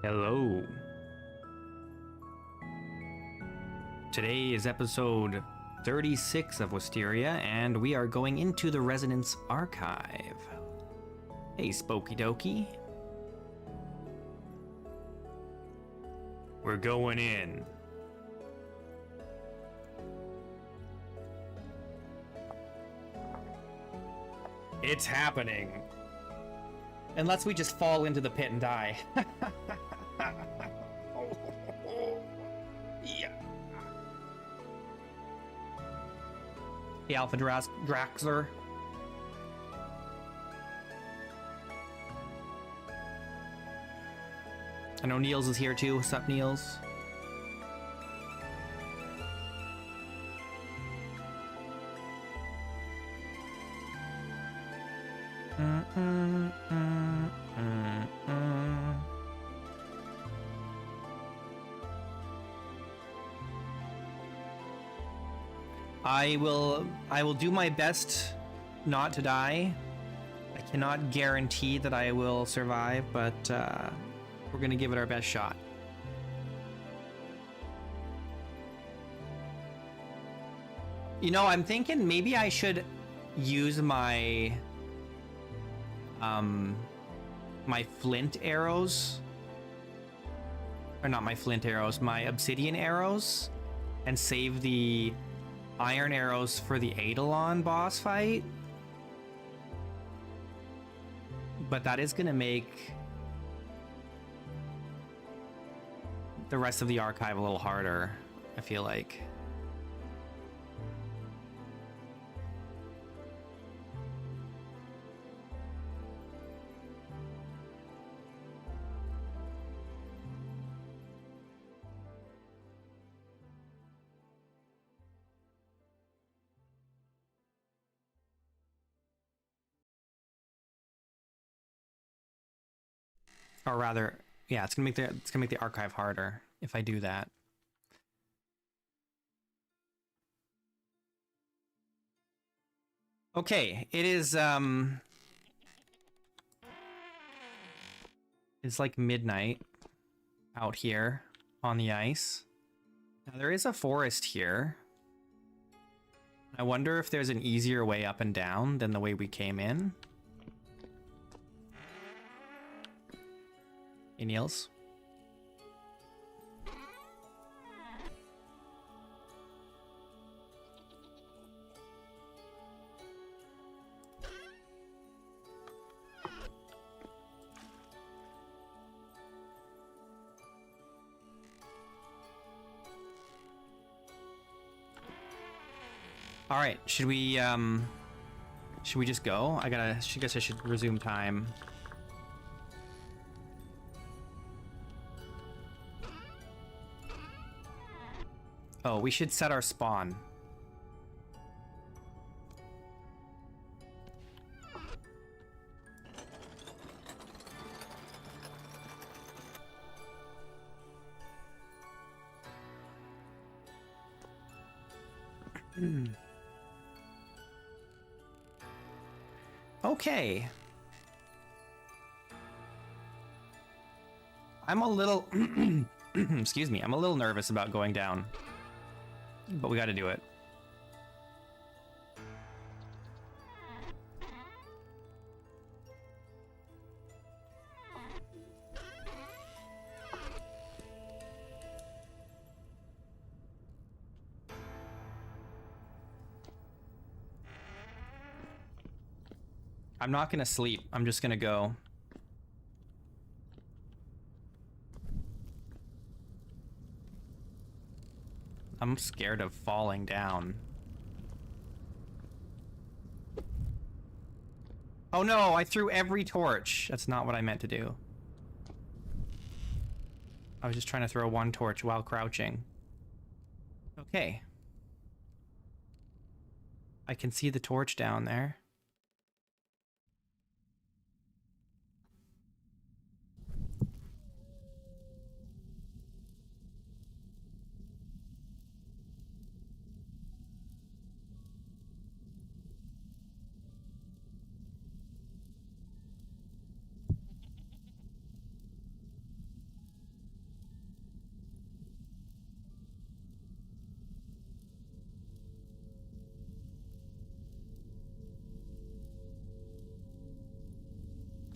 Hello. Today is episode 36 of Wisteria, and we are going into the Resonance Archive. Hey, Spooky Dokie. We're going in. It's happening. Unless we just fall into the pit and die. Yeah. The Alpha Draxler. I know Niels is here too. What's up, Niels? I will do my best not to die. I cannot guarantee that I will survive, but we're gonna give it our best shot. You know, I'm thinking maybe I should use my my flint arrows, or not my flint arrows, my obsidian arrows, and save the iron arrows for the Eidolon boss fight. But that is gonna make the rest of the archive a little harder, I feel like. Or rather, yeah, it's gonna make the archive harder if I do that. Okay, it is it's like midnight out here on the ice. Now there is a forest here. I wonder if there's an easier way up and down than the way we came in. Hey, Niels. All right, should we just go? I guess I should resume time. Oh, we should set our spawn. Okay. I'm a little excuse me, I'm a little nervous about going down. But we got to do it. I'm not going to sleep. I'm just going to go. I'm scared of falling down. Oh no, I threw every torch. That's not what I meant to do. I was just trying to throw one torch while crouching. Okay. I can see the torch down there.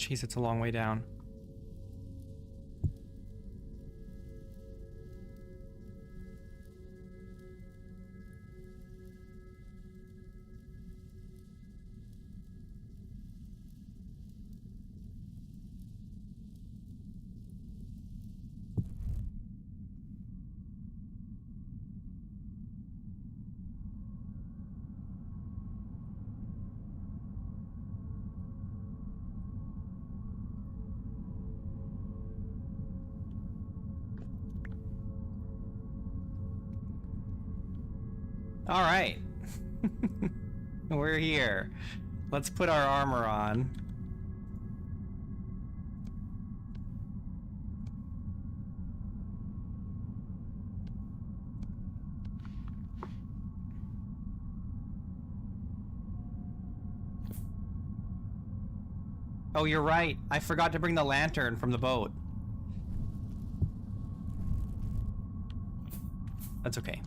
Jeez, it's a long way down. All right. We're here. Let's put our armor on. Oh, you're right. I forgot to bring the lantern from the boat. That's okay.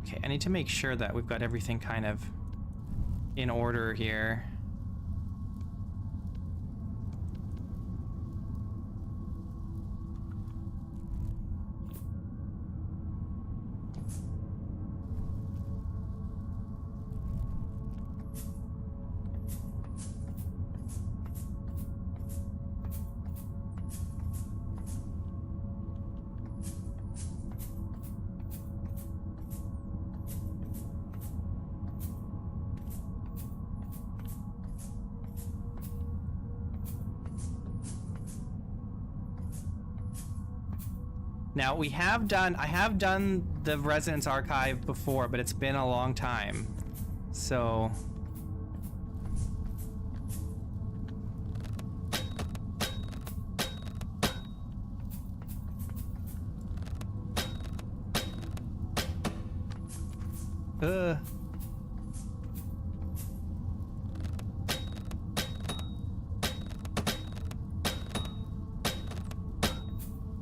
Okay, I need to make sure that we've got everything kind of in order here. Now I have done the Resonance Archive before, but it's been a long time. So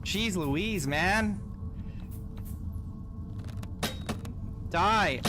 Jeez Louise, man. Die.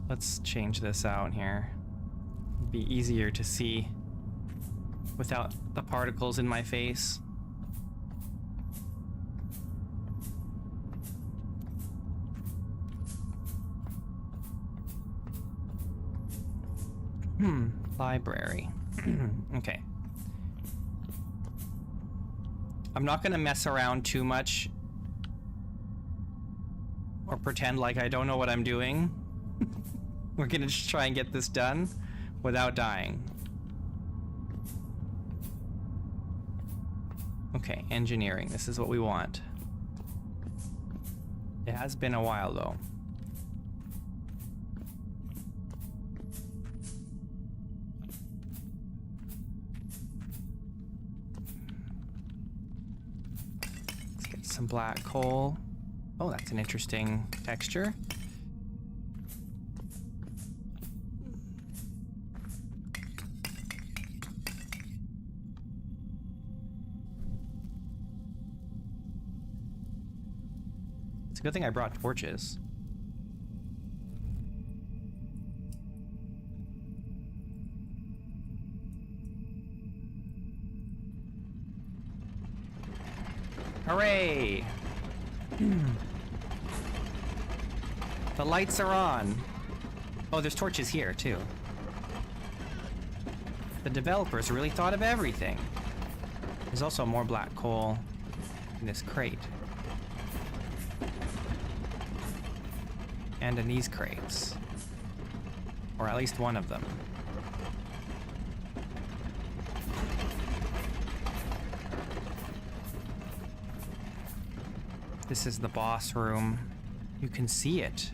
Let's change this out here. It'd be easier to see without the particles in my face. Library. Okay. I'm not gonna mess around too much or pretend like I don't know what I'm doing. We're gonna just try and get this done without dying. Okay, engineering. This is what we want. It has been a while though. Let's get some black coal. Oh, that's an interesting texture. It's a good thing I brought torches. Hooray! The lights are on. Oh, there's torches here, too. The developers really thought of everything. There's also more black coal in this crate. And in these crates. Or at least one of them. This is the boss room. You can see it.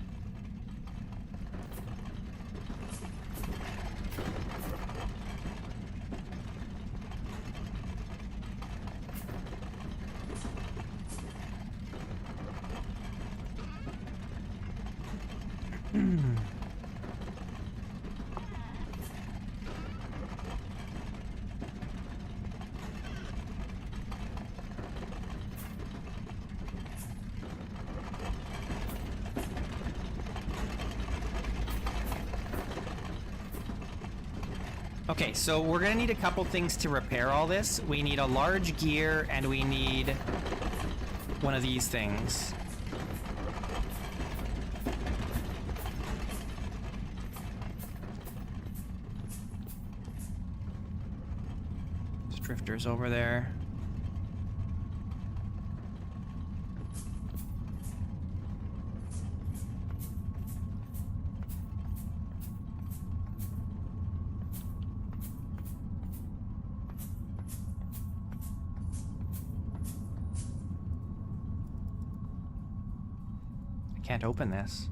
Okay, so we're gonna need a couple things to repair all this. We need a large gear, and we need one of these things. There's drifters over there. Can't open this.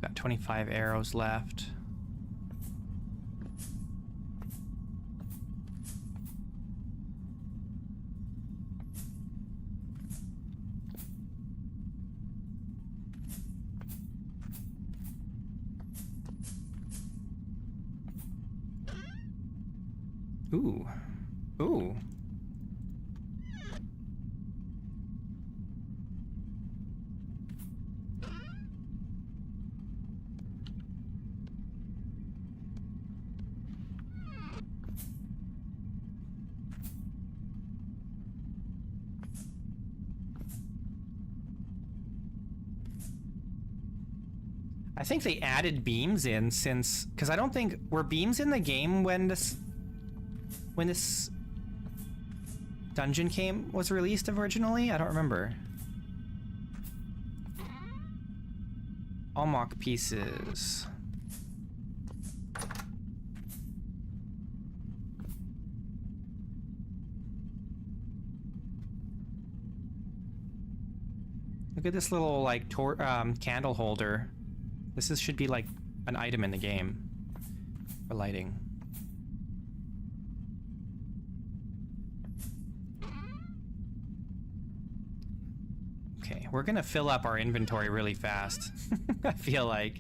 Got 25 arrows left. Ooh. Ooh. I think they added beams in since, because I don't think, were beams in the game when this dungeon was released originally? I don't remember. All mock pieces. Look at this little like candle holder. Should be like an item in the game for lighting. Okay, we're gonna fill up our inventory really fast. I feel like,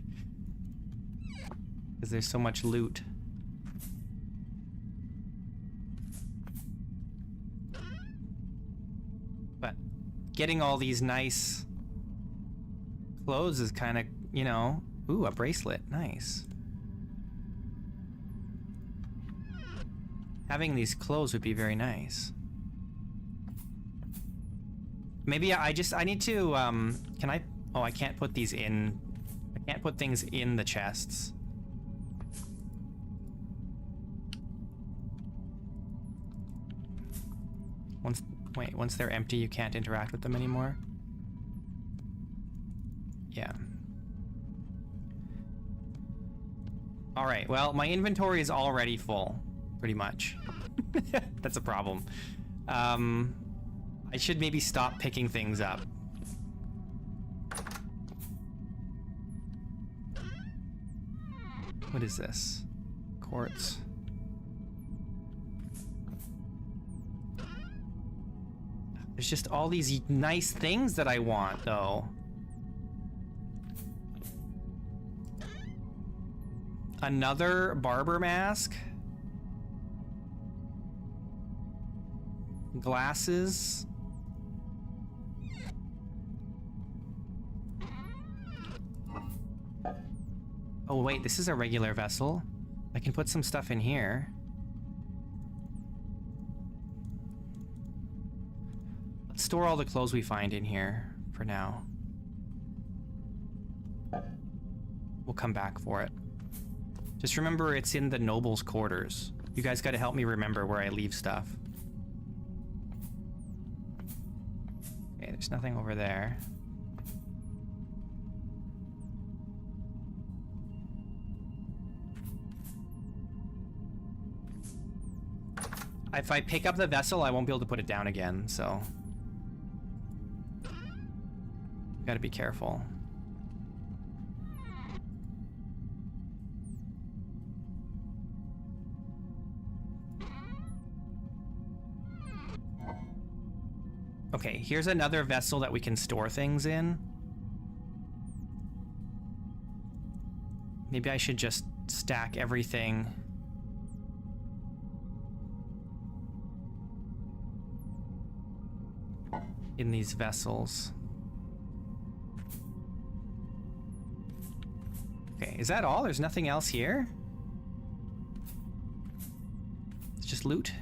because there's so much loot. But getting all these nice clothes is kind of, you know, ooh, a bracelet, nice. Having these clothes would be very nice. Maybe I need to, can I, oh, I can't put these in, I can't put things in the chests. Once they're empty, you can't interact with them anymore. Yeah. All right, well, my inventory is already full, pretty much. That's a problem. I should maybe stop picking things up. What is this? Quartz. There's just all these nice things that I want, though. Another barber mask. Glasses. Oh wait, this is a regular vessel. I can put some stuff in here. Let's store all the clothes we find in here for now. We'll come back for it. Just remember, it's in the noble's quarters. You guys gotta help me remember where I leave stuff. Okay, there's nothing over there. If I pick up the vessel, I won't be able to put it down again, so... Gotta be careful. Okay, here's another vessel that we can store things in. Maybe I should just stack everything. In these vessels. Okay, is that all? There's nothing else here? It's just loot?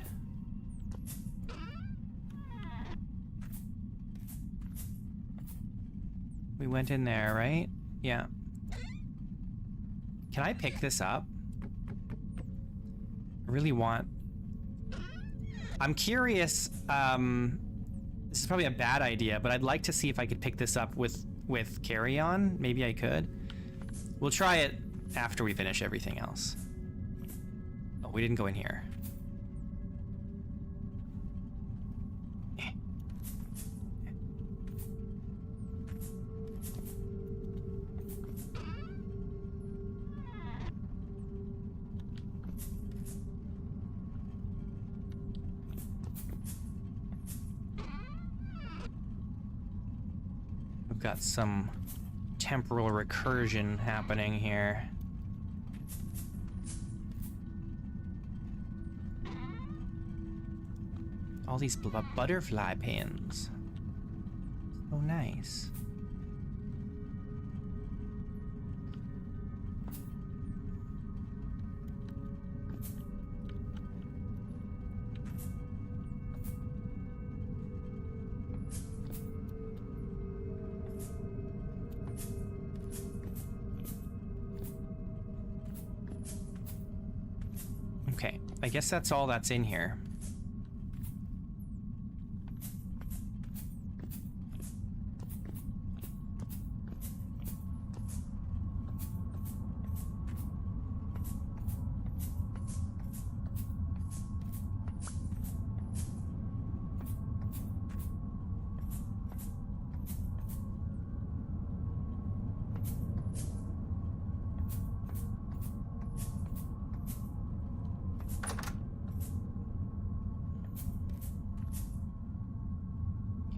We went in there, right? Yeah. Can I pick this up? I really want... I'm curious, this is probably a bad idea, but I'd like to see if I could pick this up with carry-on. Maybe I could. We'll try it after we finish everything else. Oh, we didn't go in here. We've got some temporal recursion happening here. All these butterfly pins. So nice. Okay, I guess that's all that's in here.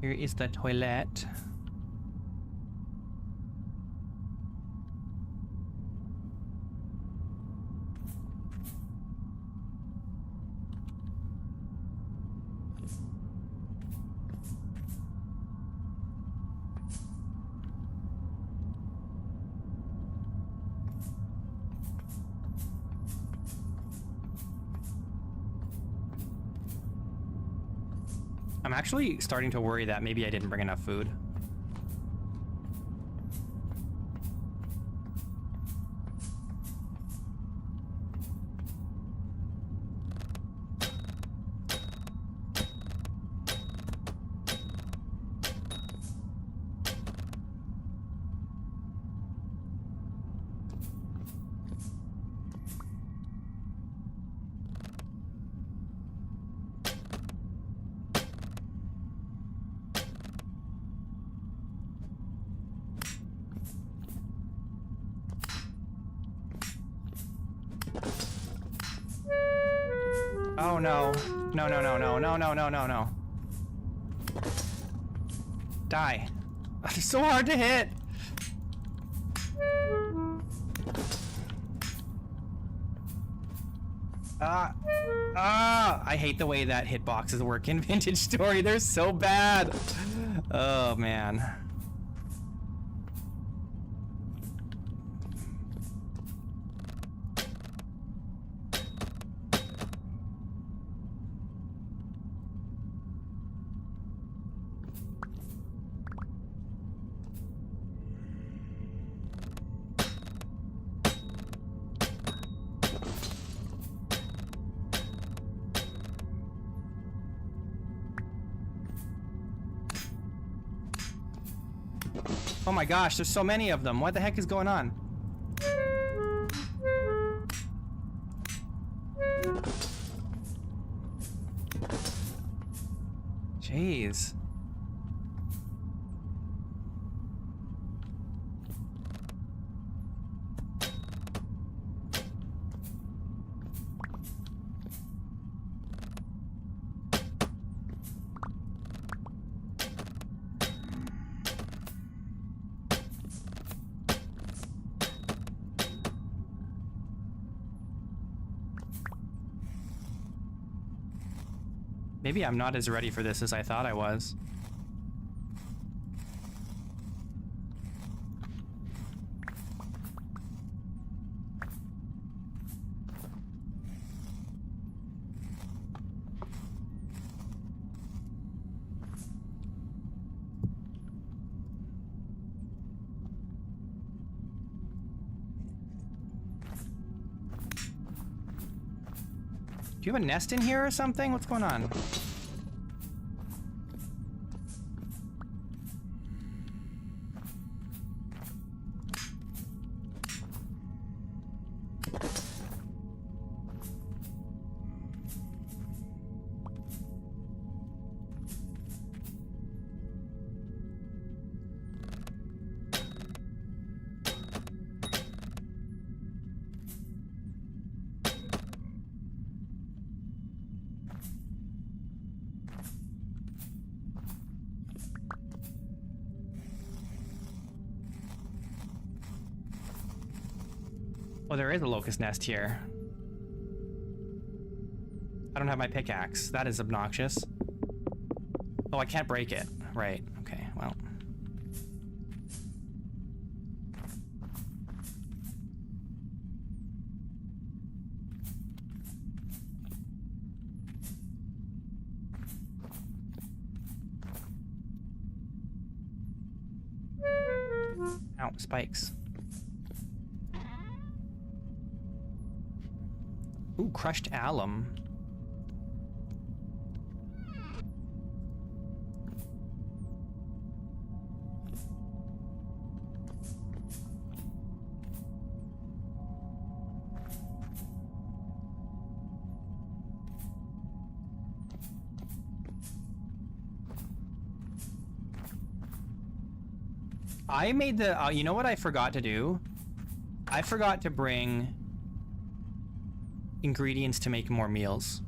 Here is the toilet. I'm actually starting to worry that maybe I didn't bring enough food. Oh no. No, no, no, no, no, no, no, no, no. Die. They're so hard to hit. I hate the way that hitboxes work in Vintage Story. They're so bad. Oh man. Oh my gosh, there's so many of them. What the heck is going on? Jeez. Maybe I'm not as ready for this as I thought I was. Do you have a nest in here or something? What's going on? Oh, there is a locust nest here. I don't have my pickaxe. That is obnoxious. Oh, I can't break it. Right. Okay, well. Ow, spikes. Ooh, crushed alum. I made the, you know what I forgot to do? I forgot to bring ingredients to make more meals.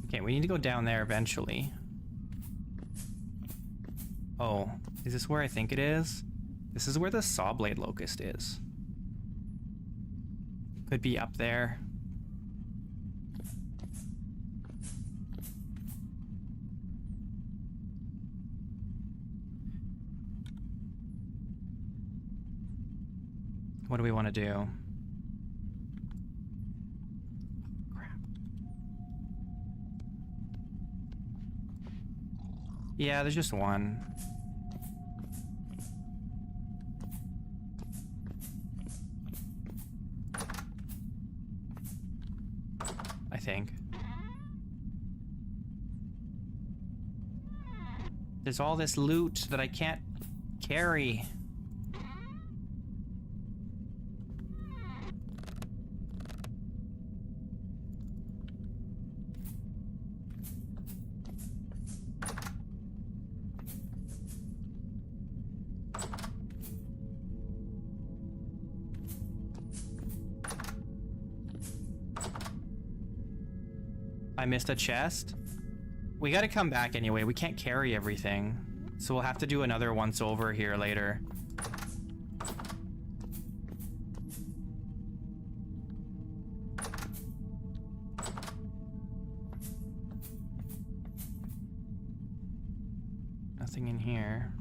Okay, we need to go down there eventually. Oh, is this where I think it is? This is where the saw blade locust is. Could be up there. What do we want to do? Yeah, there's just one. There's all this loot that I can't carry. I missed a chest. We gotta come back anyway. We can't carry everything. So we'll have to do another once over here later. Nothing in here.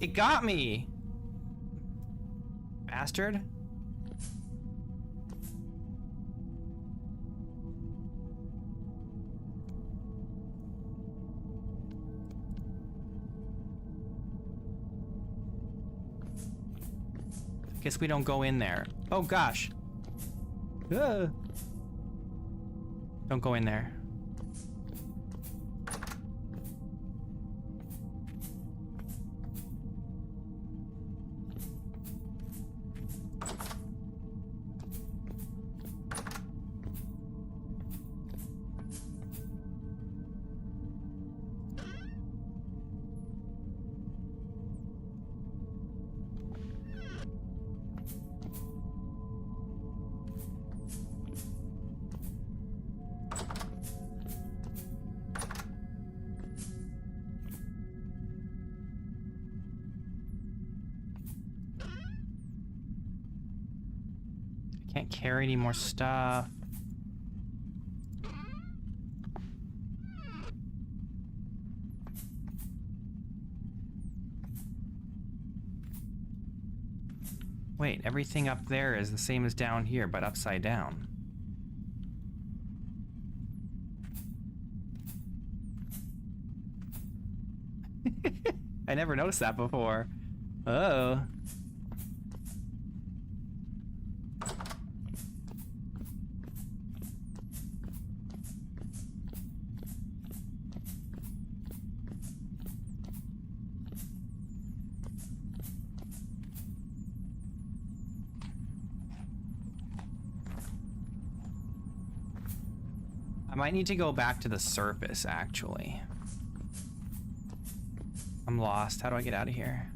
It got me! Bastard. Guess we don't go in there. Oh gosh. Don't go in there. Can't carry any more stuff. Wait, everything up there is the same as down here, but upside down. I never noticed that before. Oh. I might need to go back to the surface, actually. I'm lost. How do I get out of here?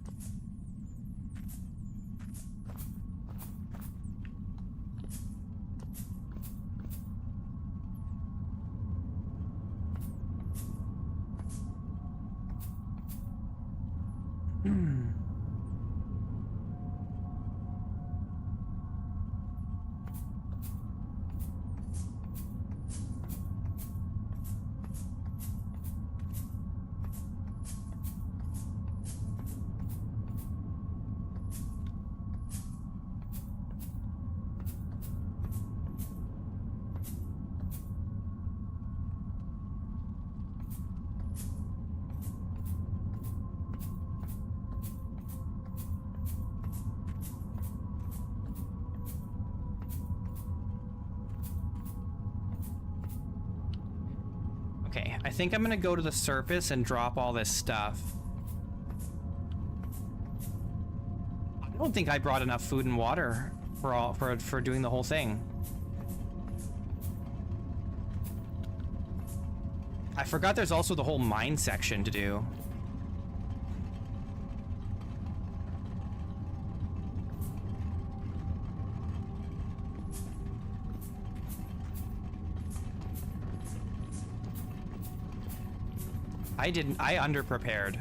Okay, I think I'm gonna go to the surface and drop all this stuff. I don't think I brought enough food and water for doing the whole thing. I forgot there's also the whole mine section to do. I underprepared.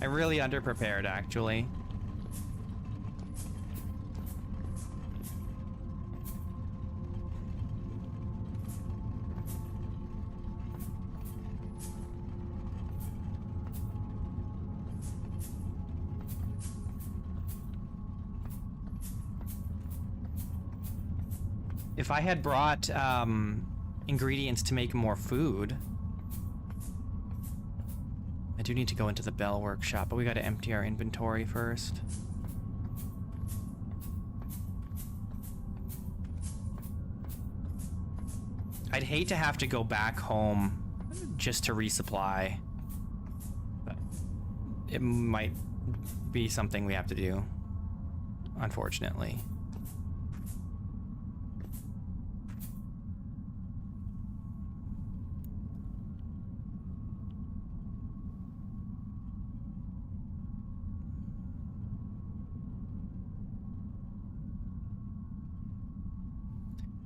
I really underprepared, actually. If I had brought ingredients to make more food, I do need to go into the bell workshop, but we gotta empty our inventory first. I'd hate to have to go back home just to resupply, but it might be something we have to do, unfortunately.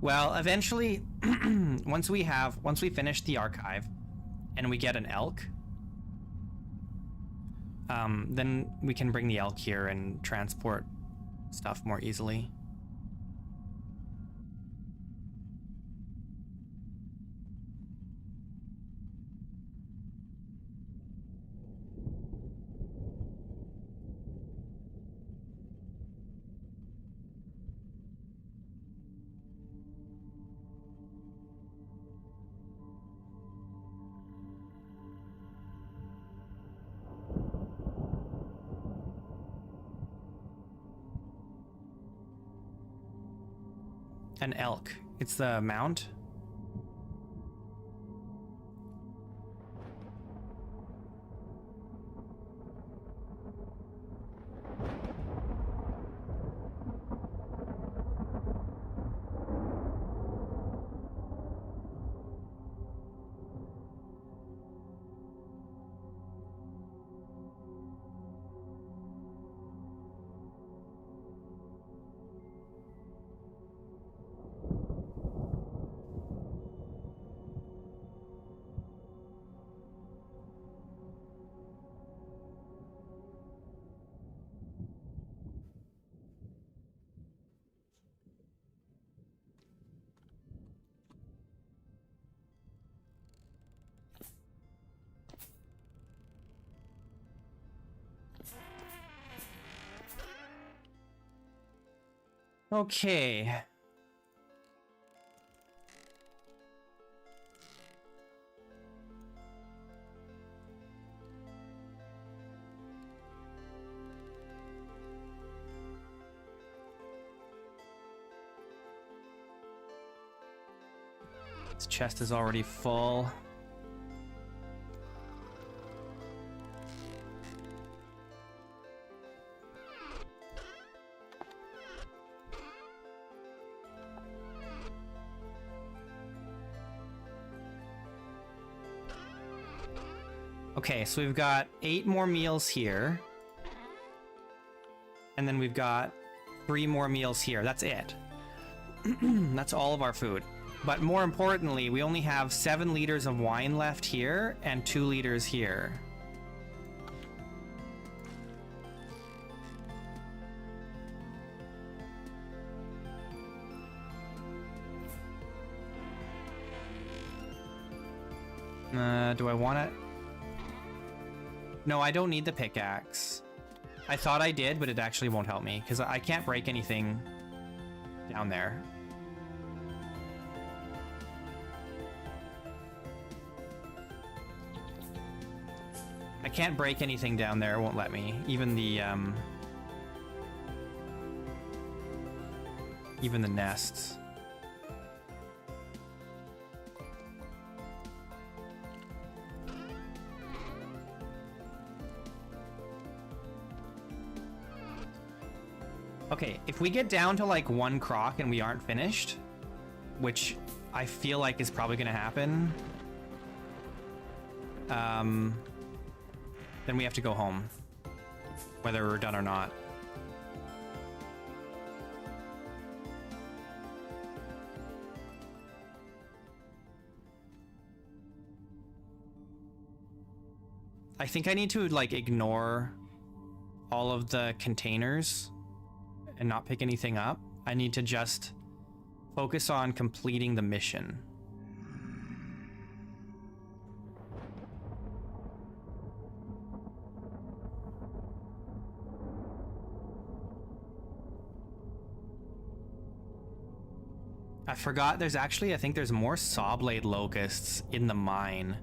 Well, eventually, once we finish the archive and we get an elk, then we can bring the elk here and transport stuff more easily. An elk. It's the mount. Okay. This chest is already full. Okay, so we've got 8 more meals here. And then we've got 3 more meals here. That's it. That's all of our food. But more importantly, we only have 7 liters of wine left here and 2 liters here. Do I want it? No, I don't need the pickaxe. I thought I did, but it actually won't help me because I can't break anything down there. I can't break anything down there, it won't let me. Even the nests. Okay, if we get down to like 1 croc and we aren't finished, which I feel like is probably gonna happen, then we have to go home, whether we're done or not. I think I need to like ignore all of the containers and not pick anything up. I need to just focus on completing the mission. I forgot there's actually, I think there's more saw blade locusts in the mine.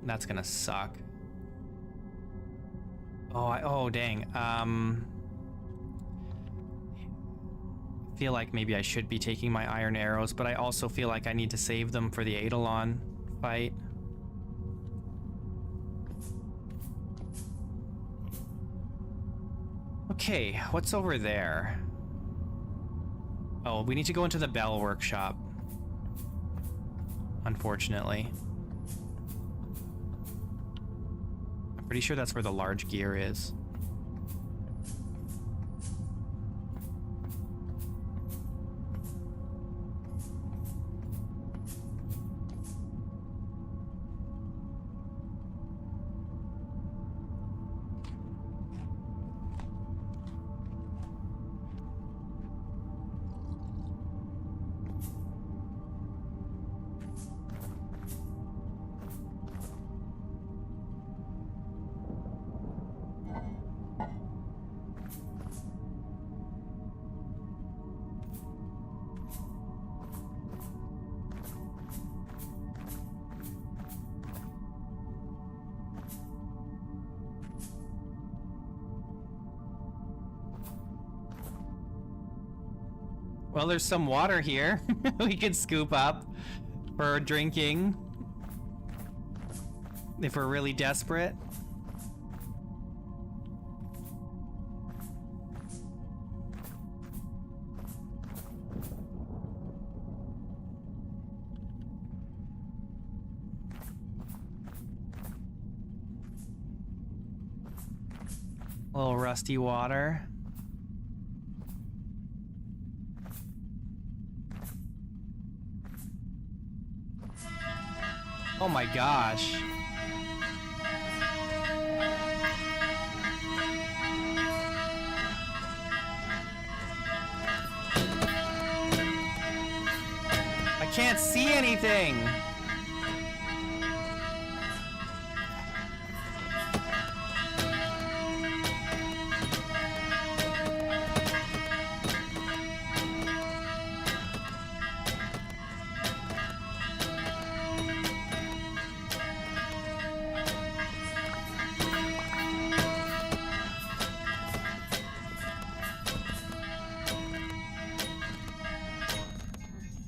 That's gonna suck. Oh, dang. Feel like maybe I should be taking my iron arrows, but I also feel like I need to save them for the Eidolon fight. Okay, what's over there? Oh, we need to go into the Bell Workshop. Unfortunately. I'm pretty sure that's where the large gear is. Well, there's some water here we could scoop up for drinking if we're really desperate. A little rusty water. Oh my gosh. I can't see anything.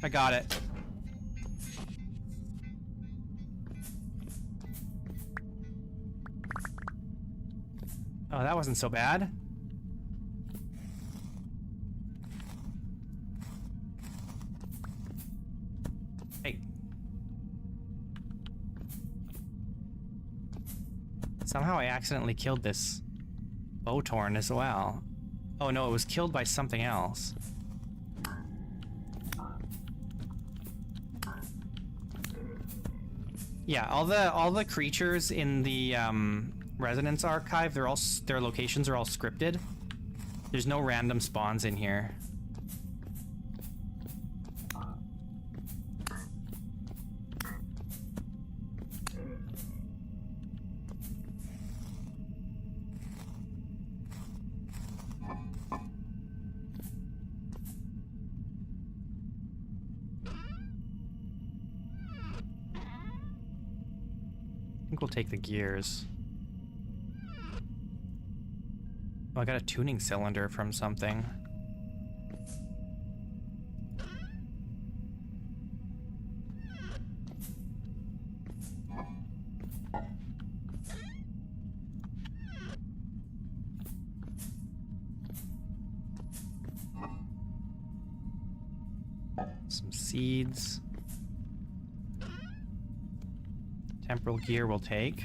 I got it. Oh, that wasn't so bad. Hey. Somehow I accidentally killed this Bowtorn as well. Oh no, it was killed by something else. Yeah, all the creatures in the Resonance Archive, their locations are all scripted. There's no random spawns in here. I think we'll take the gears. Oh, I got a tuning cylinder from something. Some seeds. Temporal gear we'll take.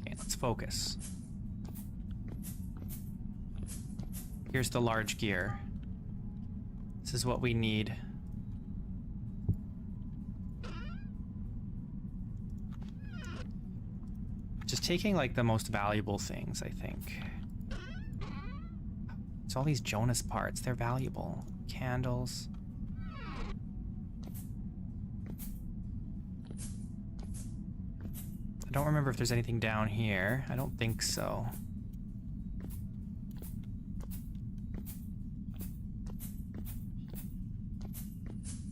Okay, let's focus. Here's the large gear. This is what we need. Just taking like the most valuable things, I think. It's all these Jonas parts, they're valuable. Candles. I don't remember if there's anything down here. I don't think so.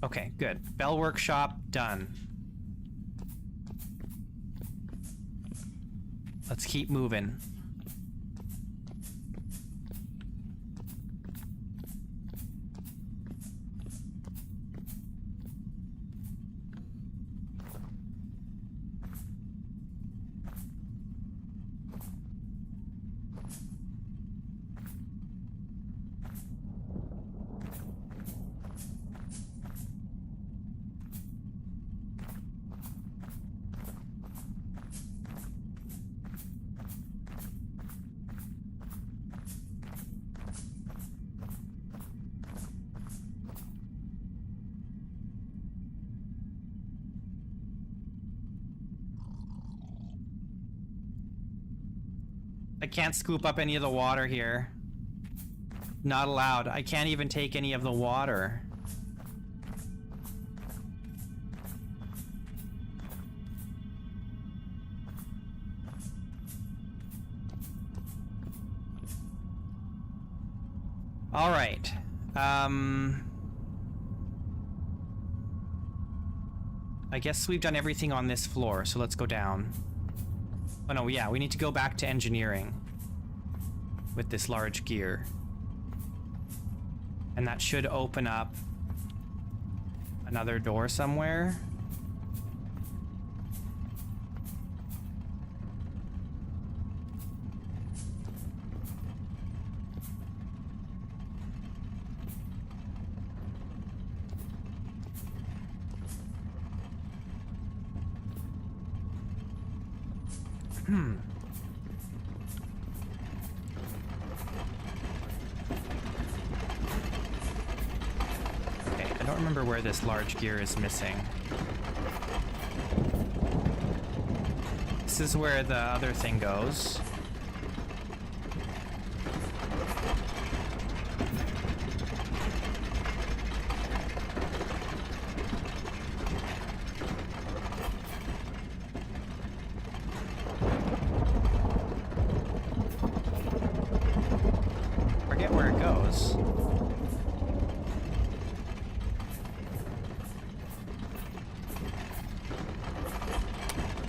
Okay, good. Bell workshop, done. Let's keep moving. I can't scoop up any of the water here. Not allowed. I can't even take any of the water. All right. I guess we've done everything on this floor, so let's go down. Oh no, yeah, we need to go back to engineering with this large gear. And that should open up another door somewhere. Okay, I don't remember where this large gear is missing. This is where the other thing goes. Forget where it goes.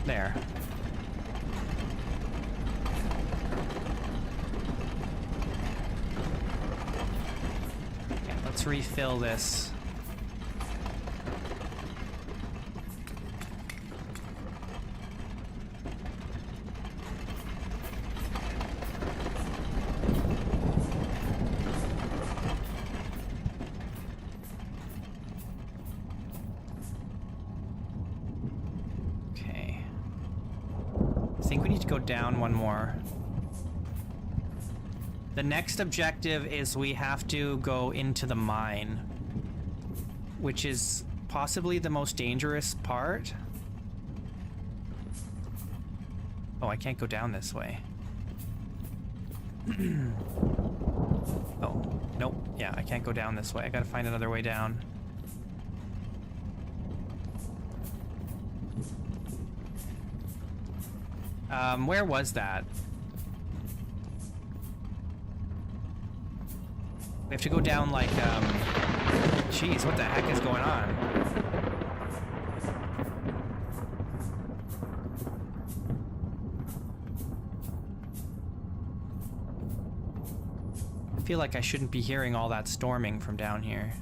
There. Okay, let's refill this. I think we need to go down one more. The next objective is we have to go into the mine, which is possibly the most dangerous part. Oh, I can't go down this way. Oh, nope. Yeah, I can't go down this way. I gotta find another way down. Where was that? We have to go down like, Jeez, what the heck is going on? I feel like I shouldn't be hearing all that storming from down here.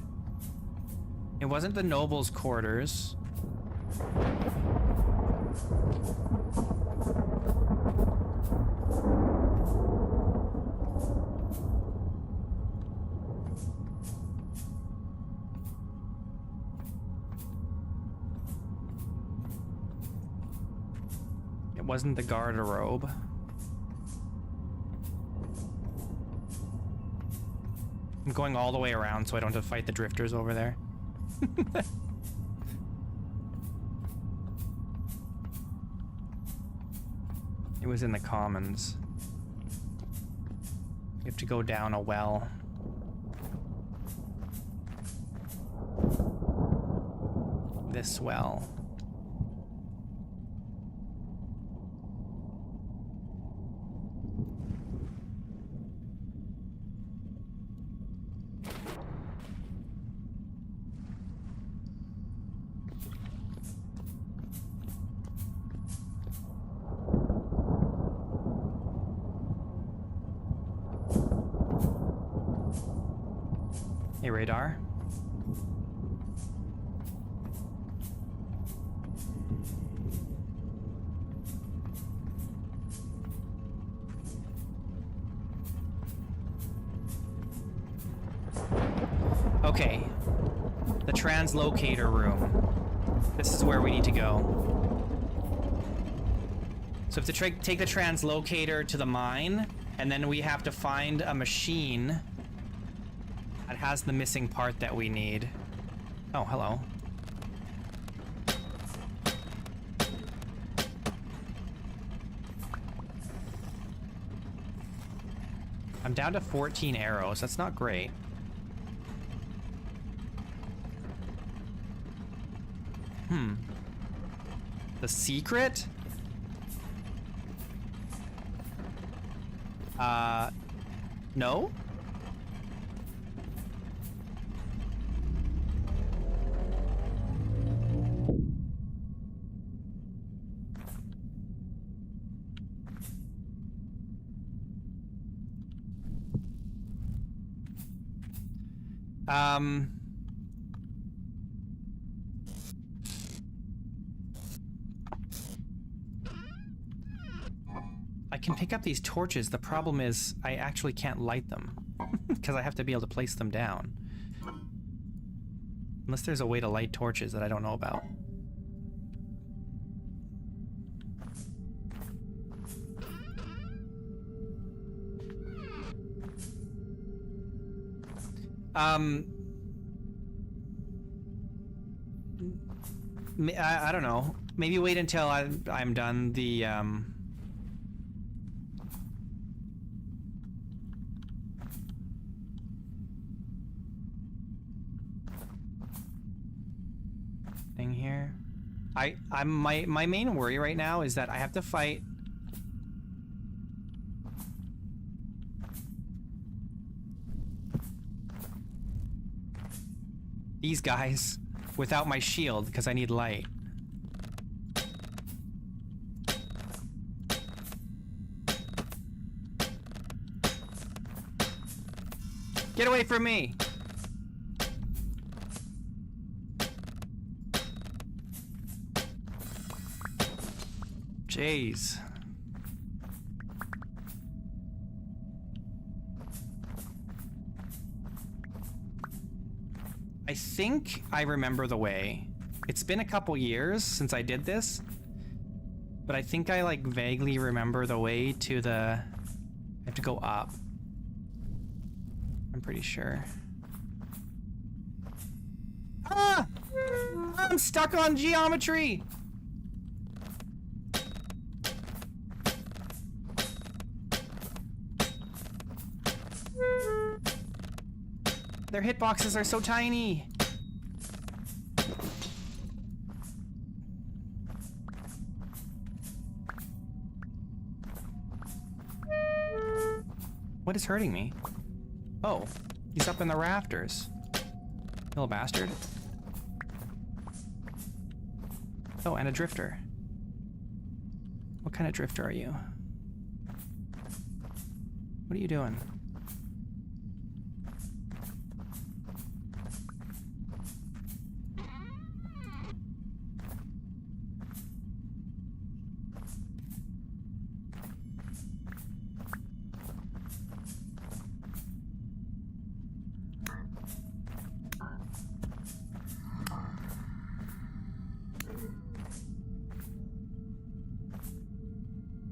It wasn't the nobles' quarters. It wasn't the garderobe. I'm going all the way around so I don't have to fight the drifters over there. It was in the commons. You have to go down a well. This well. Hey, radar. Okay. The translocator room. This is where we need to go. So we have to take the translocator to the mine, and then we have to find a machine that has the missing part that we need. Oh, hello. I'm down to 14 arrows. That's not great. The secret? No? I can pick up these torches. The problem is I actually can't light them because I have to be able to place them down. Unless there's a way to light torches that I don't know about. I don't know. Maybe wait until I'm done the, thing here. My main worry right now is that I have to fight these guys without my shield because I need light. Get away from me! Jeez. I think I remember the way. It's been a couple years since I did this, but I think I like vaguely remember the way to the... I have to go up. I'm pretty sure. Ah! I'm stuck on geometry! Their hitboxes are so tiny. What is hurting me? Oh, he's up in the rafters. Little bastard. Oh, and a drifter. What kind of drifter are you? What are you doing?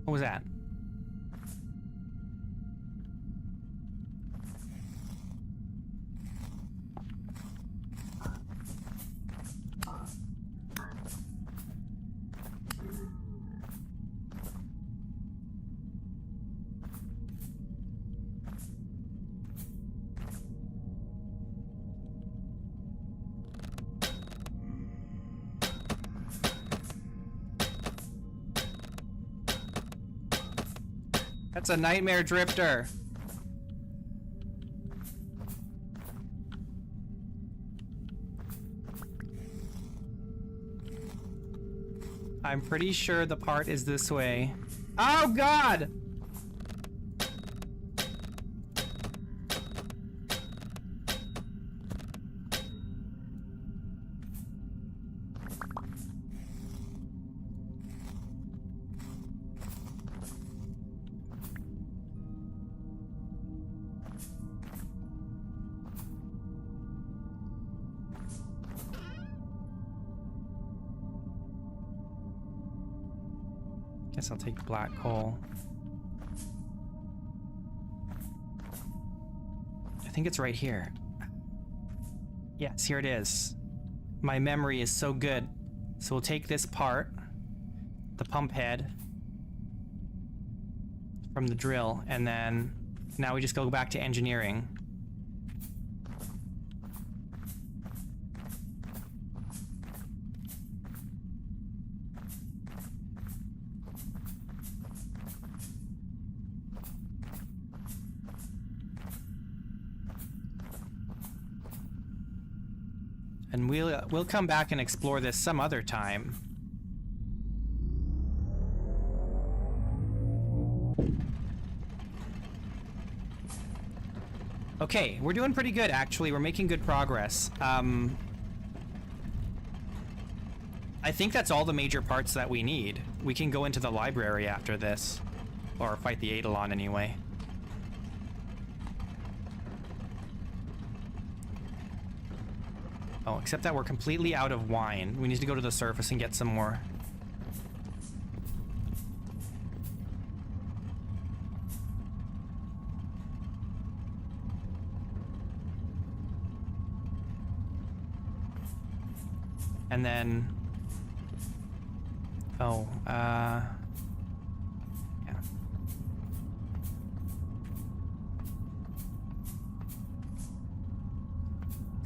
What was that? That's a nightmare drifter. I'm pretty sure the part is this way. Oh God! Guess I'll take black coal. I think it's right here. Yes, here it is. My memory is so good. So we'll take this part, the pump head, from the drill, and then now we just go back to engineering. And we'll come back and explore this some other time. Okay, we're doing pretty good, actually. We're making good progress. I think that's all the major parts that we need. We can go into the library after this. Or fight the Eidolon anyway. Oh, except that we're completely out of wine. We need to go to the surface and get some more. And then... Oh, yeah.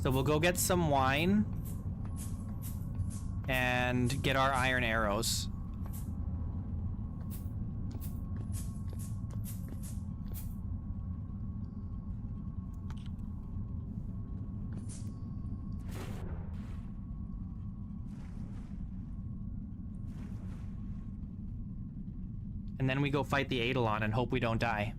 So we'll go get some wine and get our iron arrows. And then we go fight the Eidolon and hope we don't die.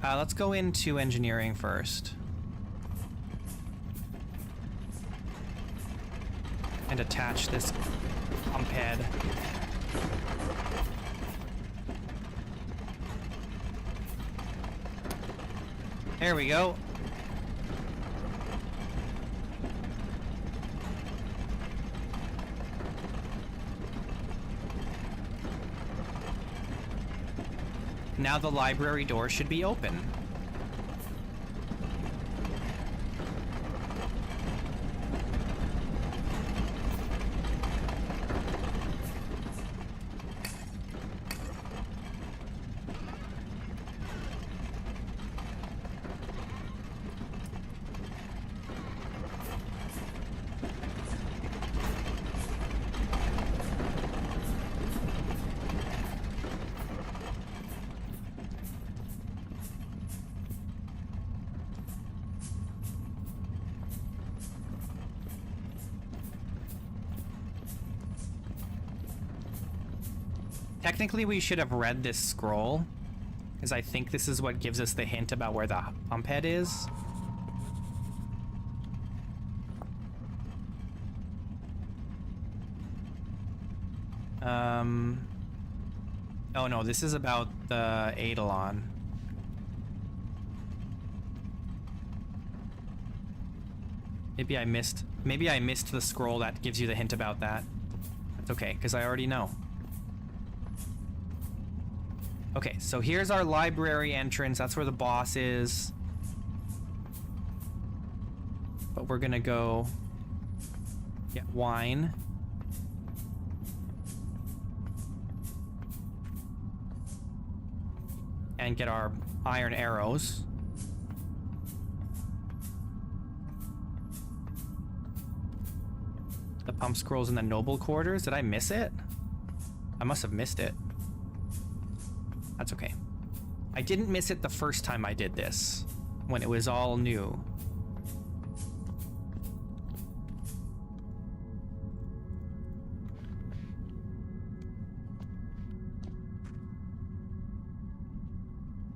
Let's go into engineering first. And attach this pump head. There we go. Now the library door should be open. Technically, we should have read this scroll, because I think this is what gives us the hint about where the pump head is. Oh no, this is about the Eidolon. Maybe I missed the scroll that gives you the hint about that. That's okay, because I already know. Okay, so here's our library entrance. That's where the boss is. But we're gonna go get wine. And get our iron arrows. The pump scrolls in the noble quarters. Did I miss it? I must have missed it. That's okay. I didn't miss it the first time I did this, when it was all new.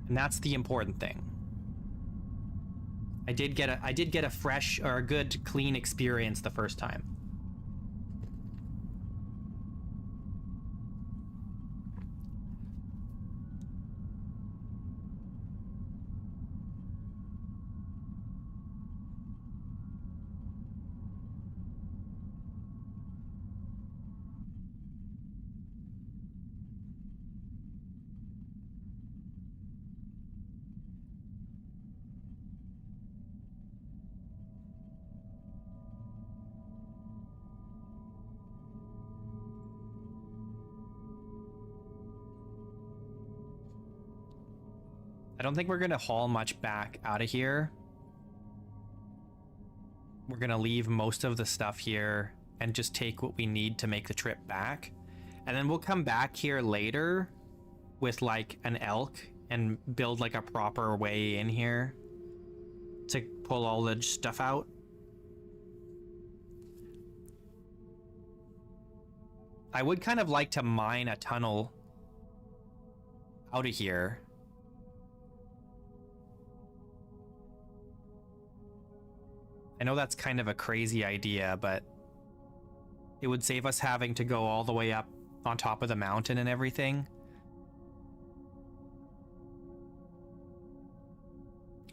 And that's the important thing. I did get a fresh or a good clean experience the first time. I don't think we're gonna haul much back out of here. We're gonna leave most of the stuff here and just take what we need to make the trip back. And then we'll come back here later with like an elk and build like a proper way in here to pull all the stuff out. I would kind of like to mine a tunnel out of here. I know that's kind of a crazy idea, but it would save us having to go all the way up on top of the mountain and everything.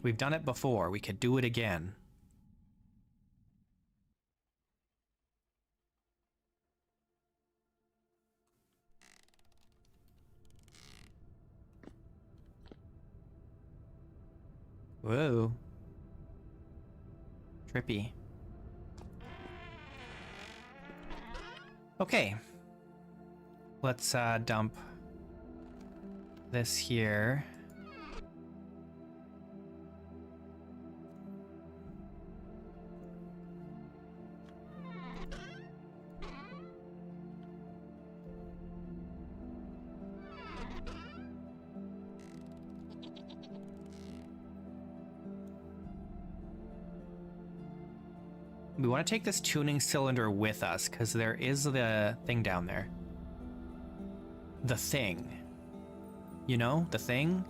We've done it before. We could do it again. Whoa. Trippy. Okay. Let's dump this here. We want to take this tuning cylinder with us because there is the thing down there. The thing. You know? The thing?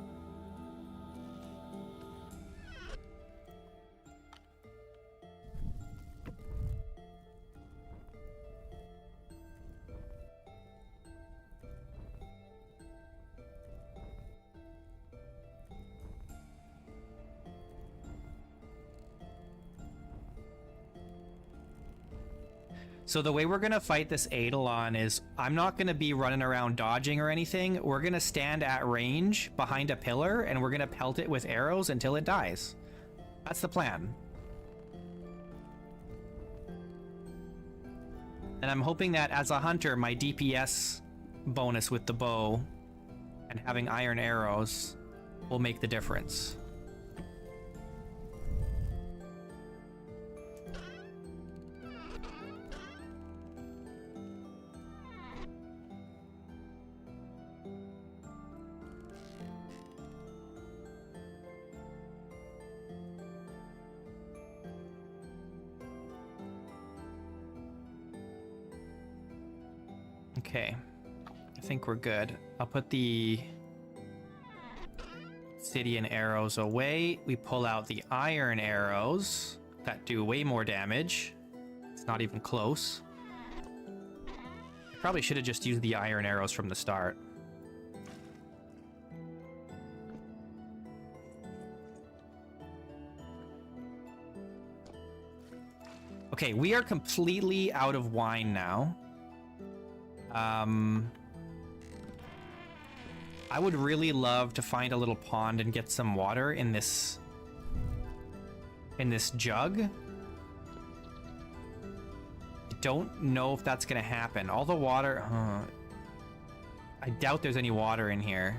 So the way we're going to fight this Eidolon is I'm not going to be running around dodging or anything. We're going to stand at range behind a pillar and we're going to pelt it with arrows until it dies. That's the plan. And I'm hoping that as a hunter, my DPS bonus with the bow and having iron arrows will make the difference. Okay, I think we're good. I'll put the obsidian arrows away. We pull out the iron arrows that do way more damage. It's not even close. I probably should have just used the iron arrows from the start. Okay, we are completely out of wine now. I would really love to find a little pond and get some water in this jug. I don't know if that's gonna happen. All the water, I doubt there's any water in here.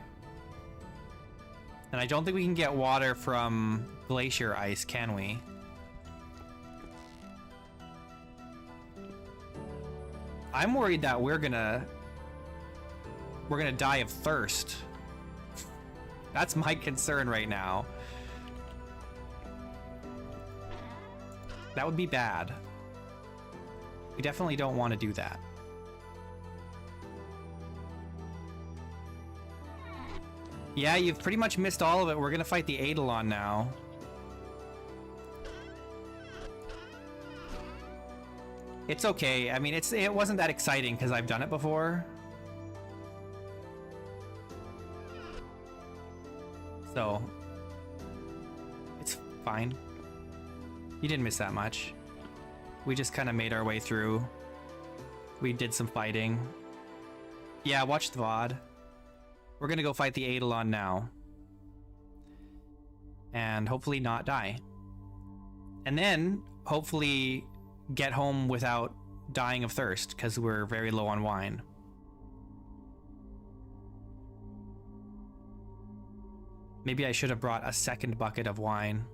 And I don't think we can get water from glacier ice, can we? I'm worried that we're gonna die of thirst. That's my concern right now. That would be bad. We definitely don't want to do that. Yeah, you've pretty much missed all of it. We're gonna fight the Eidolon now. It's okay. I mean, it wasn't that exciting because I've done it before. So, it's fine. You didn't miss that much. We just kind of made our way through. We did some fighting. Yeah, watch the VOD. We're gonna go fight the Eidolon now. And hopefully not die. And then, hopefully, get home without dying of thirst, because we're very low on wine. Maybe I should have brought a second bucket of wine.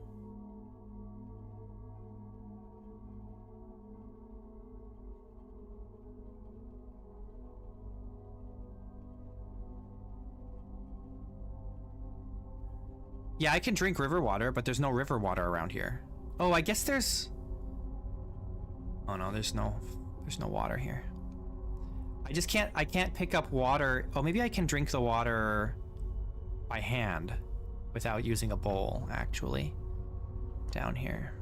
Yeah, I can drink river water, but there's no river water around here. Oh, I guess there's... Oh no, there's no water here. I can't pick up water. Oh, maybe I can drink the water by hand without using a bowl, actually. Down here.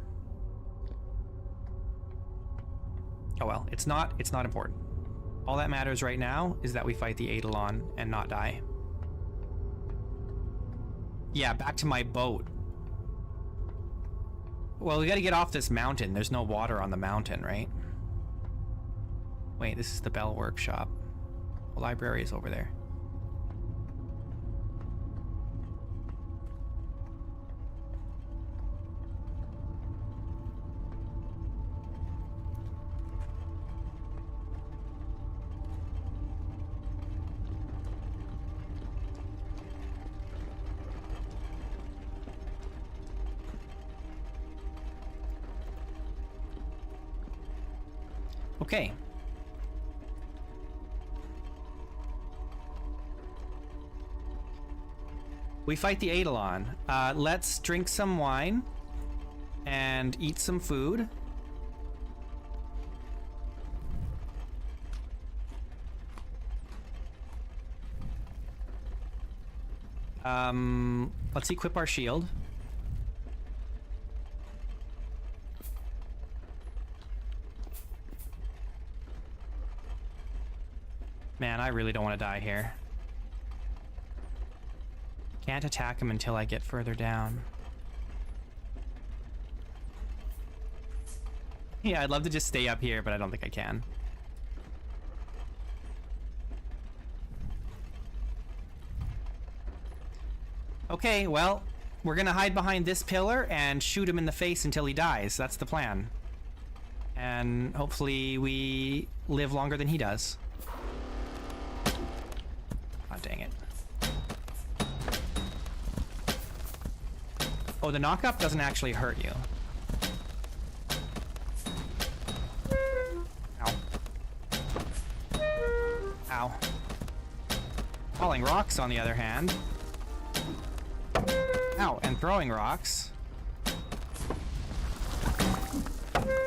Oh well, it's not important. All that matters right now is that we fight the Eidolon and not die. Yeah, back to my boat. Well, we gotta get off this mountain. There's no water on the mountain, right? Wait, this is the Bell Workshop. The library is over there. Okay. We fight the Eidolon. Let's drink some wine and eat some food. Let's equip our shield. Man, I really don't want to die here. Can't attack him until I get further down. Yeah, I'd love to just stay up here, but I don't think I can. Okay, well, we're gonna hide behind this pillar and shoot him in the face until he dies. That's the plan. And hopefully we live longer than he does. Oh, dang it. Oh, the knock-up doesn't actually hurt you. Ow. Ow. Falling rocks, on the other hand. Ow, and throwing rocks.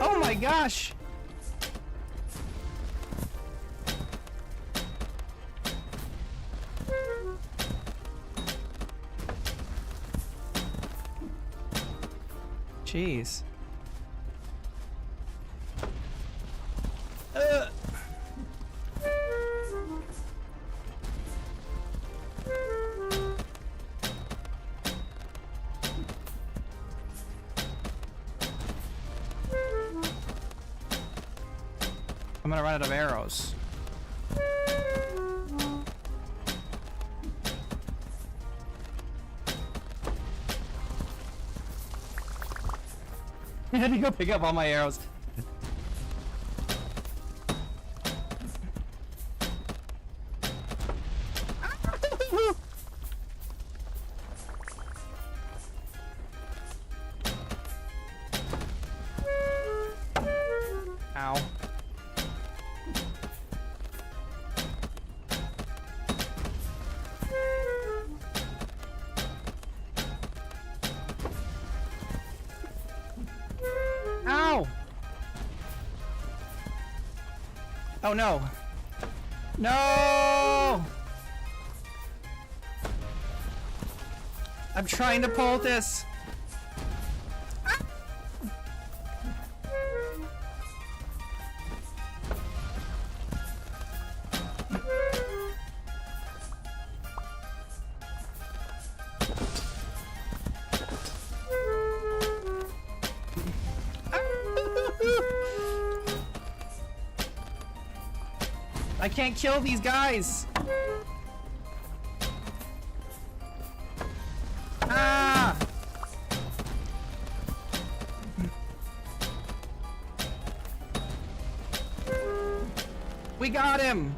Oh my gosh! Jeez. I'm gonna run out of arrows. I had to go pick up all my arrows. Ow. Ow! Oh no. No! I'm trying to pull this. I can't kill these guys. Ah! We got him.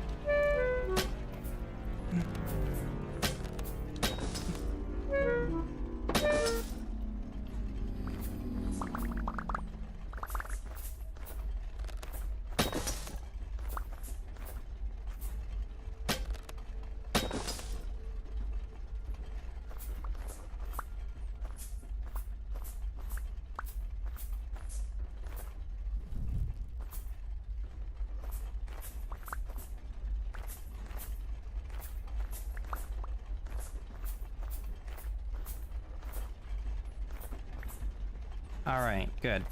All right, good.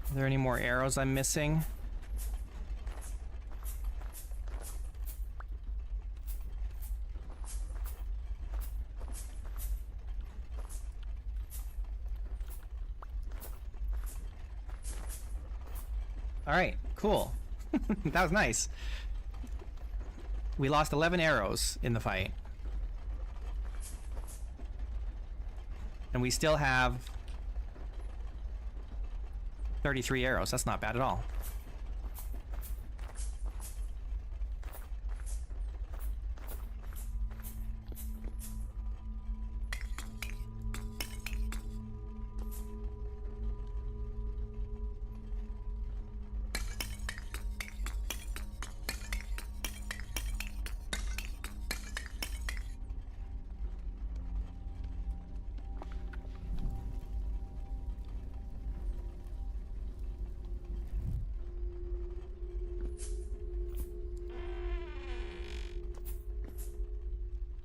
Are there any more arrows I'm missing? All right, cool. That was nice. We lost 11 arrows in the fight. And we still have 33 arrows. That's not bad at all.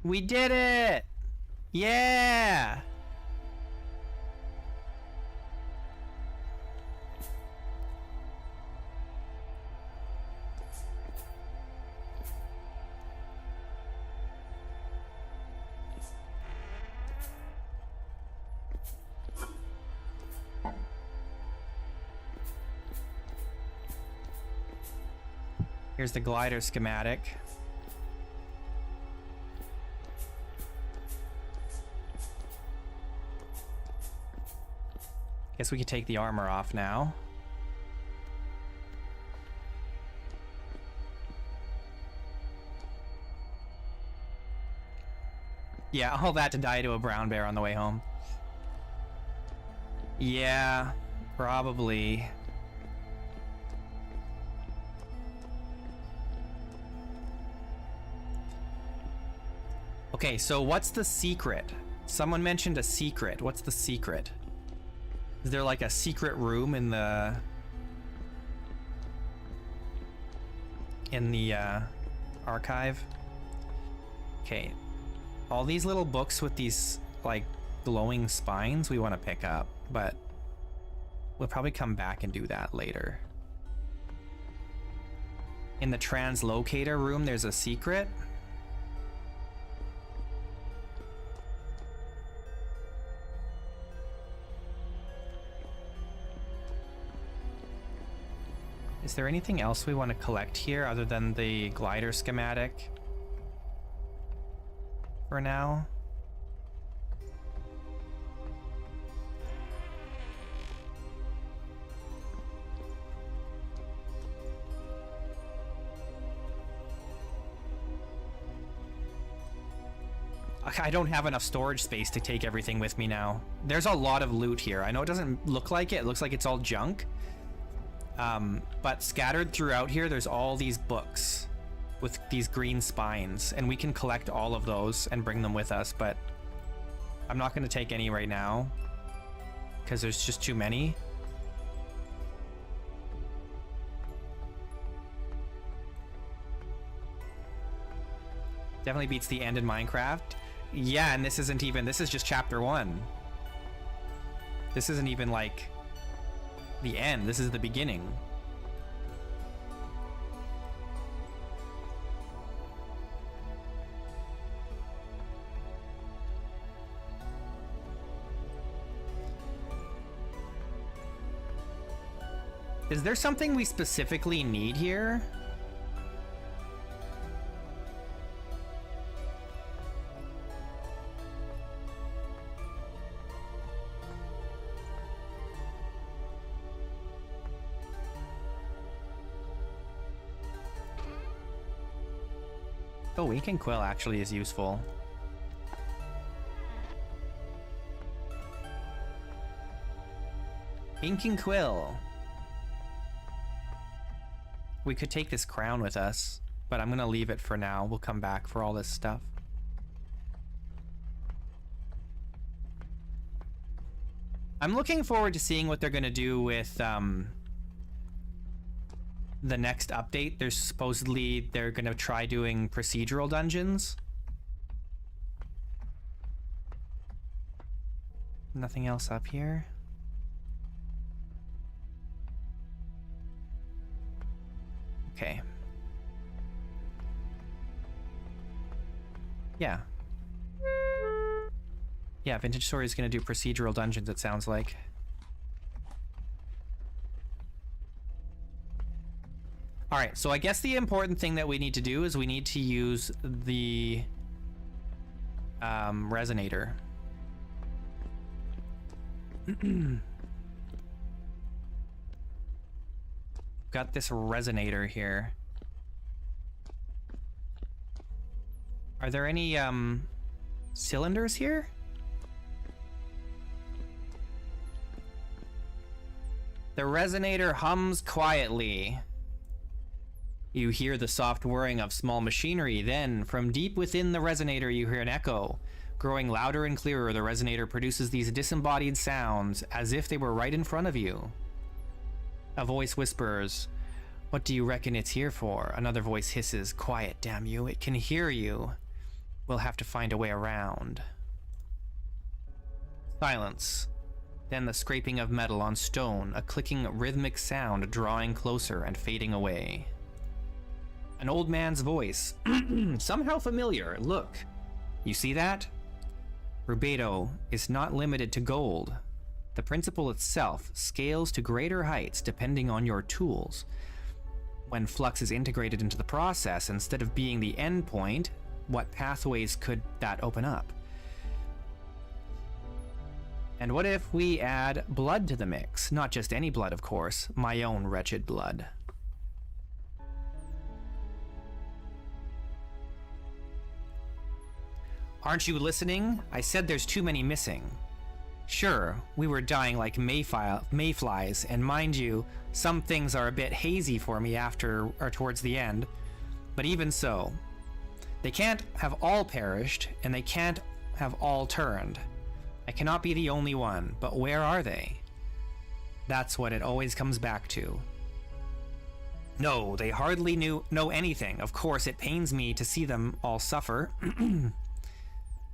We did it! Yeah! Here's the glider schematic. Guess we could take the armor off now. Yeah, all that to die to a brown bear on the way home. Yeah, probably. Okay, so what's the secret? Someone mentioned a secret. What's the secret? Is there like a secret room in the archive? Okay, all these little books with these like glowing spines we want to pick up, but we'll probably come back and do that later. In the translocator room, there's a secret. Is there anything else we want to collect here other than the glider schematic for now? I don't have enough storage space to take everything with me now. There's a lot of loot here. I know it doesn't look like it. It looks like it's all junk. But scattered throughout here, there's all these books with these green spines, and we can collect all of those and bring them with us, but I'm not going to take any right now because there's just too many. Definitely beats the end in Minecraft. Yeah, and this isn't even, this is just chapter 1. This isn't even like the end, this is the beginning. Is there something we specifically need here? Oh, Ink and Quill actually is useful. Ink and Quill. We could take this crown with us, but I'm gonna leave it for now. We'll come back for all this stuff. I'm looking forward to seeing what they're gonna do with the next update. There's supposedly they're gonna try doing procedural dungeons. Nothing else up here. Okay. Yeah. Yeah, Vintage Story is gonna do procedural dungeons, it sounds like. Alright, so I guess the important thing that we need to do is we need to use the resonator. Got this resonator here. Are there any cylinders here? The resonator hums quietly. You hear the soft whirring of small machinery. Then, from deep within the resonator, you hear an echo. Growing louder and clearer, the resonator produces these disembodied sounds as if they were right in front of you. A voice whispers, "What do you reckon it's here for?" Another voice hisses, "Quiet, damn you, it can hear you. We'll have to find a way around." Silence. Then the scraping of metal on stone, a clicking rhythmic sound drawing closer and fading away. An old man's voice. Somehow familiar. Look. You see that? Rubedo is not limited to gold. The principle itself scales to greater heights depending on your tools. When flux is integrated into the process, instead of being the end point, what pathways could that open up? And what if we add blood to the mix? Not just any blood, of course. My own wretched blood. Aren't you listening? I said there's too many missing. Sure, we were dying like mayflies, and mind you, some things are a bit hazy for me after or towards the end, but even so, they can't have all perished, and they can't have all turned. I cannot be the only one, but where are they? That's what it always comes back to. No, they hardly know anything. Of course, it pains me to see them all suffer.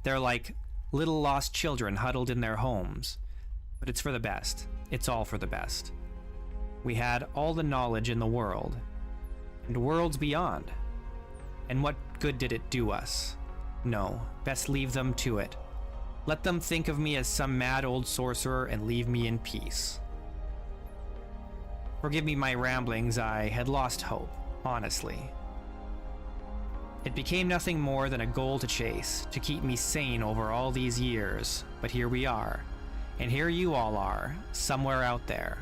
They're like little lost children huddled in their homes. But it's for the best. It's all for the best. We had all the knowledge in the world, and worlds beyond. And what good did it do us? No, best leave them to it. Let them think of me as some mad old sorcerer and leave me in peace. Forgive me my ramblings, I had lost hope, honestly. It became nothing more than a goal to chase, to keep me sane over all these years. But here we are. And here you all are, somewhere out there.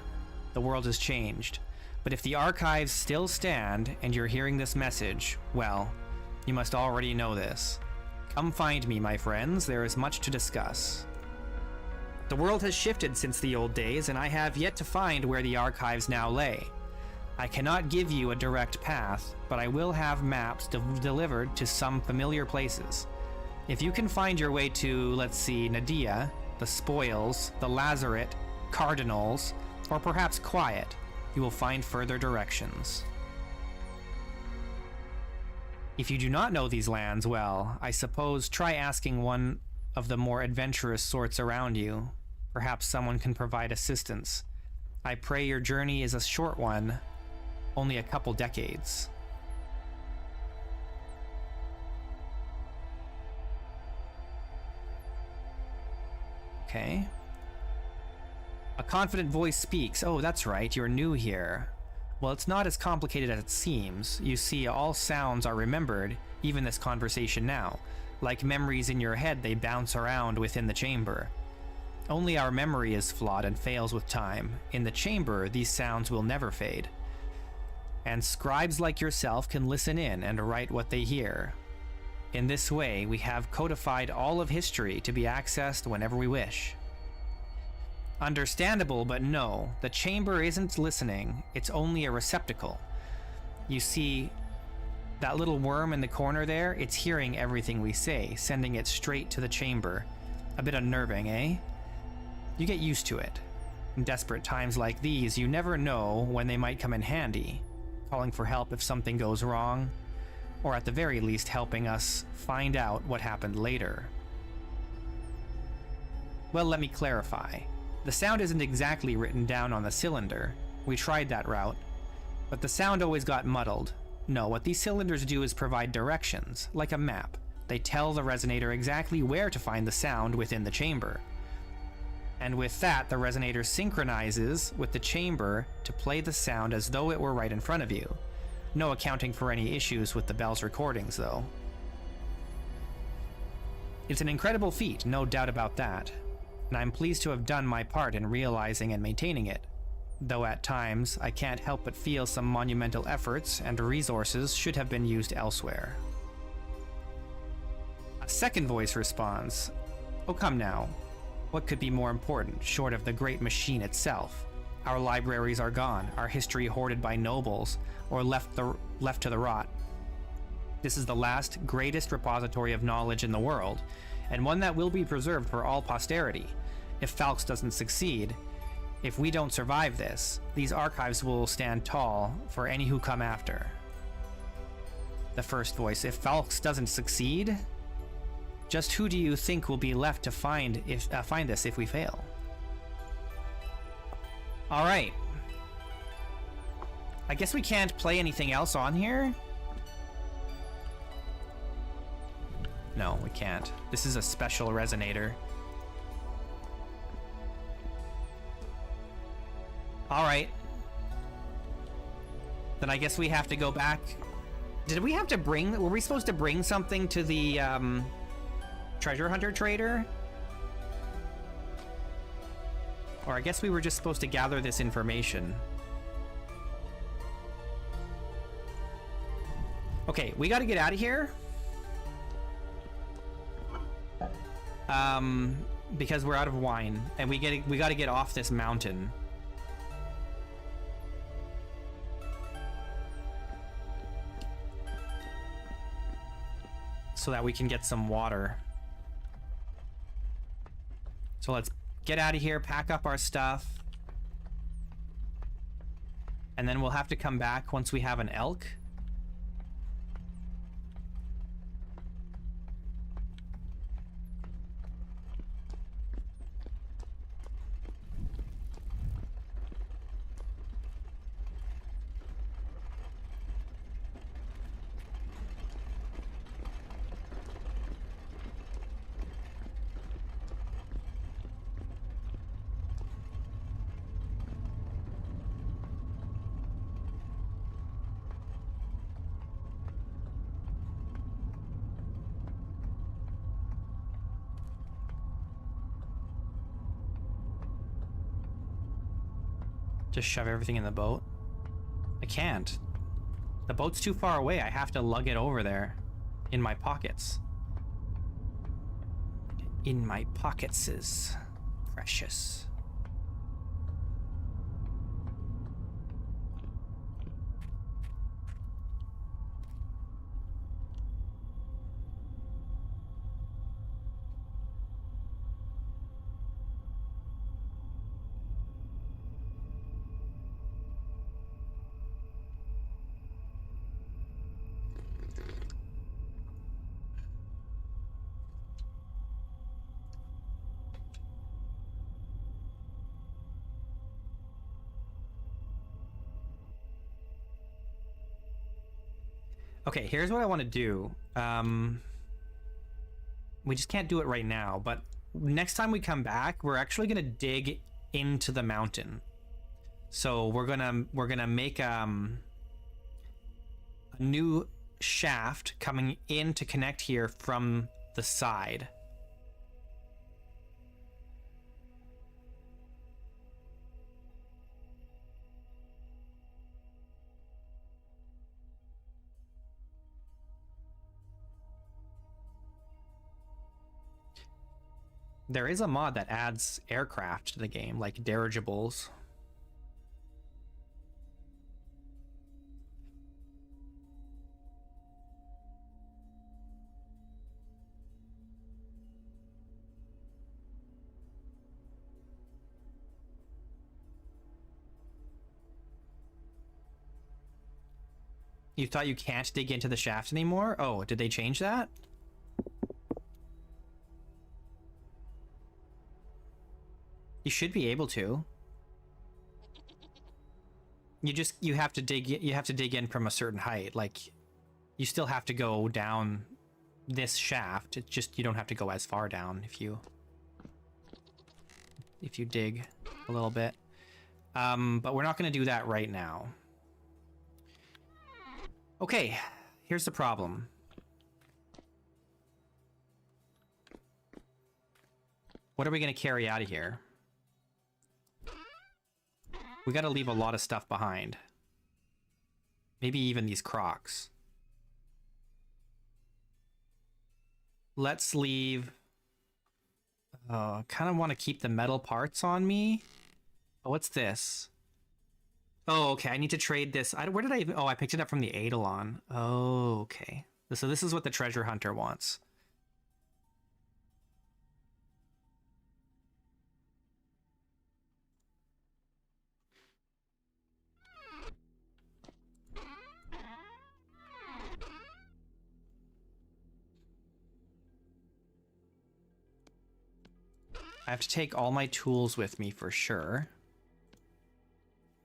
The world has changed. But if the archives still stand and you're hearing this message, well, you must already know this. Come find me, my friends. There is much to discuss. The world has shifted since the old days, and I have yet to find where the archives now lay. I cannot give you a direct path, but I will have maps delivered to some familiar places. If you can find your way to, let's see, Nadia, the Spoils, the Lazaret, Cardinals, or perhaps Quiet, you will find further directions. If you do not know these lands well, I suppose try asking one of the more adventurous sorts around you. Perhaps someone can provide assistance. I pray your journey is a short one, only a couple decades. Okay. A confident voice speaks. Oh, that's right, you're new here. Well, it's not as complicated as it seems. You see, all sounds are remembered, even this conversation now. Like memories in your head, they bounce around within the chamber. Only our memory is flawed and fails with time. In the chamber, these sounds will never fade. And scribes like yourself can listen in and write what they hear. In this way, we have codified all of history to be accessed whenever we wish. Understandable, but no, the chamber isn't listening, it's only a receptacle. You see, that little worm in the corner there, it's hearing everything we say, sending it straight to the chamber. A bit unnerving, eh? You get used to it. In desperate times like these, you never know when they might come in handy, calling for help if something goes wrong, or at the very least helping us find out what happened later. Well, let me clarify. The sound isn't exactly written down on the cylinder. We tried that route, but the sound always got muddled. No, what these cylinders do is provide directions, like a map. They tell the resonator exactly where to find the sound within the chamber. And with that, the resonator synchronizes with the chamber to play the sound as though it were right in front of you. No accounting for any issues with the bell's recordings, though. It's an incredible feat, no doubt about that, and I'm pleased to have done my part in realizing and maintaining it, though at times I can't help but feel some monumental efforts and resources should have been used elsewhere. A second voice responds, "Oh, come now. What could be more important, short of the great machine itself? Our libraries are gone, our history hoarded by nobles, or left to the rot. This is the last, greatest repository of knowledge in the world, and one that will be preserved for all posterity. If Falx doesn't succeed, if we don't survive this, these archives will stand tall for any who come after." The first voice, if Falx doesn't succeed? Just who do you think will be left to find this if we fail? All right. I guess we can't play anything else on here? No, we can't. This is a special resonator. All right. Then I guess we have to go back. Did we have to bring... Were we supposed to bring something to the treasure hunter trader? Or I guess we were just supposed to gather this information. Okay, we gotta get out of here. Because we're out of wine, and we gotta get off this mountain. So that we can get some water. So let's get out of here, pack up our stuff. And then we'll have to come back once we have an elk. Just shove everything in the boat? I can't. The boat's too far away. I have to lug it over there. In my pockets. In my pockets is precious. Okay, here's what I want to do. We just can't do it right now, but next time we come back, we're actually gonna dig into the mountain. So we're gonna make a new shaft coming in to connect here from the side. There is a mod that adds aircraft to the game, like dirigibles. You thought you can't dig into the shaft anymore? Oh, did they change that? You should be able to. You have to dig in from a certain height. Like, you still have to go down this shaft. It's just you don't have to go as far down if you dig a little bit. But we're not going to do that right now. Okay, here's the problem. What are we going to carry out of here? We got to leave a lot of stuff behind. Maybe even these Crocs. Let's leave... kind of want to keep the metal parts on me. Oh, what's this? Oh, okay. I need to trade this. Where did I even... Oh, I picked it up from the Eidolon. Oh, okay. So this is what the treasure hunter wants. I have to take all my tools with me for sure.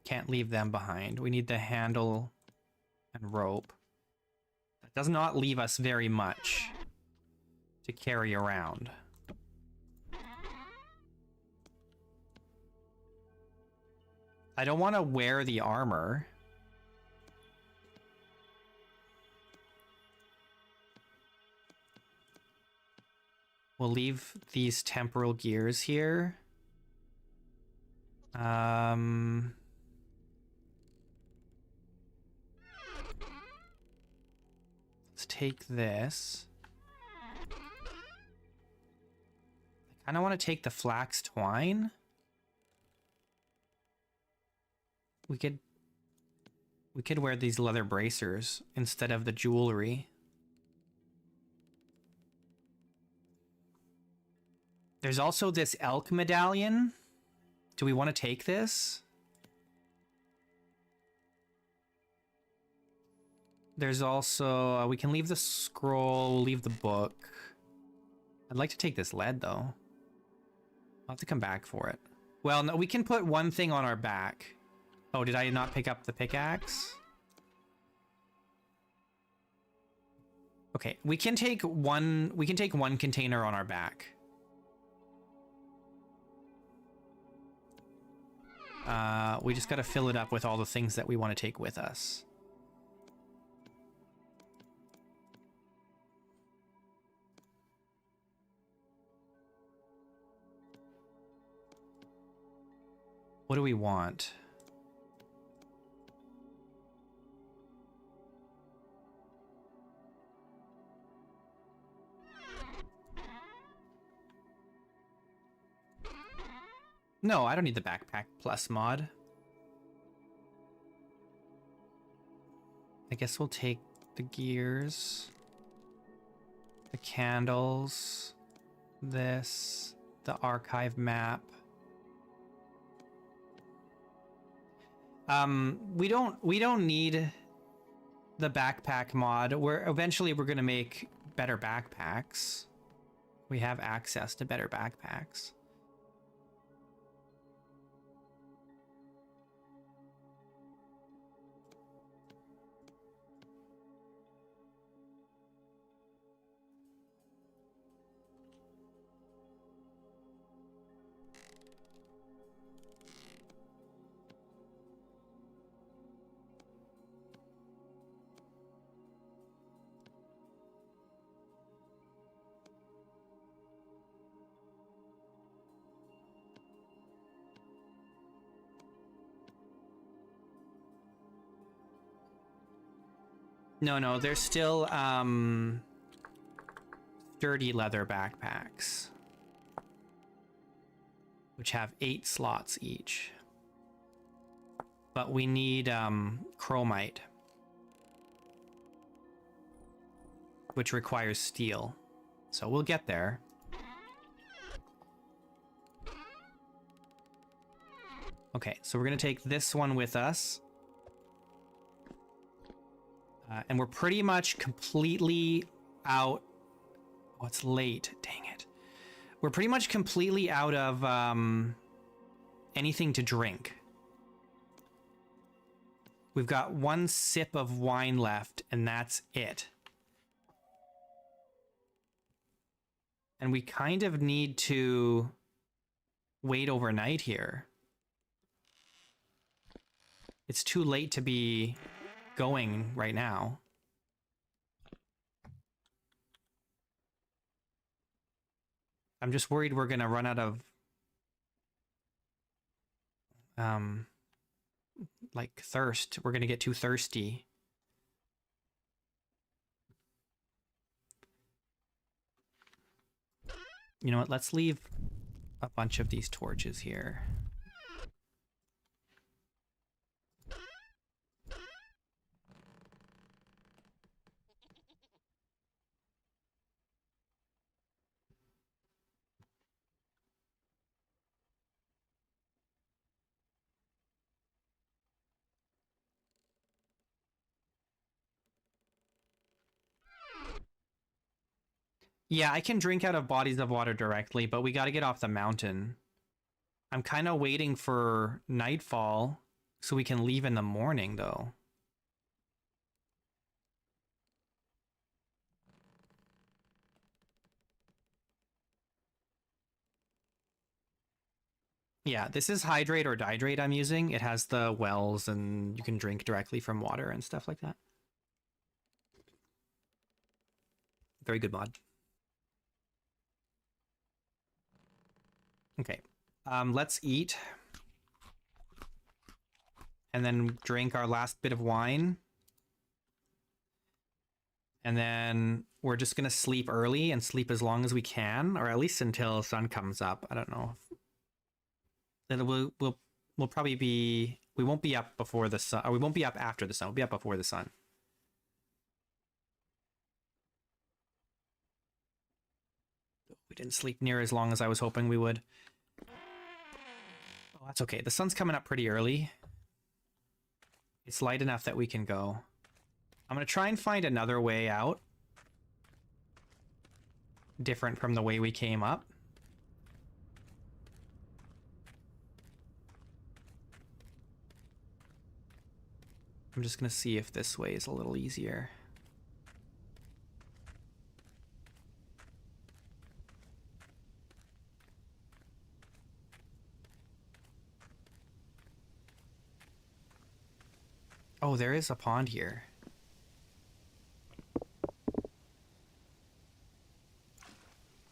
Can't leave them behind. We need the handle and rope. That does not leave us very much to carry around. I don't want to wear the armor. We'll leave these temporal gears here. Let's take this. I kind of want to take the flax twine. We could wear these leather bracers instead of the jewelry. There's also this elk medallion. Do we want to take this? There's also... we can leave the scroll, we'll leave the book. I'd like to take this lead, though. I'll have to come back for it. Well, no, we can put one thing on our back. Oh, did I not pick up the pickaxe? Okay, we can take one container on our back. We just gotta fill it up with all the things that we want to take with us. What do we want? No, I don't need the backpack plus mod. I guess we'll take the gears, the candles, this, the archive map. We don't need the backpack mod. Eventually we're gonna make better backpacks. We have access to better backpacks. No, there's still sturdy leather backpacks, which have 8 slots each. But we need chromite, which requires steel. So we'll get there. Okay, so we're gonna take this one with us. And we're pretty much completely out. Oh, it's late. Dang it. We're pretty much completely out of anything to drink. We've got 1 sip of wine left, and that's it. And we kind of need to wait overnight here. It's too late to be going right now. I'm just worried we're gonna run out of like thirst. We're gonna get too thirsty. You know what? Let's leave a bunch of these torches here. Yeah, I can drink out of bodies of water directly, but we got to get off the mountain. I'm kind of waiting for nightfall so we can leave in the morning, though. Yeah, this is hydrate or dihydrate I'm using. It has the wells and you can drink directly from water and stuff like that. Very good mod. Okay, let's eat. And then drink our last bit of wine. And then we're just gonna sleep early and sleep as long as we can, or at least until sun comes up. I don't know. Then we'll probably be, we won't be up before the sun, or we won't be up after the sun. We'll be up before the sun. We didn't sleep near as long as I was hoping we would. Oh, that's okay. The sun's coming up pretty early. It's light enough that we can go. I'm going to try and find another way out. Different from the way we came up. I'm just going to see if this way is a little easier. Oh, there is a pond here.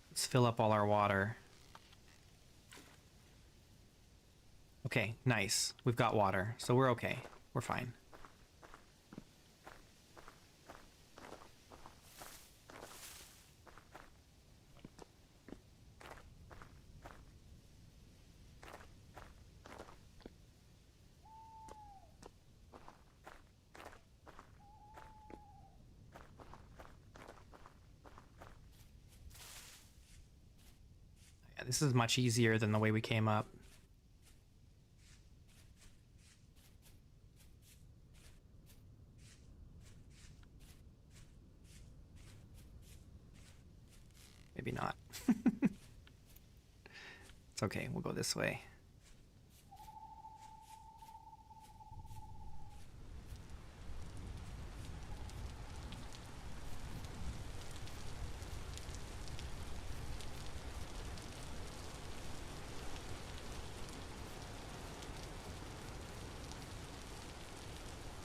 Let's fill up all our water. Okay, nice. We've got water, so we're okay. We're fine. This is much easier than the way we came up. Maybe not. It's okay, we'll go this way.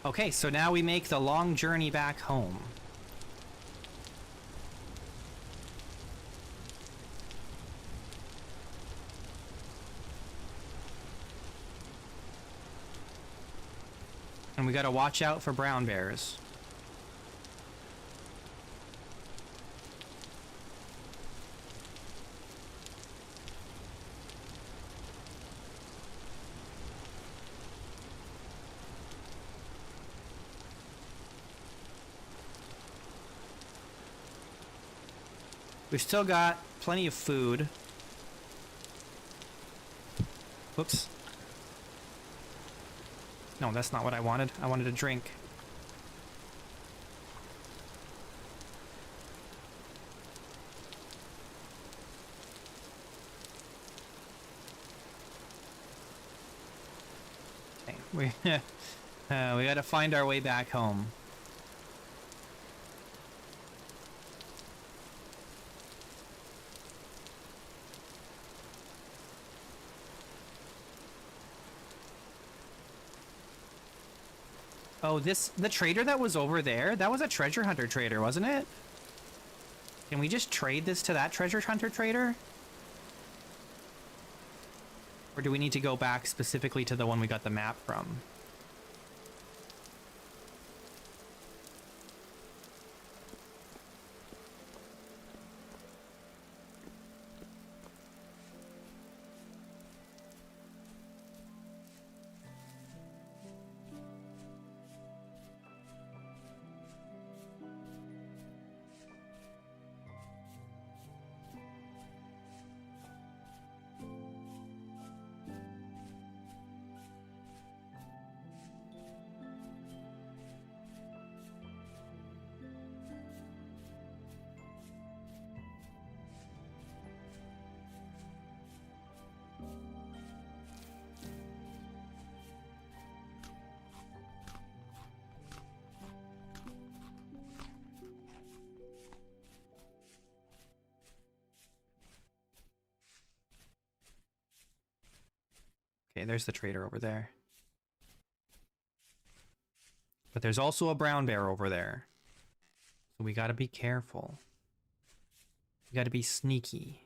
Okay, so now we make the long journey back home. And we gotta watch out for brown bears. We've still got plenty of food. Whoops. No, that's not what I wanted. I wanted a drink. Okay, we gotta find our way back home. Oh, the trader that was over there, that was a treasure hunter trader, wasn't it? Can we just trade this to that treasure hunter trader? Or do we need to go back specifically to the one we got the map from? Okay, there's the trader over there. But there's also a brown bear over there. So we gotta be careful. We gotta be sneaky.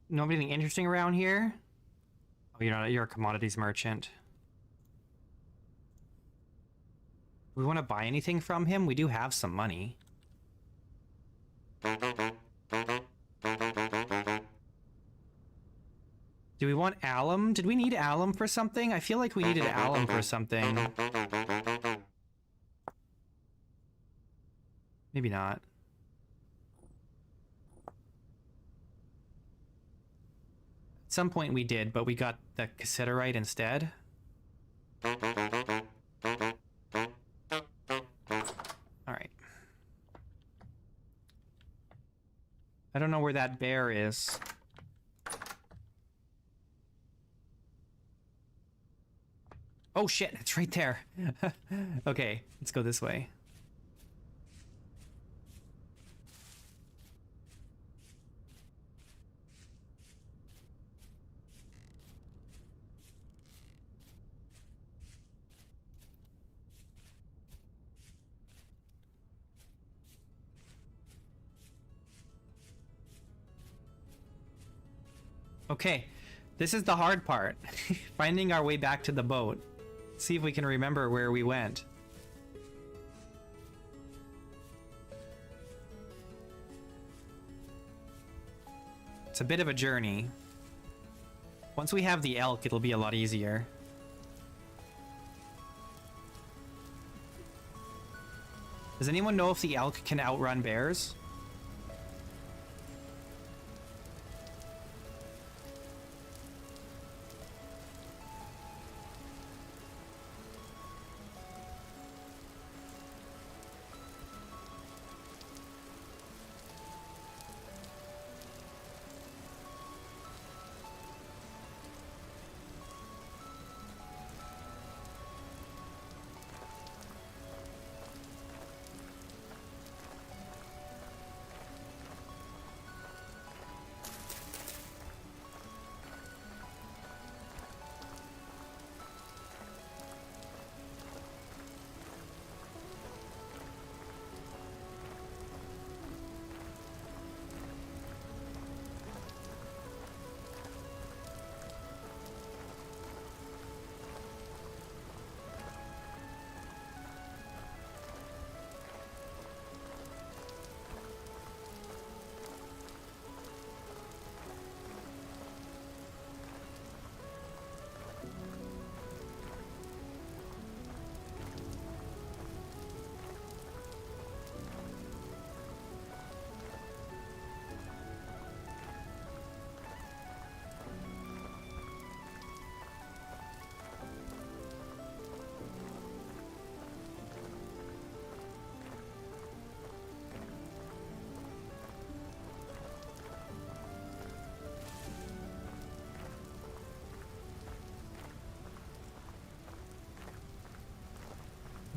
Know anything interesting around here? Oh, you're a commodities merchant. We want to buy anything from him? We do have some money. Do we want alum? Did we need alum for something? I feel like we needed alum for something. Maybe not. At some point we did, but we got the cassiterite instead. Alright. I don't know where that bear is. Oh shit, it's right there. Okay, let's go this way. Okay, this is the hard part. Finding our way back to the boat. See if we can remember where we went. It's a bit of a journey. Once we have the elk, it'll be a lot easier. Does anyone know if the elk can outrun bears?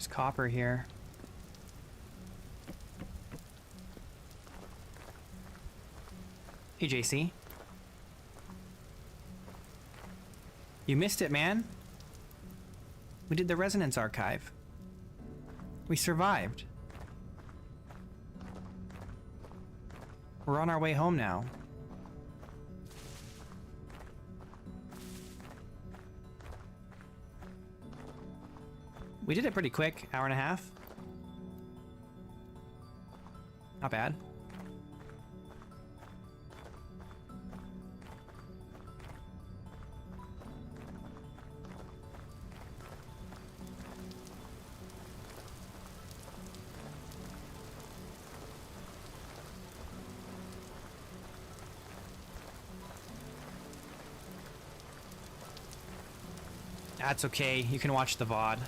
There's copper here. Hey, JC. You missed it, man. We did the resonance archive. We survived. We're on our way home now. We did it pretty quick, hour and a half. Not bad. That's okay, you can watch the VOD.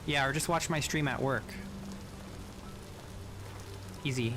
Yeah, or just watch my stream at work. Easy.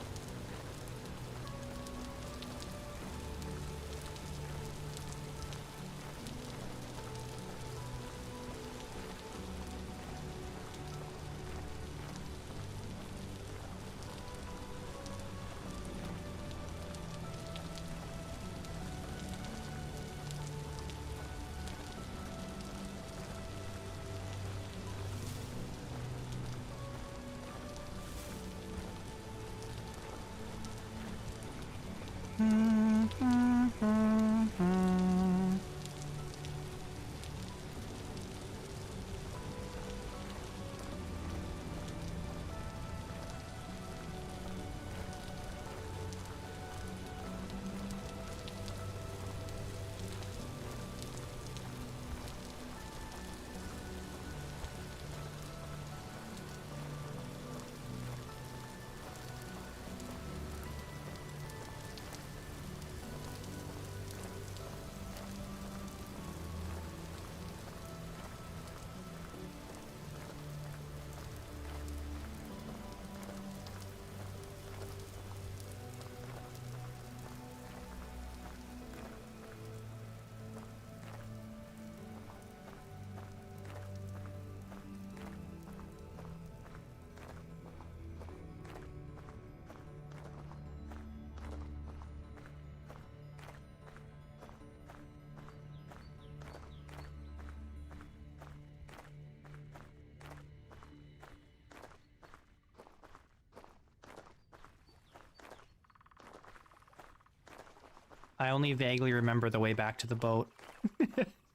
I only vaguely remember the way back to the boat.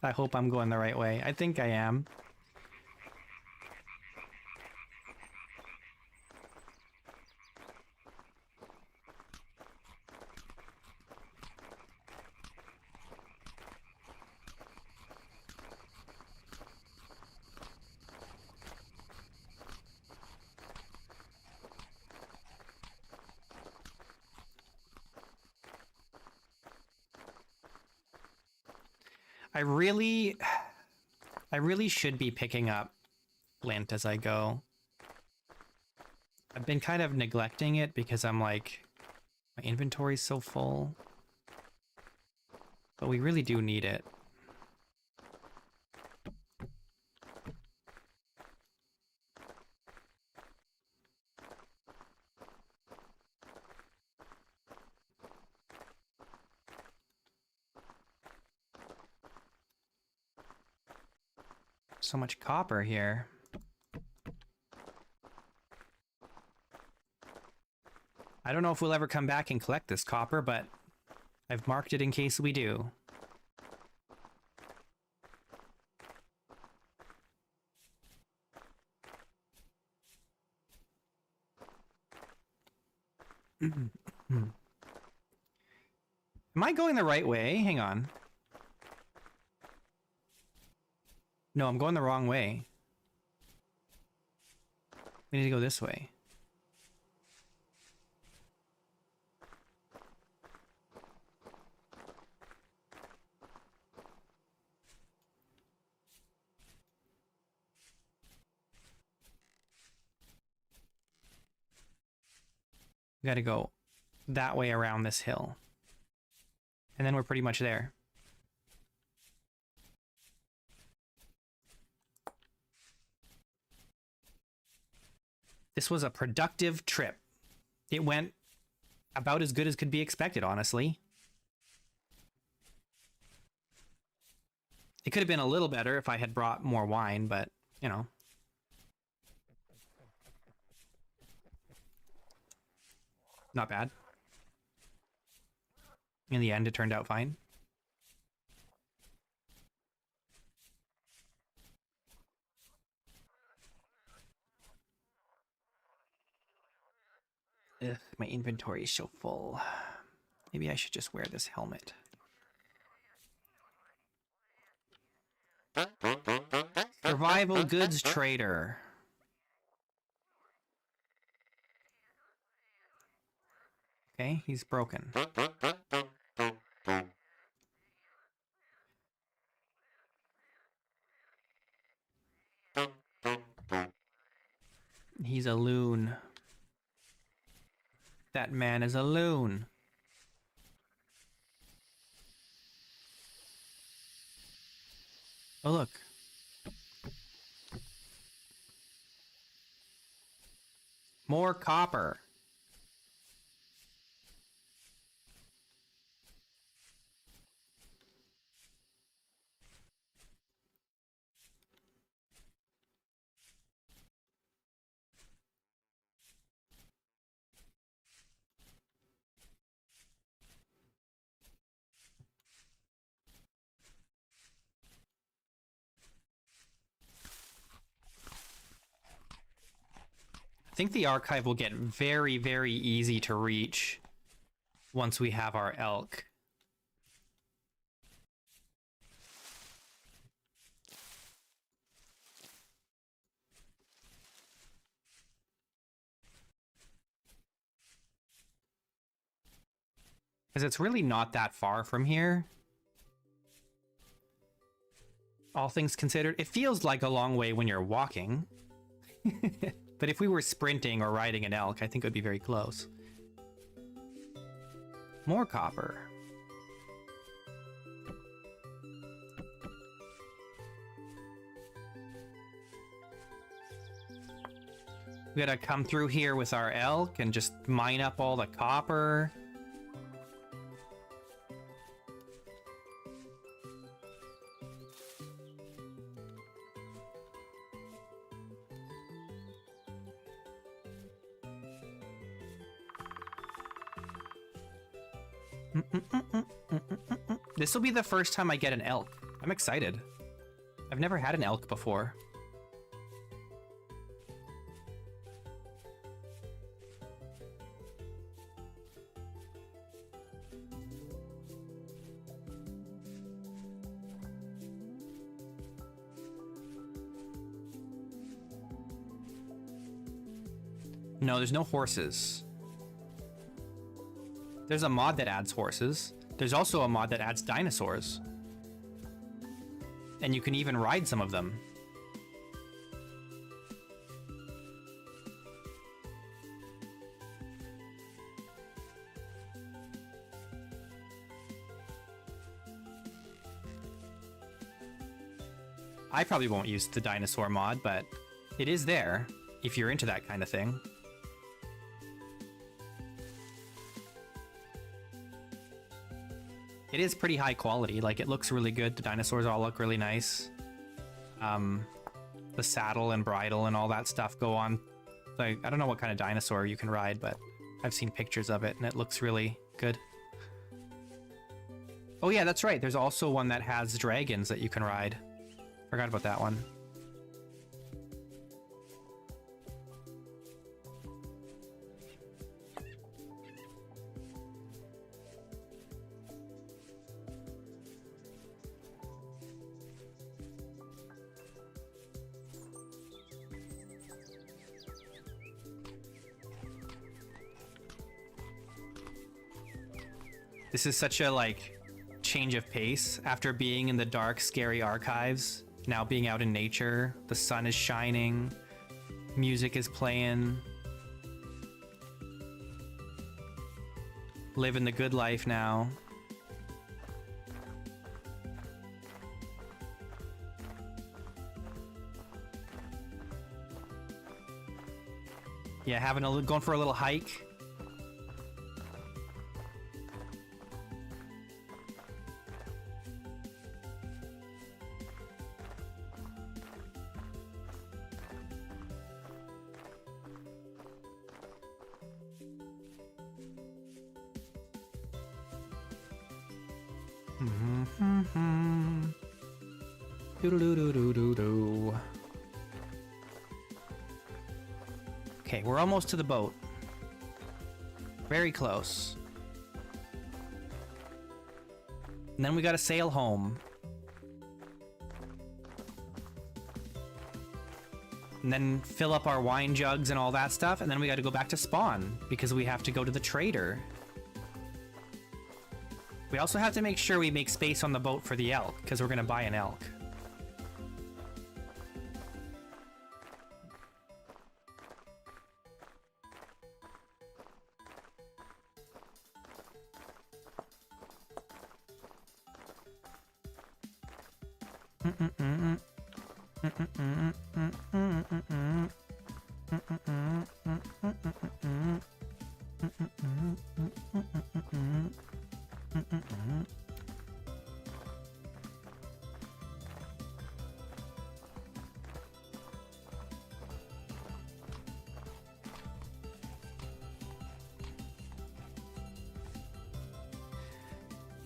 I hope I'm going the right way. I think I am. I really should be picking up flint as I go. I've been kind of neglecting it because I'm like, my inventory's so full. But we really do need it. So much copper here. I don't know if we'll ever come back and collect this copper, but I've marked it in case we do. Am I going the right way? Hang on. No, I'm going the wrong way. We need to go this way. We gotta go that way around this hill. And then we're pretty much there. This was a productive trip. It went about as good as could be expected, honestly. It could have been a little better if I had brought more wine, but, you know. Not bad. In the end, it turned out fine. Ugh, my inventory is so full. Maybe I should just wear this helmet. Survival goods trader. Okay, he's broken. He's a loon. That man is a loon. Oh, look. More copper. I think the archive will get very, very easy to reach once we have our elk. Because it's really not that far from here. All things considered, it feels like a long way when you're walking. But if we were sprinting or riding an elk, I think it would be very close. More copper. We gotta come through here with our elk and just mine up all the copper. This will be the first time I get an elk. I'm excited. I've never had an elk before. No, there's no horses. There's a mod that adds horses. There's also a mod that adds dinosaurs. And you can even ride some of them. I probably won't use the dinosaur mod, but it is there if you're into that kind of thing. It is pretty high quality. Like, it looks really good. The dinosaurs all look really nice. The saddle and bridle and all that stuff go on. Like, I don't know what kind of dinosaur you can ride, but I've seen pictures of it and it looks really good. Oh yeah, that's right. There's also one that has dragons that you can ride. Forgot about that one. This is such a, like, change of pace after being in the dark, scary archives. Now being out in nature, the sun is shining, music is playing. Living the good life now. Yeah, going for a little hike. Okay, we're almost to the boat. Very close. And then we gotta sail home. And then fill up our wine jugs and all that stuff, and then we gotta go back to spawn, because we have to go to the trader. We also have to make sure we make space on the boat for the elk, because we're gonna buy an elk.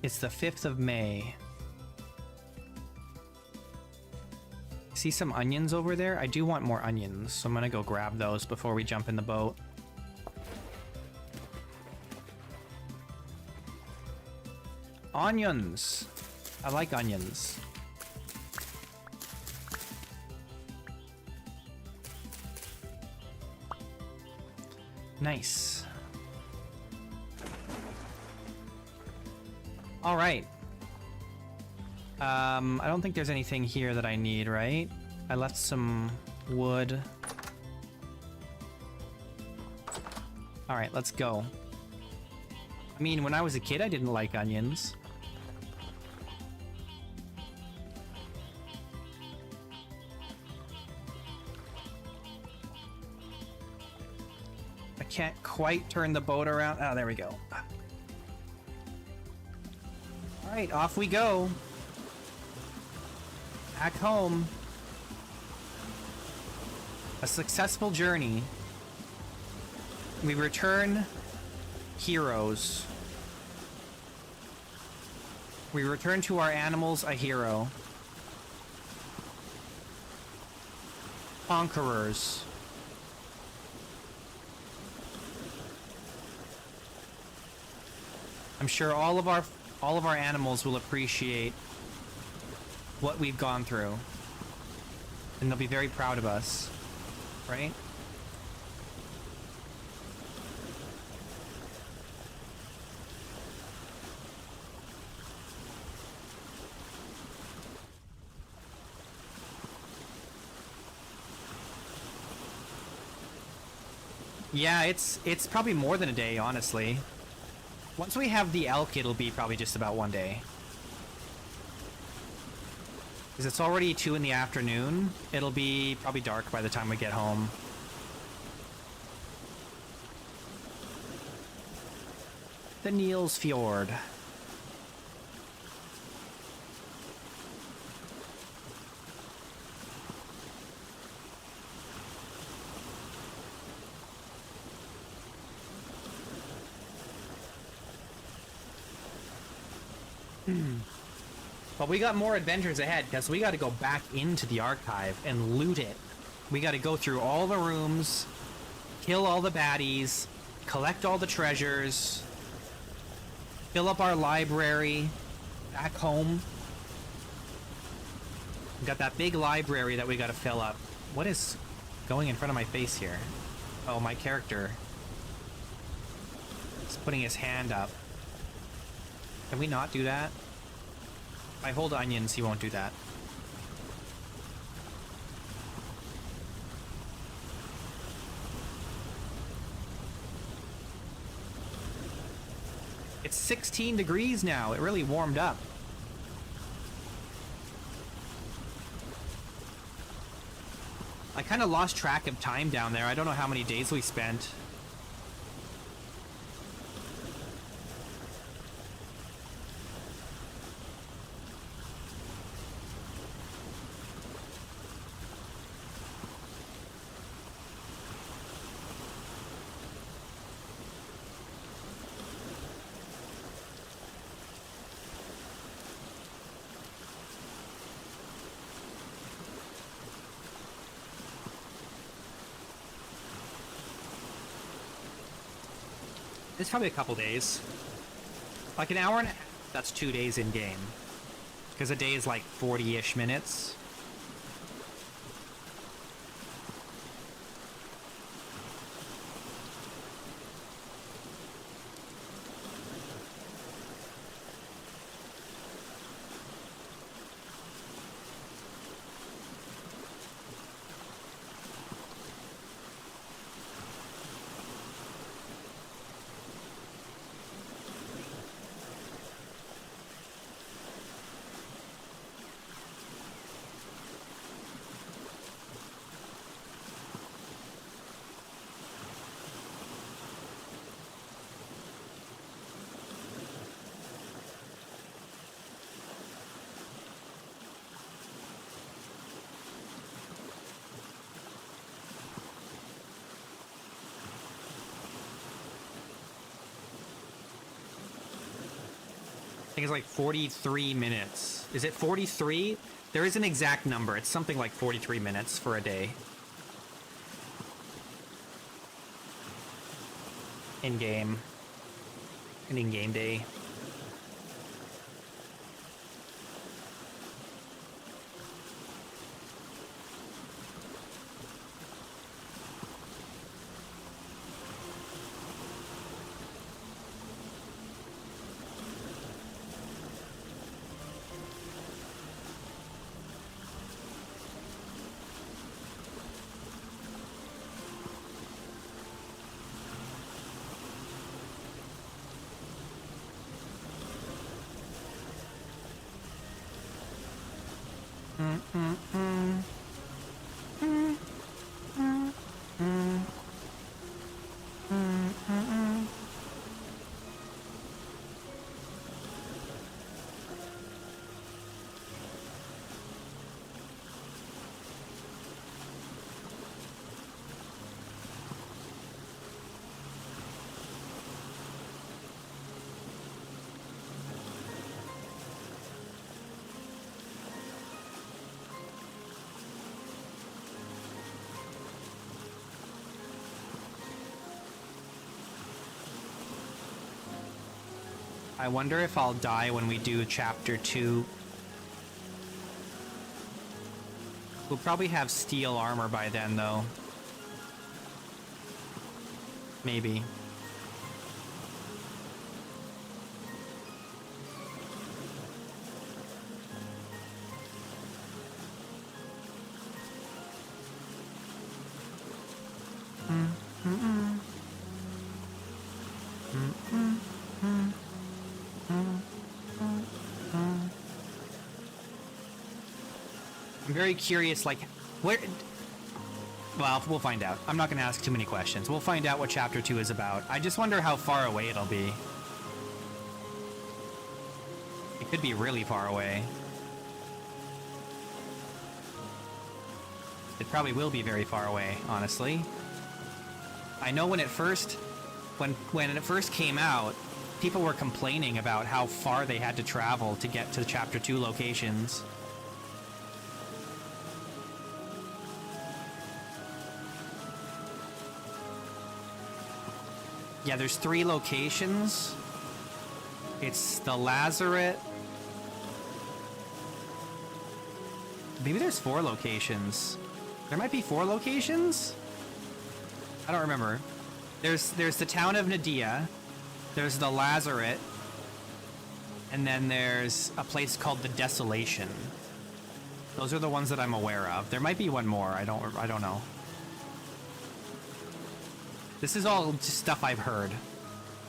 It's the 5th of May. See some onions over there? I do want more onions, so I'm gonna go grab those before we jump in the boat. Onions! I like onions. Nice. All right. I don't think there's anything here that I need, right? I left some wood. All right, let's go. I mean, when I was a kid, I didn't like onions. I can't quite turn the boat around. Oh, there we go. All right, off we go. Back home. A successful journey. We return heroes. We return to our animals a hero. Conquerors. I'm sure all of our animals will appreciate what we've gone through. And they'll be very proud of us. Right? Yeah, it's probably more than a day, honestly. Once we have the elk, it'll be probably just about one day. Because it's already 2 in the afternoon. It'll be probably dark by the time we get home. The Niels Fjord. But we got more adventures ahead because we got to go back into the archive and loot it. We got to go through all the rooms, kill all the baddies, collect all the treasures, fill up our library back home. We got that big library that we got to fill up. What is going in front of my face here? Oh, my character is putting his hand up. Can we not do that? If I hold onions, he won't do that. It's 16 degrees now. It really warmed up. I kind of lost track of time down there. I don't know how many days we spent. It's probably a couple days. Like an hour and a half, that's 2 days in game. Because a day is like 40-ish minutes. I think it's like 43 minutes. Is it 43? There is an exact number. It's something like 43 minutes for a day. In-game. An in-game day. I wonder if I'll die when we do chapter 2. We'll probably have steel armor by then, though. Maybe. I'm very curious, like, where... Well, we'll find out. I'm not going to ask too many questions. We'll find out what Chapter 2 is about. I just wonder how far away it'll be. It could be really far away. It probably will be very far away, honestly. I know when it first... When it first came out, people were complaining about how far they had to travel to get to Chapter 2 locations. Yeah, there's 3 locations. It's the Lazaret. Maybe there's 4 locations. There might be 4 locations? I don't remember. There's the town of Nadia. There's the Lazaret. And then there's a place called the Desolation. Those are the ones that I'm aware of. There might be one more. I don't know. This is all just stuff I've heard.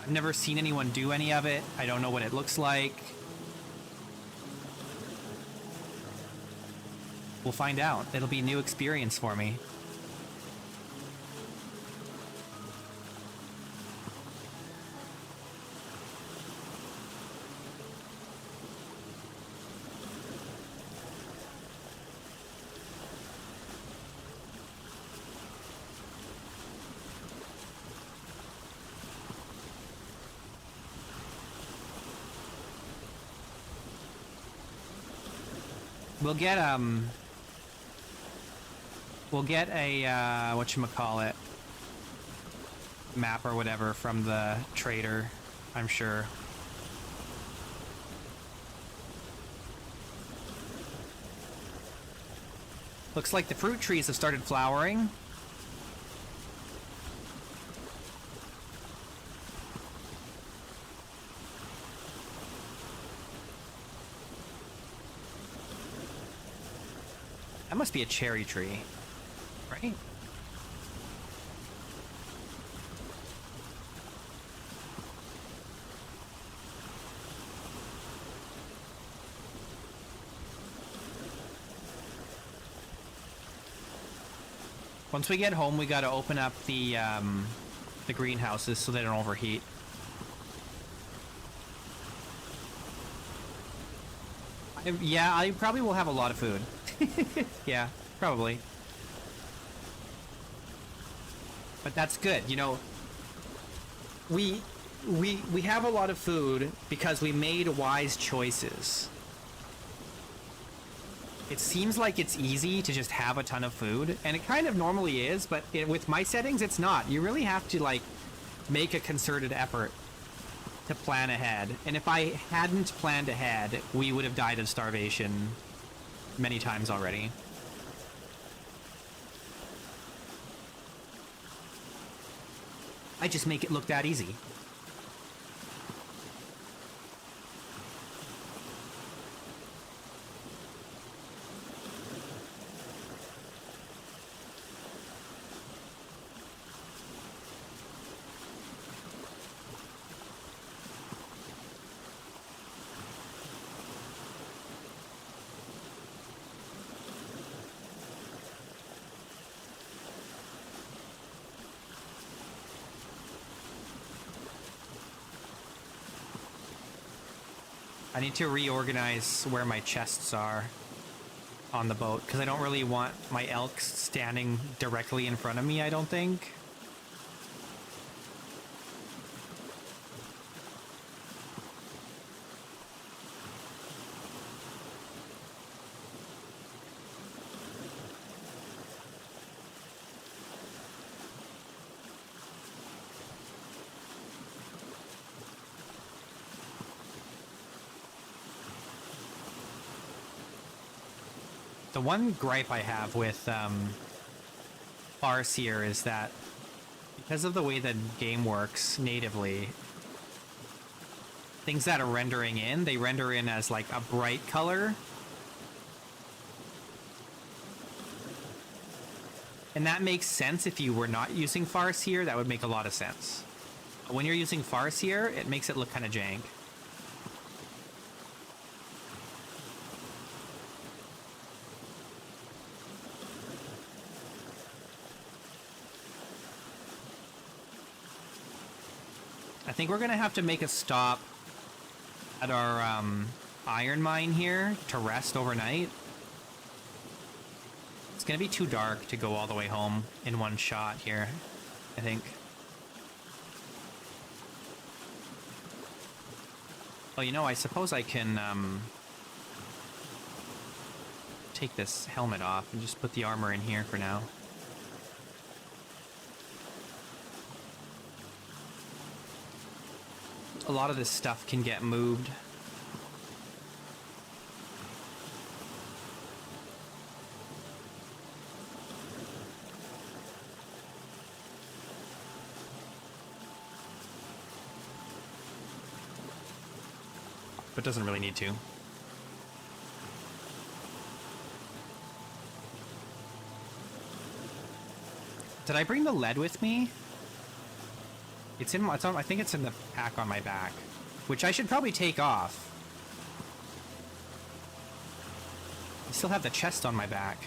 I've never seen anyone do any of it. I don't know what it looks like. We'll find out. It'll be a new experience for me. We'll get a, whatchamacallit, map or whatever from the trader, I'm sure. Looks like the fruit trees have started flowering. That must be a cherry tree, right? Once we get home, we gotta open up the greenhouses so they don't overheat. Yeah, I probably will have a lot of food. Yeah, probably. But that's good, you know. We have a lot of food because we made wise choices. It seems like it's easy to just have a ton of food, and it kind of normally is, but with my settings, it's not. You really have to, like, make a concerted effort to plan ahead. And if I hadn't planned ahead, we would have died of starvation many times already. I just make it look that easy. I need to reorganize where my chests are on the boat, because I don't really want my elk standing directly in front of me, I don't think. The one gripe I have with Farseer is that because of the way the game works natively, things that are rendering in, they render in as like a bright color. And that makes sense if you were not using Farseer, that would make a lot of sense. But when you're using Farseer, it makes it look kind of jank. I think we're gonna have to make a stop at our iron mine here to rest overnight. It's gonna be too dark to go all the way home in one shot here, I think. Oh, you know, I suppose I can take this helmet off and just put the armor in here for now. A lot of this stuff can get moved. But doesn't really need to. Did I bring the lead with me? It's in my, I think it's in the pack on my back, which I should probably take off. I still have the chest on my back.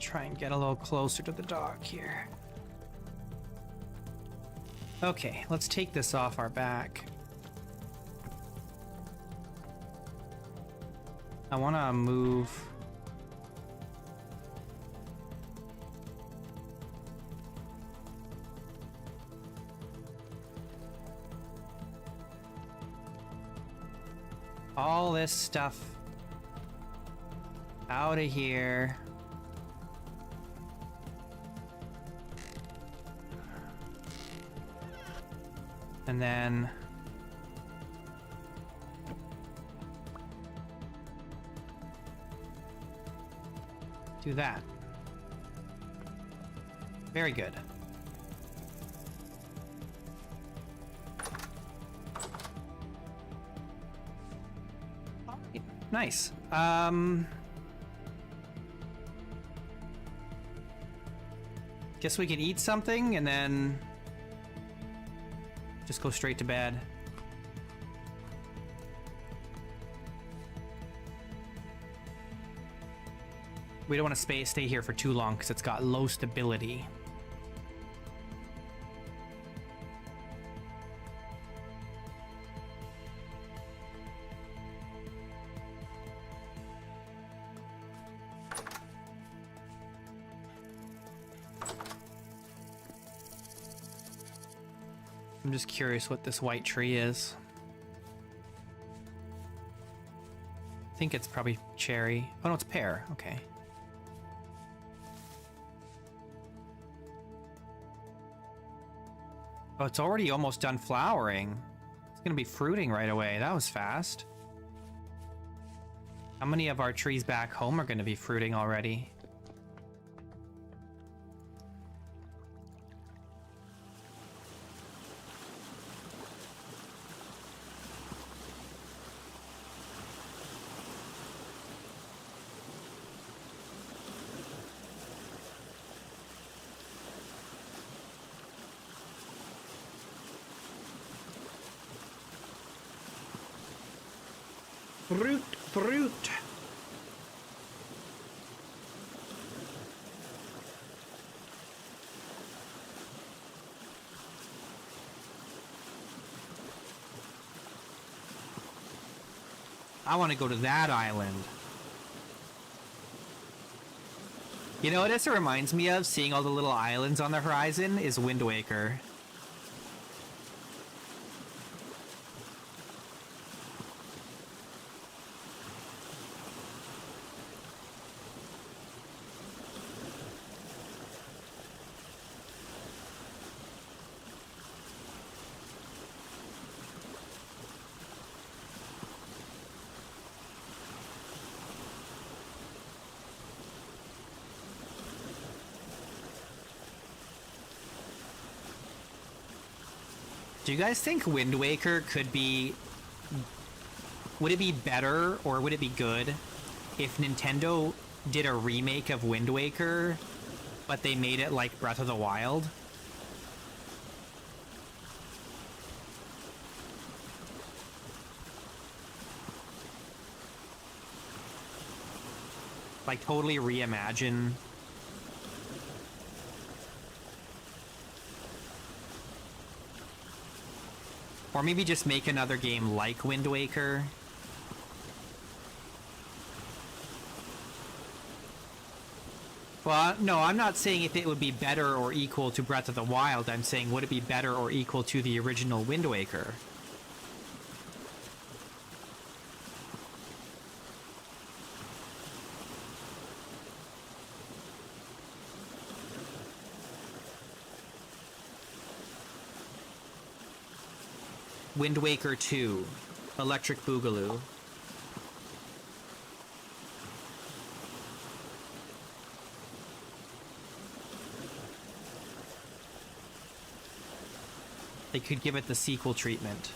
Try and get a little closer to the dock here. Okay, let's take this off our back. I want to move all this stuff out of here. And then do that. Very good. Nice. Guess we can eat something and then just go straight to bed. We don't want to stay here for too long because it's got low stability. I'm just curious what this white tree is. I think it's probably cherry. Oh no, it's pear. Okay. Oh, it's already almost done flowering. It's gonna be fruiting right away. That was fast. How many of our trees back home are gonna be fruiting already? Fruit. I want to go to that island. You know what this reminds me of, seeing all the little islands on the horizon, is Wind Waker. Do you guys think Wind Waker could be... Would it be better, or would it be good, if Nintendo did a remake of Wind Waker, but they made it like Breath of the Wild? Like, totally reimagine... Or maybe just make another game like Wind Waker. Well, no, I'm not saying if it would be better or equal to Breath of the Wild. I'm saying, would it be better or equal to the original Wind Waker? Wind Waker 2, Electric Boogaloo. They could give it the sequel treatment.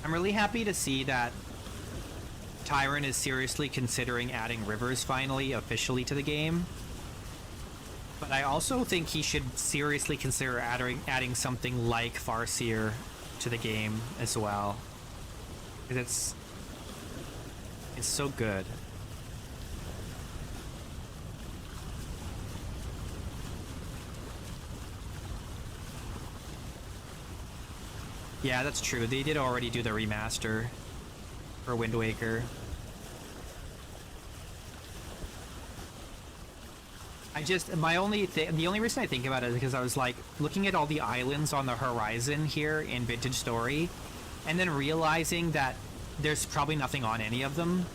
I'm really happy to see that Tyron is seriously considering adding rivers finally, officially, to the game. But I also think he should seriously consider adding something like Farseer to the game as well. Because it's so good. Yeah, that's true. They did already do the remaster for Wind Waker. The only reason I think about it is because I was like looking at all the islands on the horizon here in Vintage Story, and then realizing that there's probably nothing on any of them.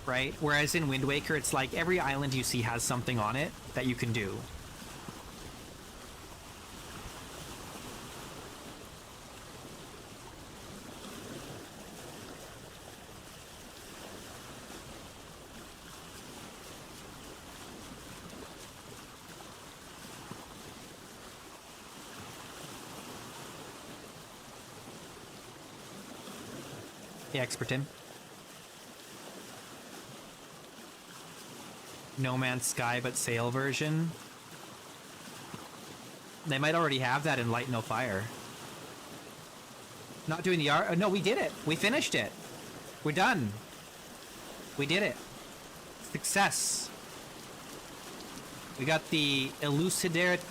Right? Whereas in Wind Waker, it's like every island you see has something on it that you can do. The Expertin. No Man's Sky but Sail version. They might already have that in Light No Fire. Not doing the art. No, we did it. We finished it. We're done. We did it. Success. We got the elucidatory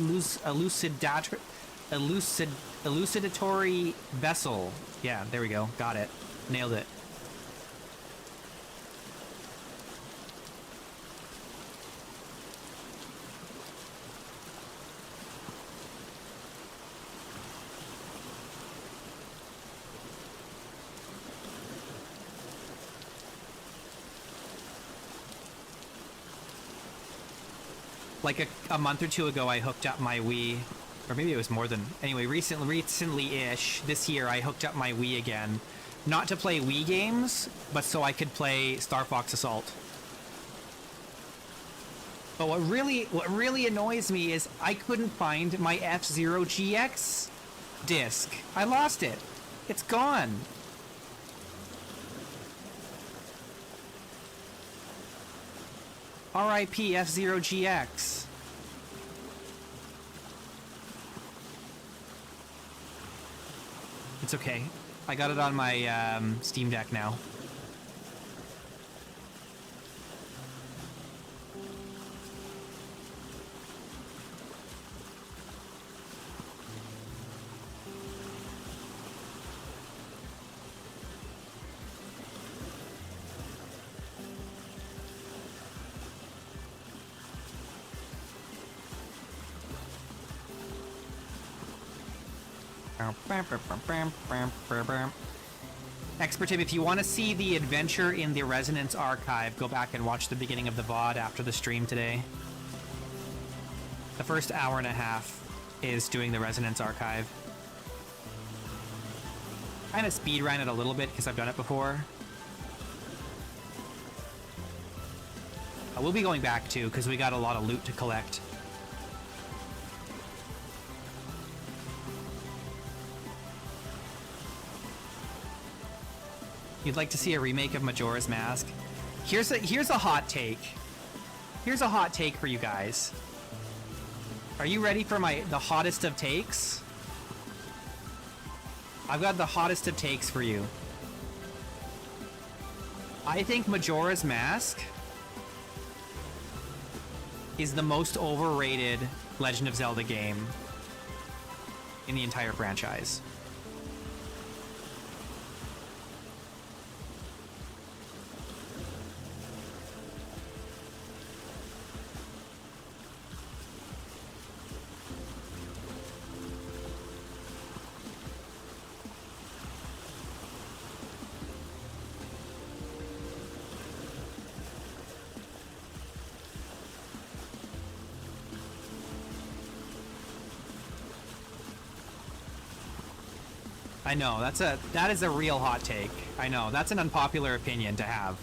vessel. Yeah, there we go. Got it. Nailed it. Like a month or two ago, I hooked up my Wii, or maybe it was more than, anyway, recently-ish, this year, I hooked up my Wii again. Not to play Wii games, but so I could play Star Fox Assault. But what really annoys me is I couldn't find my F-Zero GX disc. I lost it. It's gone. RIP F-Zero GX. It's okay. I got it on my Steam Deck now. Expert tip, if you want to see the adventure in the Resonance archive, go back and watch the beginning of the VOD after the stream today. The first hour and a half is doing the Resonance archive. Kind of speed ran it a little bit because I've done it before. We'll be going back too because we got a lot of loot to collect. You'd like to see a remake of Majora's Mask? Here's a hot take. Here's a hot take for you guys. Are you ready for the hottest of takes? I've got the hottest of takes for you. I think Majora's Mask is the most overrated Legend of Zelda game in the entire franchise. I know, that is a real hot take. I know, that's an unpopular opinion to have.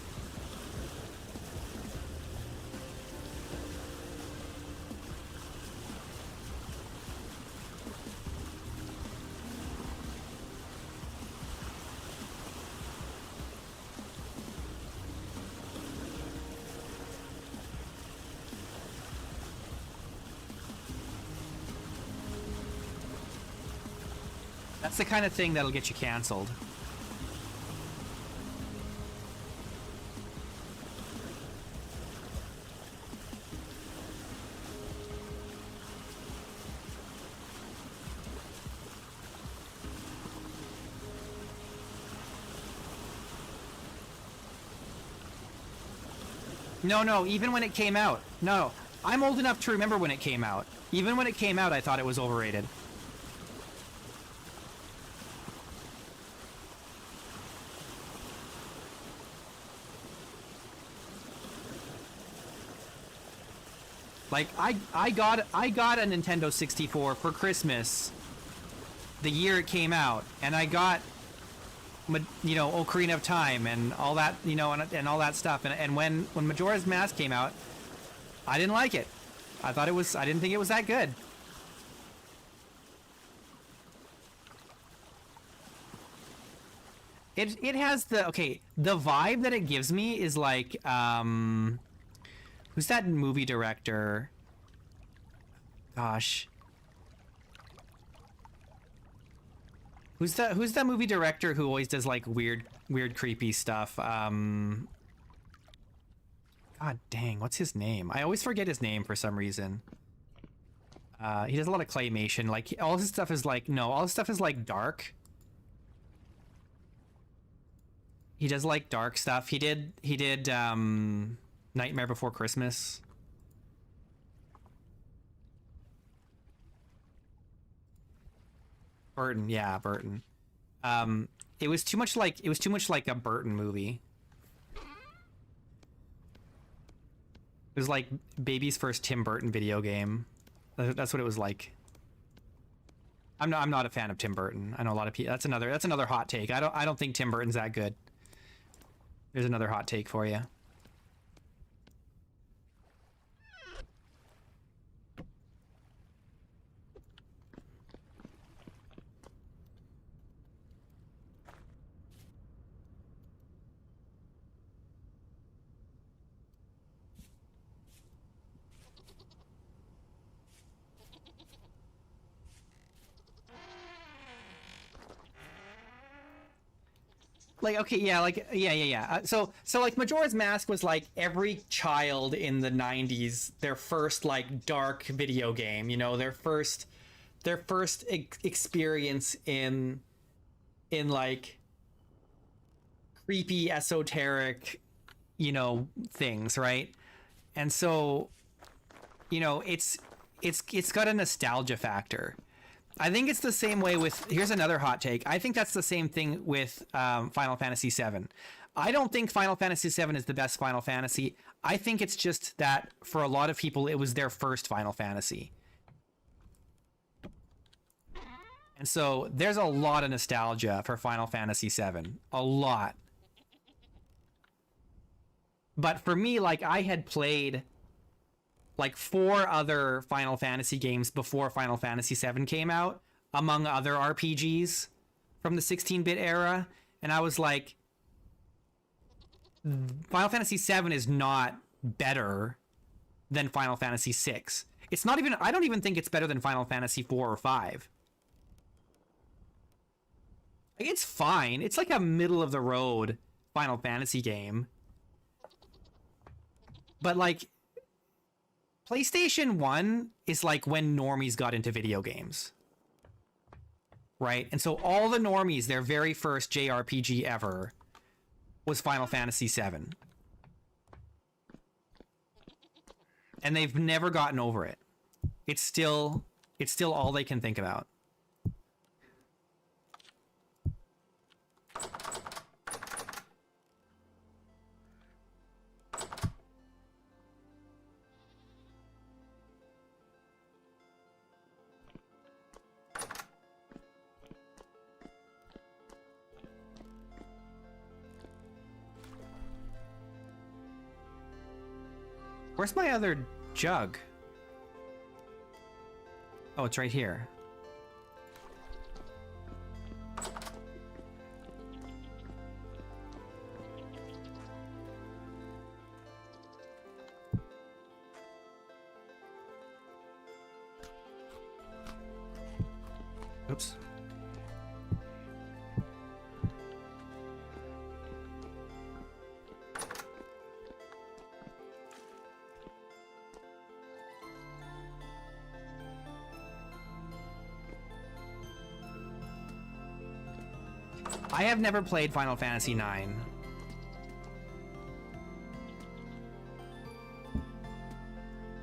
That's the kind of thing that'll get you canceled. No, even when it came out. No, I'm old enough to remember when it came out. Even when it came out, I thought it was overrated. Like, I got a Nintendo 64 for Christmas the year it came out, and I got, you know, Ocarina of Time and all that, you know, and all that stuff. And when Majora's Mask came out, I didn't like it. I didn't think it was that good. It has the vibe that it gives me is like, who's that movie director? Gosh. Who's that movie director who always does like weird creepy stuff? God dang, what's his name? I always forget his name for some reason. He does a lot of claymation. Like all his stuff is like dark. He does like dark stuff. He did Nightmare Before Christmas. Burton, yeah, Burton. It was too much like a Burton movie. It was like baby's first Tim Burton video game. That's what it was like. I'm not a fan of Tim Burton. I know a lot of people. That's another hot take. I don't think Tim Burton's that good. There's another hot take for you. like, okay, yeah, like, yeah. So like Majora's Mask was like every child in the 90s, their first like dark video game, you know, their first experience in like creepy esoteric, you know, things, right? And so, you know, it's got a nostalgia factor. I think it's the same way with, here's another hot take. I think that's the same thing with Final Fantasy VII. I don't think Final Fantasy VII is the best Final Fantasy. I think it's just that for a lot of people, it was their first Final Fantasy. And so there's a lot of nostalgia for Final Fantasy VII. A lot. But for me, like, I had played like 4 other Final Fantasy games before Final Fantasy VII came out, among other RPGs from the 16-bit era, and I was like, Final Fantasy VII is not better than Final Fantasy VI. It's not even, I don't even think it's better than Final Fantasy IV or V. Like, it's fine. It's like a middle-of-the-road Final Fantasy game. But, like, PlayStation 1 is like when normies got into video games. Right? And so all the normies, their very first JRPG ever was Final Fantasy VII. And they've never gotten over it. It's still all they can think about. Where's my other jug? Oh, it's right here. Oops. I have never played Final Fantasy IX.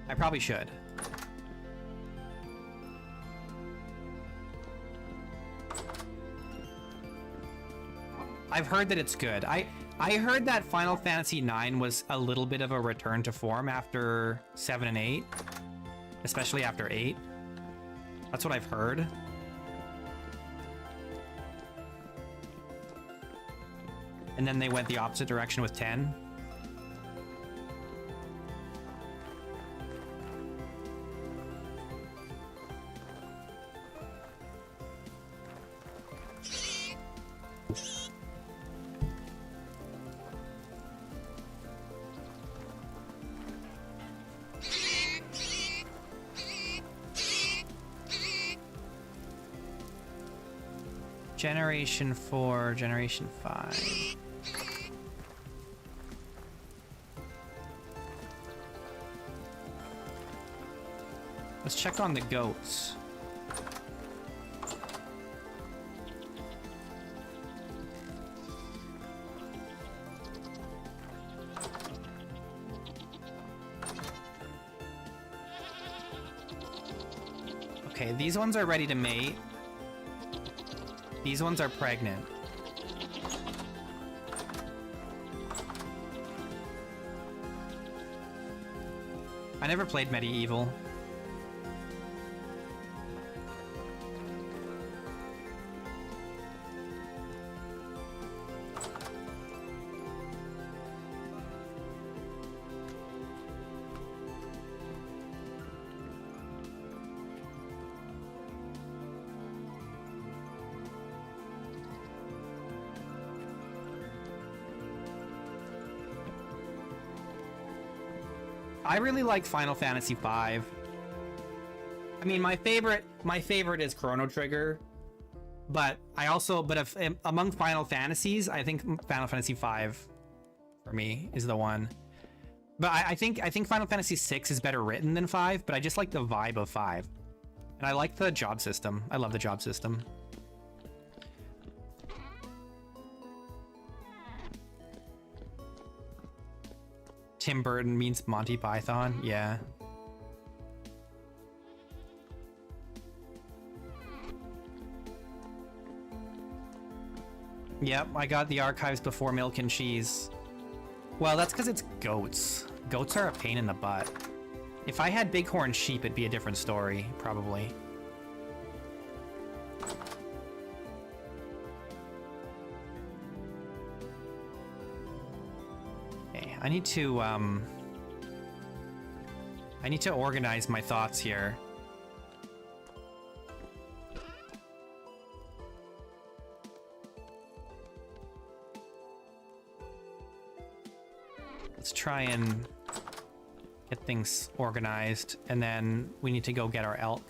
I probably should. I've heard that it's good. I heard that Final Fantasy IX was a little bit of a return to form after 7 and 8. Especially after 8. That's what I've heard. And then they went the opposite direction with 10. Generation 4, Generation 5. Let's check on the goats. Okay, these ones are ready to mate. These ones are pregnant. I never played Medieval. I really like Final Fantasy V. I mean, my favorite is Chrono Trigger, But I also, but if among Final Fantasies, I think Final Fantasy V for me is the one. But I think Final Fantasy VI is better written than 5, but I just like the vibe of 5. And I like the job system. I love the job system. Tim Burton means Monty Python. Yeah. Yep, I got the archives before Milk and Cheese. Well, that's because it's goats. Goats are a pain in the butt. If I had bighorn sheep, it'd be a different story, probably. Okay, I need to organize my thoughts here. Let's try and get things organized, and then we need to go get our elk.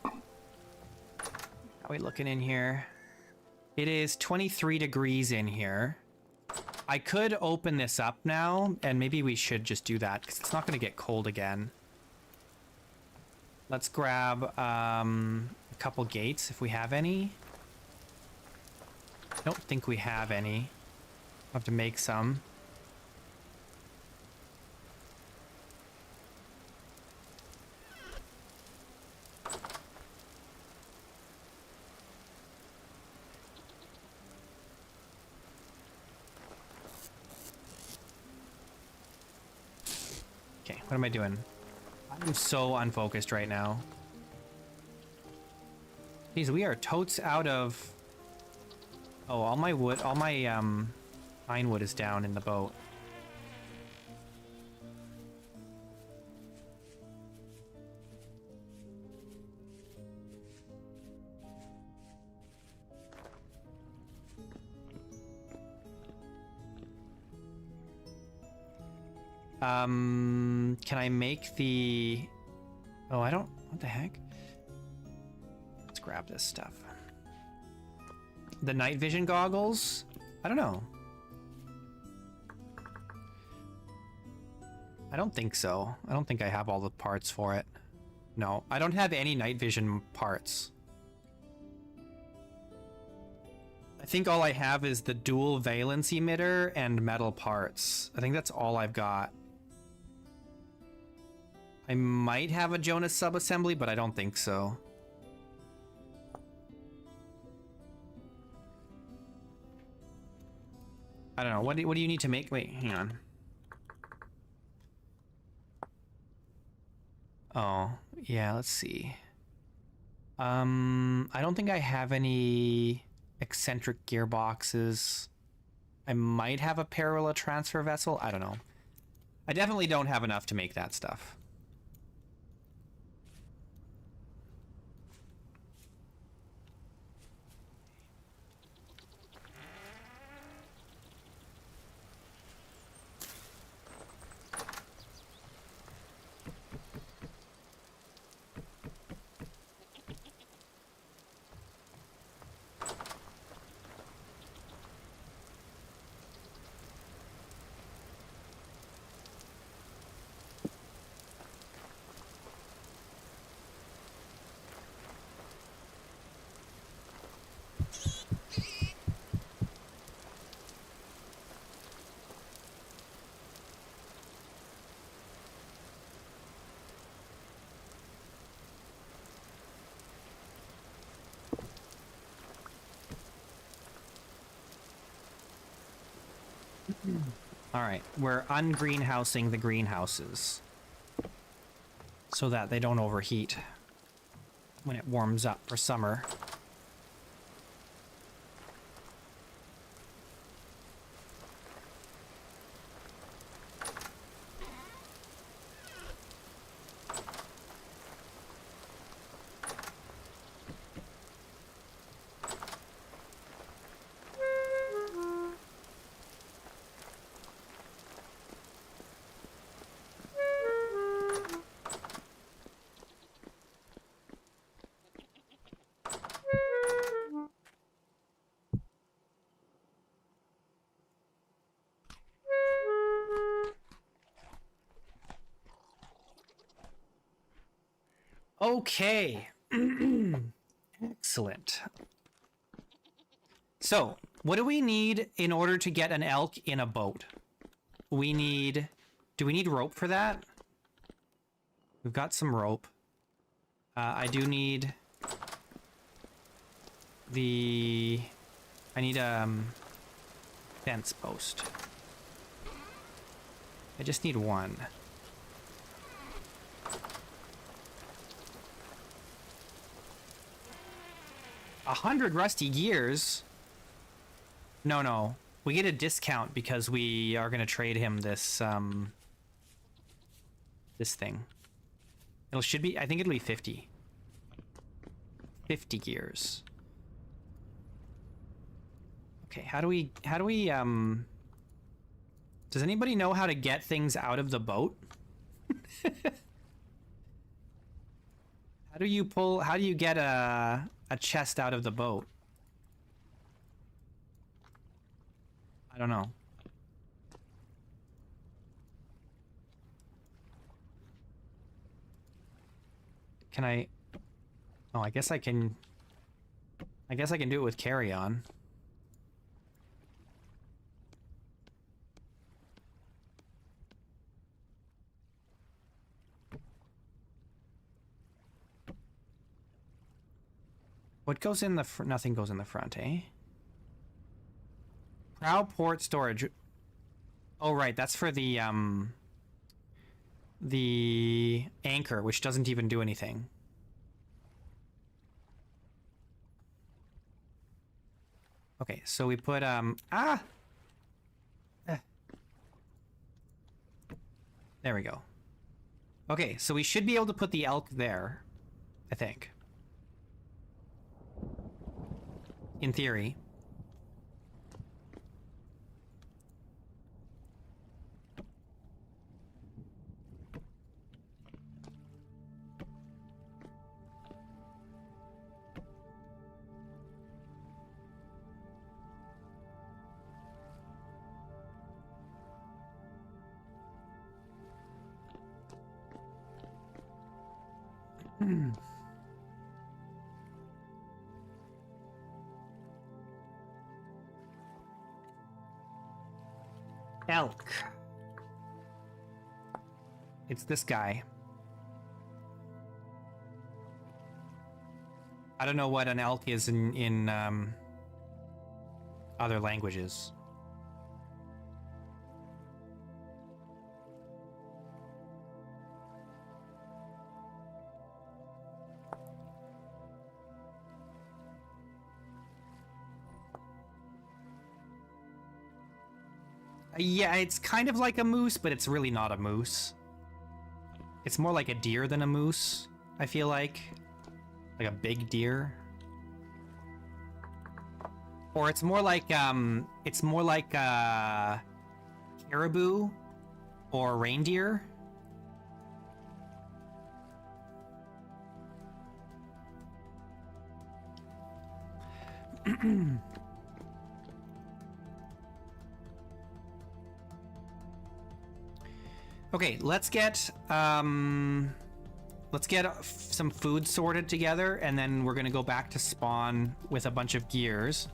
How are we looking in here? It is 23 degrees in here. I could open this up now, and maybe we should just do that, because it's not going to get cold again. Let's grab a couple gates if we have any. I don't think we have any. I'll have to make some. Okay, what am I doing? I'm so unfocused right now. Jeez, we are totes out of... Oh, all my wood, all my pine wood is down in the boat. Can I make the... Oh, I don't... What the heck? Let's grab this stuff. The night vision goggles? I don't know. I don't think so. I don't think I have all the parts for it. No, I don't have any night vision parts. I think all I have is the dual valence emitter and metal parts. I think that's all I've got. I might have a Jonas subassembly, but I don't think so. I don't know. What do you need to make? Wait, hang on. Oh, yeah, let's see. I don't think I have any eccentric gearboxes. I might have a parallel transfer vessel. I don't know. I definitely don't have enough to make that stuff. All right, we're ungreenhousing the greenhouses so that they don't overheat when it warms up for summer. Okay. Excellent. So, what do we need in order to get an elk in a boat? We need... Do we need rope for that? We've got some rope. I do need... I need a fence post. I just need one. 100 rusty gears? No. We get a discount because we are going to trade him this, this thing. It should be, I think it'll be 50. 50 gears. Okay, how do we, does anybody know how to get things out of the boat? How do you get a chest out of the boat? I don't know. Can I... Oh, I guess I can do it with carry on. What goes in the front? Nothing goes in the front, eh? Prow port storage. Oh, right. That's for the anchor, which doesn't even do anything. Okay, so we put, There we go. Okay, so we should be able to put the elk there, I think. In theory. Elk. It's this guy. I don't know what an elk is in other languages. Yeah, it's kind of like a moose, but it's really not a moose. It's more like a deer than a moose, I feel like. Like a big deer. Or it's more like caribou or reindeer. Okay, let's get some food sorted together, and then we're gonna go back to spawn with a bunch of gears.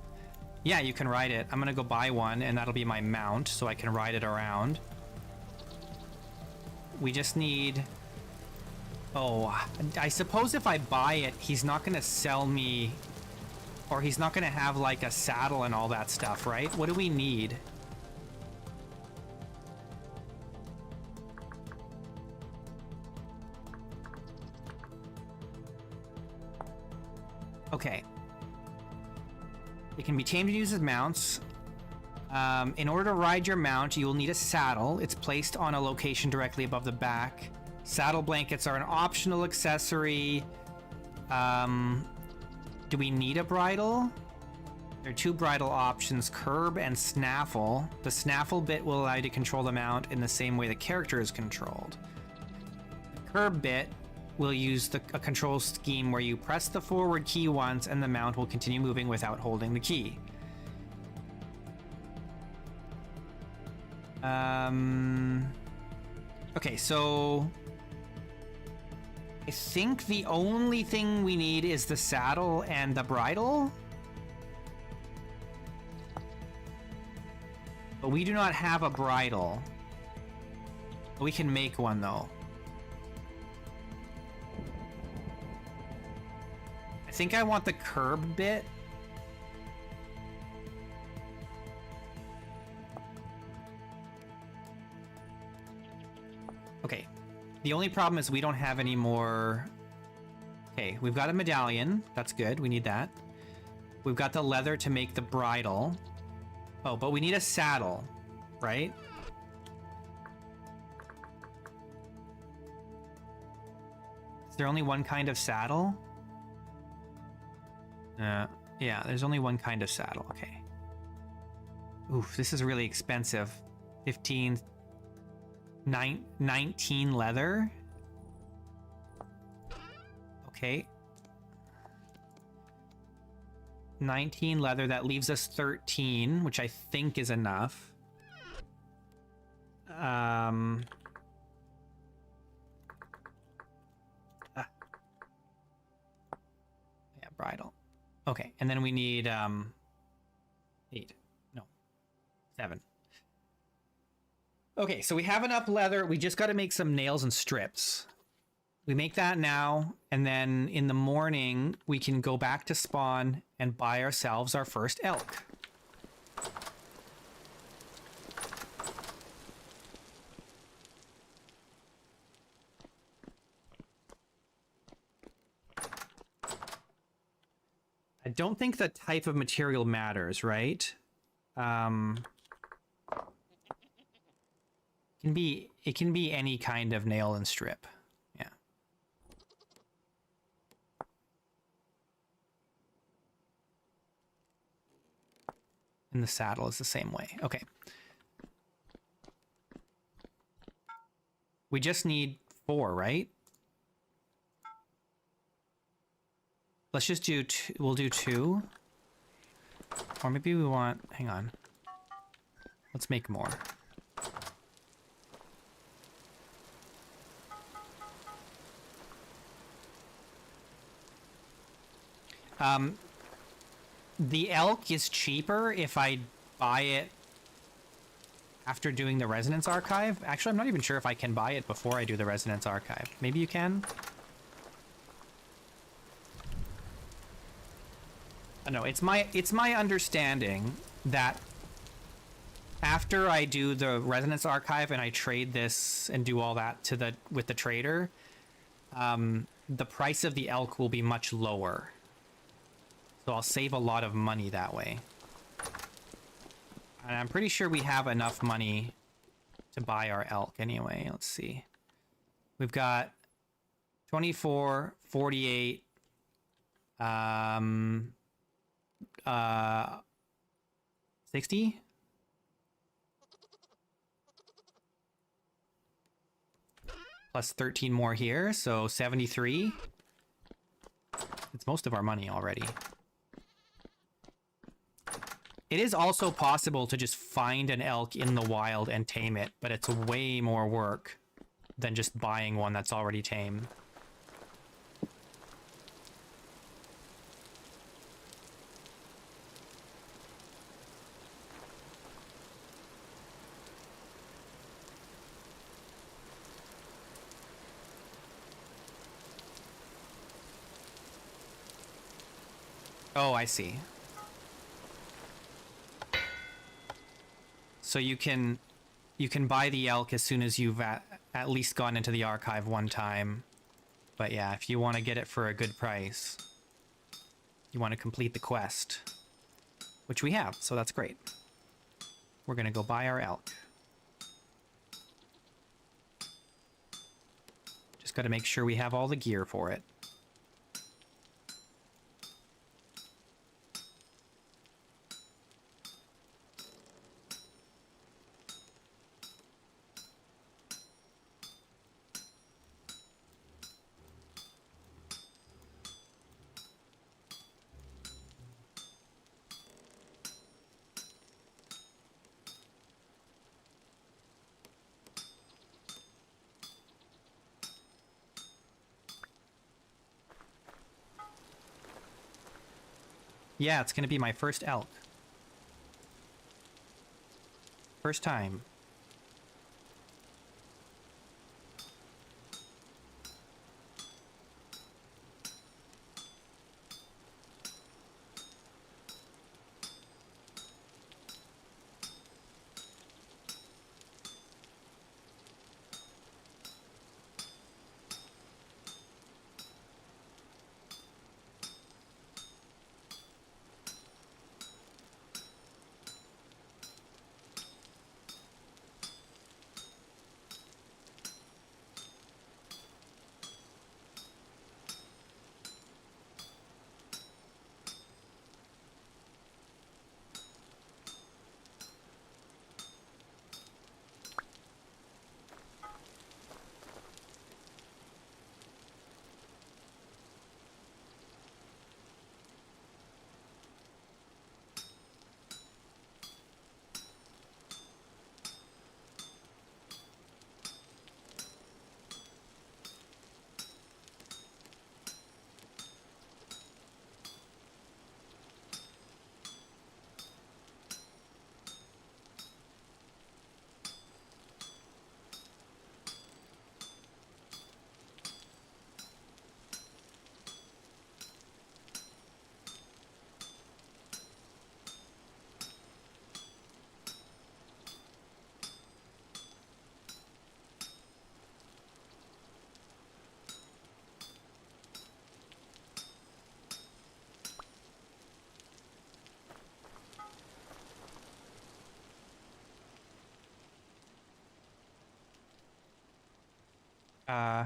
Yeah, you can ride it. I'm gonna go buy one, and that'll be my mount, so I can ride it around. We just need... Oh, I suppose if I buy it, he's not gonna sell me... Or he's not gonna have, like, a saddle and all that stuff, right? What do we need? Okay. It can be tamed and used as mounts. In order to ride your mount, you will need a saddle. It's placed on a location directly above the back. Saddle blankets are an optional accessory. Do we need a bridle? There are two bridle options, curb and snaffle. The snaffle bit will allow you to control the mount in the same way the character is controlled. The curb bit will use a control scheme where you press the forward key once and the mount will continue moving without holding the key. Okay, so I think the only thing we need is the saddle and the bridle. But we do not have a bridle. We can make one though. I think I want the curb bit. Okay. The only problem is we don't have any more... Okay, we've got a medallion. That's good. We need that. We've got the leather to make the bridle. Oh, but we need a saddle, right? Is there only one kind of saddle? Yeah, there's only one kind of saddle. Okay. Oof, this is really expensive. 19 leather. Okay. 19 leather, that leaves us 13, which I think is enough. Yeah, bridle. Okay, and then we need 8. No. 7. Okay, so we have enough leather. We just got to make some nails and strips. We make that now, and then in the morning, we can go back to spawn and buy ourselves our first elk. I don't think the type of material matters, right? It can be any kind of nail and strip. Yeah. And the saddle is the same way. Okay. We just need 4, right? Let's just do 2. We'll do 2. Or maybe we want... Hang on. Let's make more. The elk is cheaper if I buy it after doing the Resonance Archive. Actually, I'm not even sure if I can buy it before I do the Resonance Archive. Maybe you can? No, it's my understanding that after I do the Resonance Archive and I trade this and do all that with the trader, the price of the elk will be much lower. So I'll save a lot of money that way. And I'm pretty sure we have enough money to buy our elk anyway. Let's see. We've got 24, 48, 60? Plus 13 more here, so 73. It's most of our money already. It is also possible to just find an elk in the wild and tame it, but it's way more work than just buying one that's already tame. Oh, I see. So you can buy the elk as soon as you've at least gone into the archive one time. But yeah, if you want to get it for a good price, you want to complete the quest, which we have, so that's great. We're gonna go buy our elk. Just got to make sure we have all the gear for it. Yeah, it's gonna be my first elk. First time. Uh,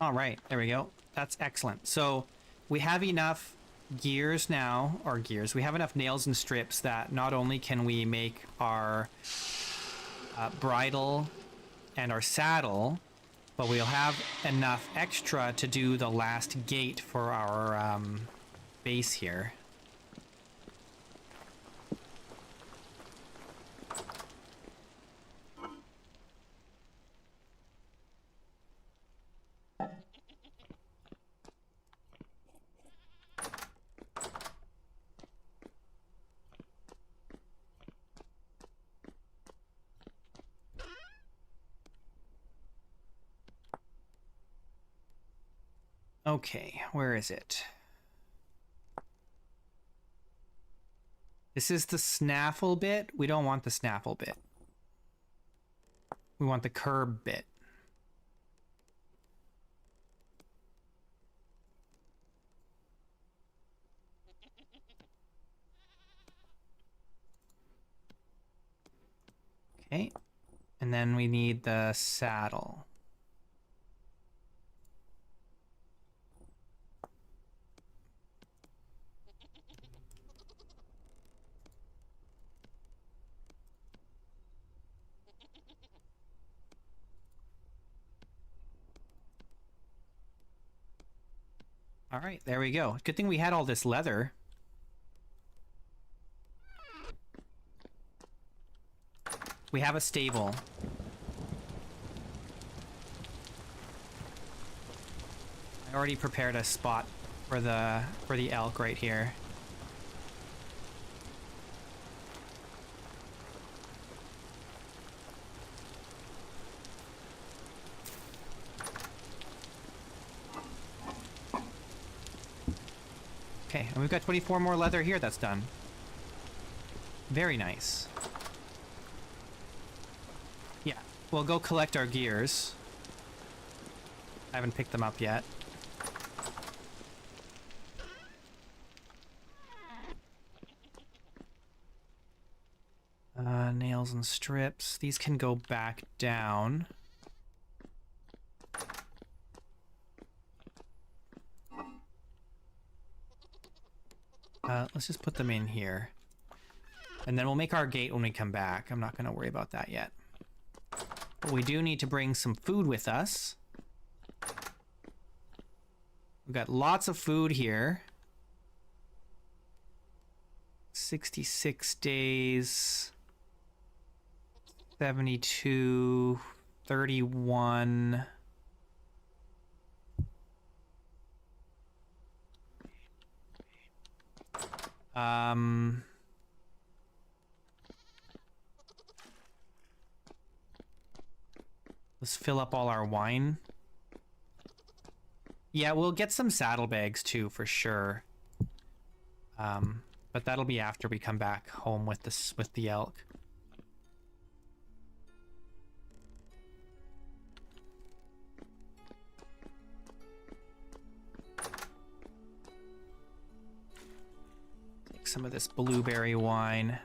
all right, there we go. That's excellent. So we have enough gears now, or gears. We have enough nails and strips that not only can we make our bridle and our saddle, but we'll have enough extra to do the last gate for our base here. Okay, where is it? This is the snaffle bit. We don't want the snaffle bit. We want the curb bit. Okay, and then we need the saddle. All right, there we go. Good thing we had all this leather. We have a stable. I already prepared a spot for the elk right here. Okay, and we've got 24 more leather here that's done. Very nice. Yeah, we'll go collect our gears. I haven't picked them up yet. Bales and strips. These can go back down. Let's just put them in here. And then we'll make our gate when we come back. I'm not going to worry about that yet. But we do need to bring some food with us. We've got lots of food here. 66 days. 72. 31. Let's fill up all our wine. Yeah, we'll get some saddlebags too, for sure. But that'll be after we come back home with the elk. Take some of this blueberry wine.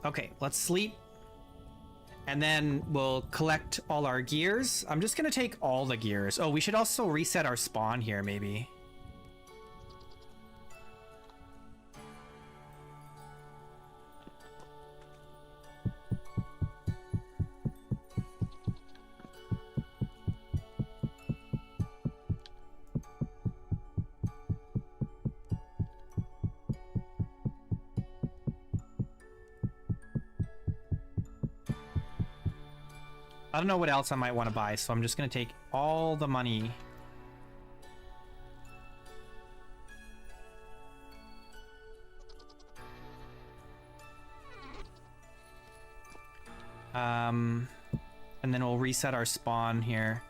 Okay, let's sleep. And then we'll collect all our gears. I'm just gonna take all the gears. Oh, we should also reset our spawn here, maybe. I don't know what else I might want to buy, so I'm just going to take all the money. And then we'll reset our spawn here.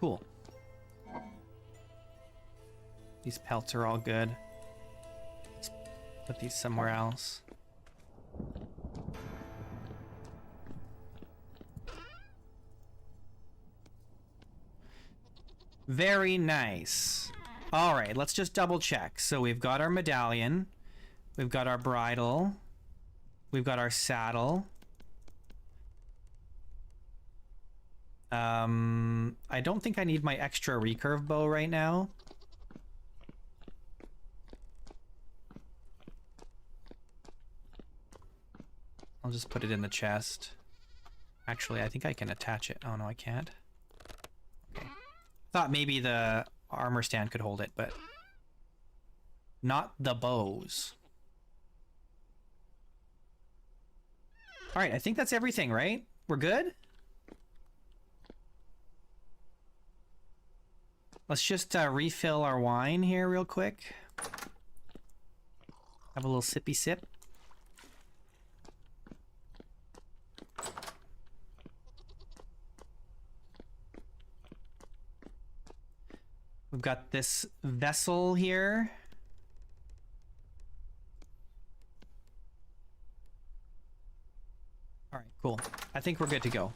Cool. These pelts are all good. Let's put these somewhere else. Very nice. All right, let's just double check. So we've got our medallion. We've got our bridle. We've got our saddle. I don't think I need my extra recurve bow right now. I'll just put it in the chest. Actually, I think I can attach it. Oh, no, I can't. Okay. Thought maybe the armor stand could hold it, but not the bows. All right, I think that's everything, right? We're good? Let's just refill our wine here real quick. Have a little sippy sip. We've got this vessel here. All right, cool. I think we're good to go.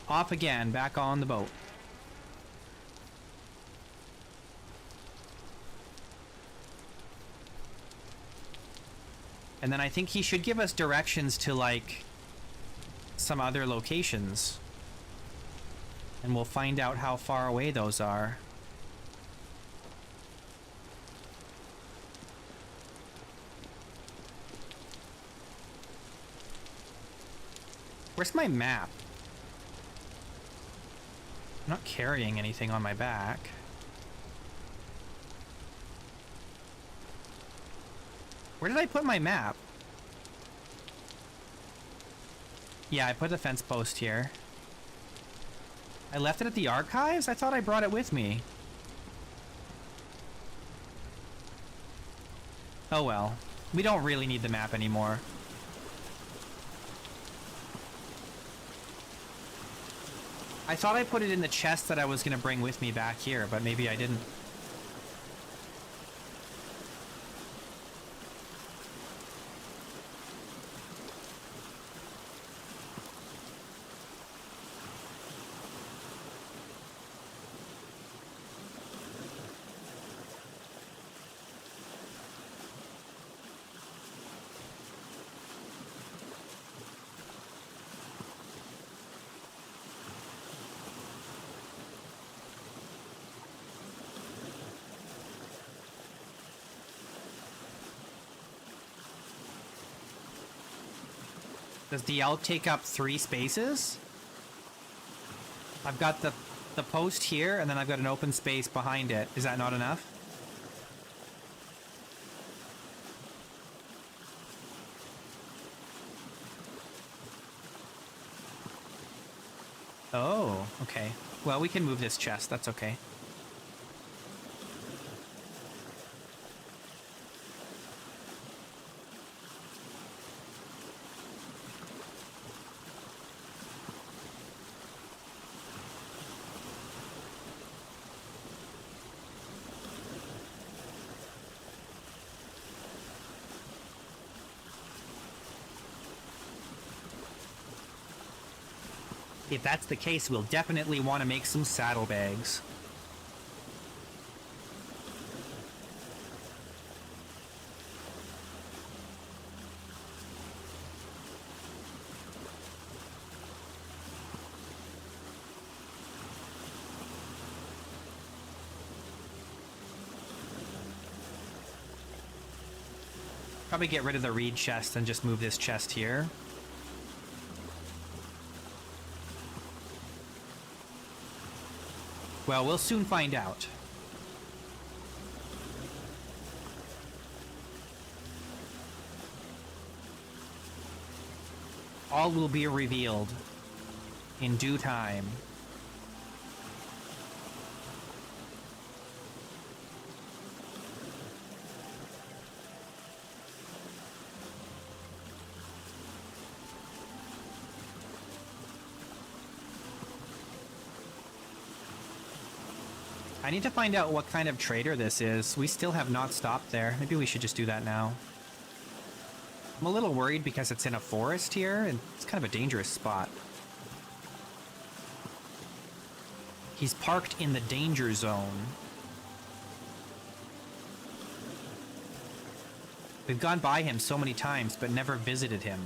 Off again, back on the boat. And then I think he should give us directions to, like, some other locations. And we'll find out how far away those are. Where's my map? I'm not carrying anything on my back. Where did I put my map? Yeah, I put the fence post here. I left it at the archives? I thought I brought it with me. Oh well. We don't really need the map anymore. I thought I put it in the chest that I was going to bring with me back here, but maybe I didn't. Does the elk take up 3 spaces? I've got the post here, and then I've got an open space behind it. Is that not enough? Oh, okay. Well, we can move this chest. That's okay. If that's the case, we'll definitely want to make some saddlebags. Probably get rid of the reed chest and just move this chest here. Well, we'll soon find out. All will be revealed in due time. I need to find out what kind of trader this is. We still have not stopped there. Maybe we should just do that now. I'm a little worried because it's in a forest here, and it's kind of a dangerous spot. He's parked in the danger zone. We've gone by him so many times, but never visited him.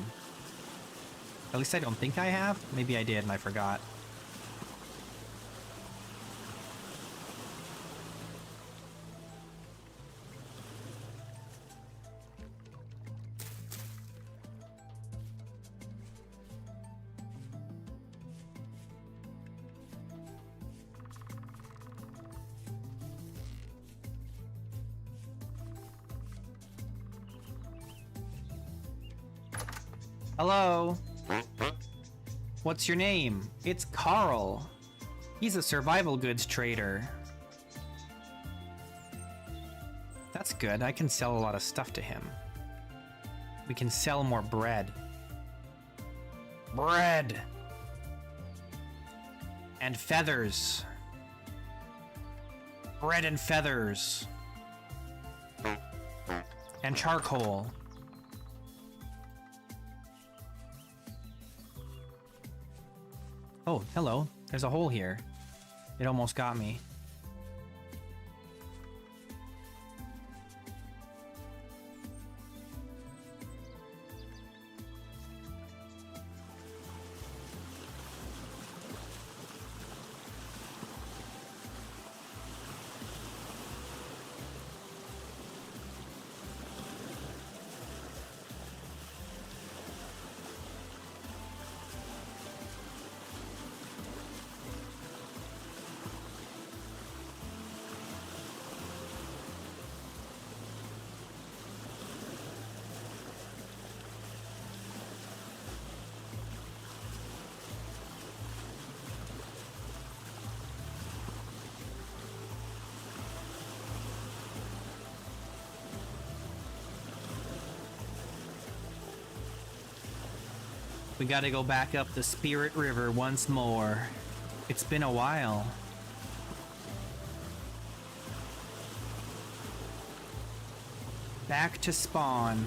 At least I don't think I have. Maybe I did and I forgot. Hello? What's your name? It's Carl. He's a survival goods trader. That's good. I can sell a lot of stuff to him. We can sell more bread. Bread! And feathers. Bread and feathers. And charcoal. Oh, hello. There's a hole here. It almost got me. We gotta go back up the Spirit River once more. It's been a while. Back to spawn.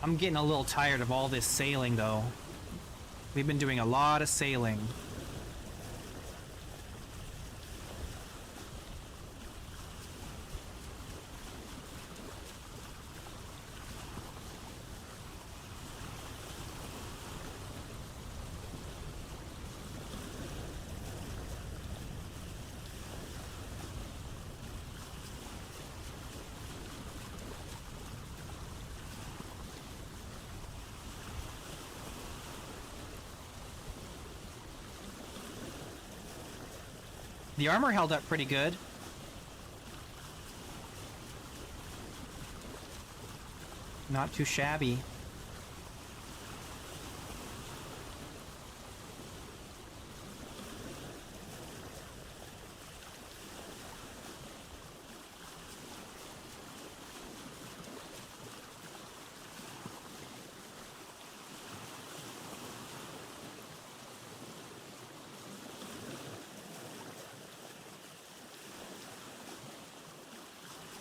I'm getting a little tired of all this sailing, though. We've been doing a lot of sailing. The armor held up pretty good. Not too shabby.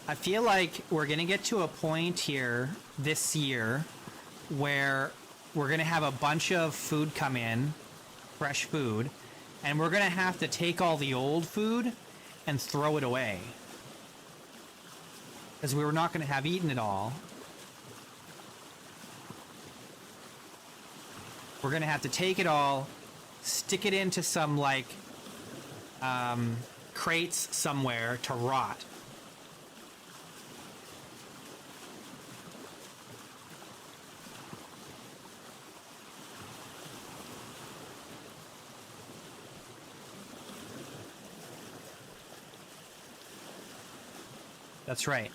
I feel like we're going to get to a point here this year where we're going to have a bunch of food come in, fresh food, and we're going to have to take all the old food and throw it away. Because we were not going to have eaten it all. We're going to have to take it all, stick it into some, like, crates somewhere to rot. That's right.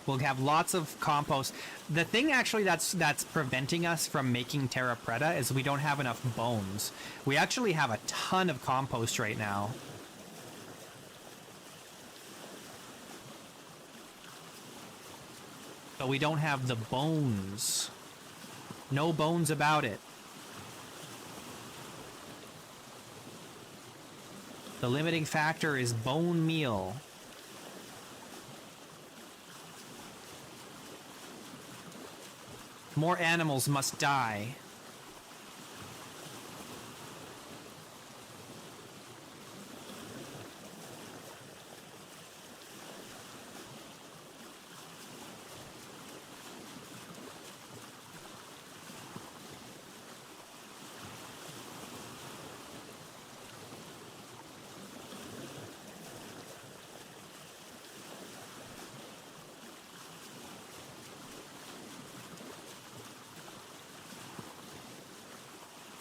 We'll have lots of compost. The thing actually that's preventing us from making terra preta is we don't have enough bones. We actually have a ton of compost right now. But we don't have the bones. No bones about it. The limiting factor is bone meal. More animals must die.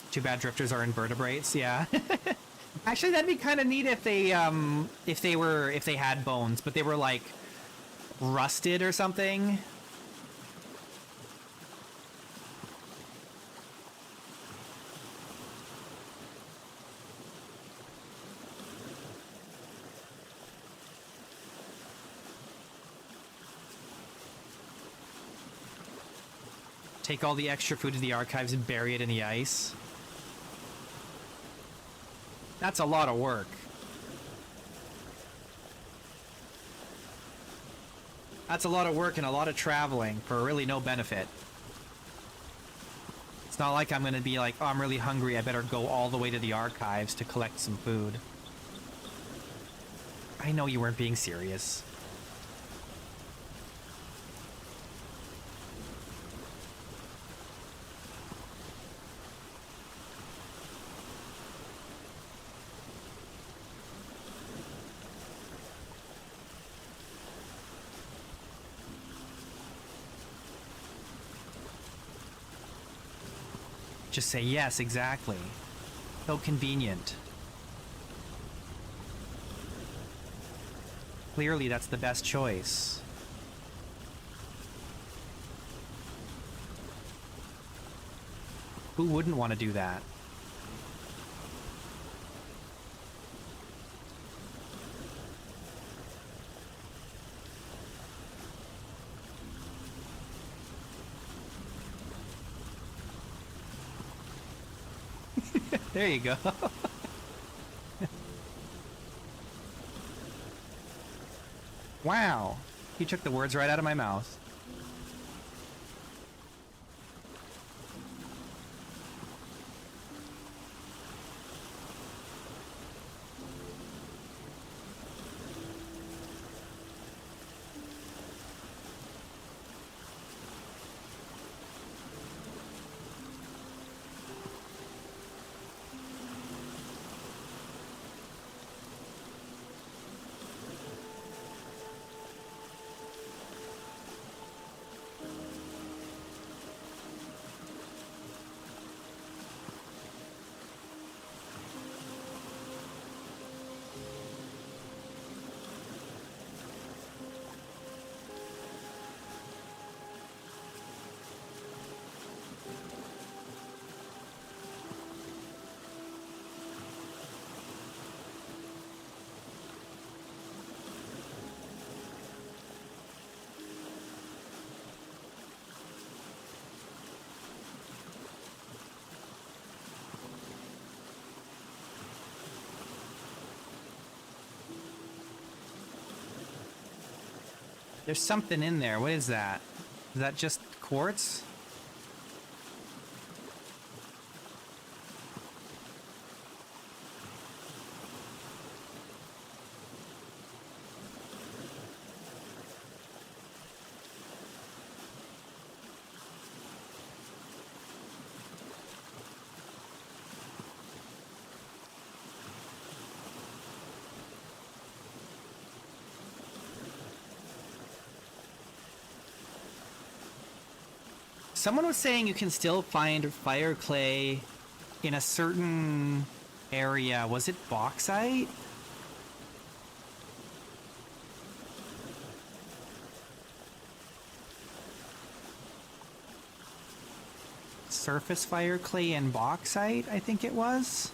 Too bad drifters are invertebrates, yeah. Actually, that'd be kind of neat if they had bones, but they were like rusted or something. Take all the extra food to the archives and bury it in the ice. That's a lot of work. That's a lot of work and a lot of traveling for really no benefit. It's not like I'm gonna be like, oh, I'm really hungry, I better go all the way to the archives to collect some food. I know you weren't being serious. Just say yes, exactly. So convenient. Clearly, that's the best choice. Who wouldn't want to do that? There you go. Wow. He took the words right out of my mouth. There's something in there. What is that? Is that just quartz? Someone was saying you can still find fire clay in a certain area. Was it bauxite? Surface fire clay and bauxite, I think it was.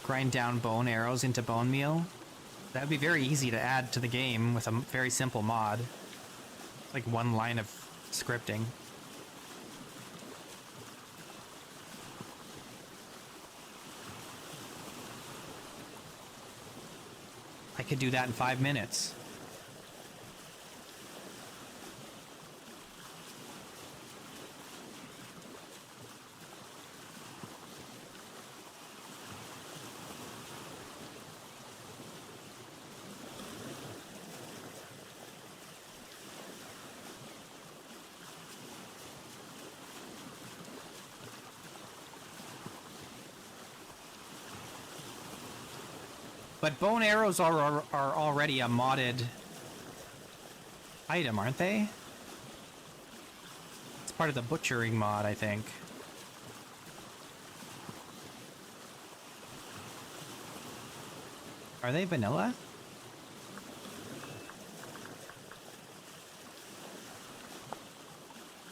Grind down bone arrows into bone meal. That would be very easy to add to the game with a very simple mod. Like one line of scripting. I could do that in 5 minutes. But bone arrows are already a modded item, aren't they? It's part of the butchering mod, I think. Are they vanilla?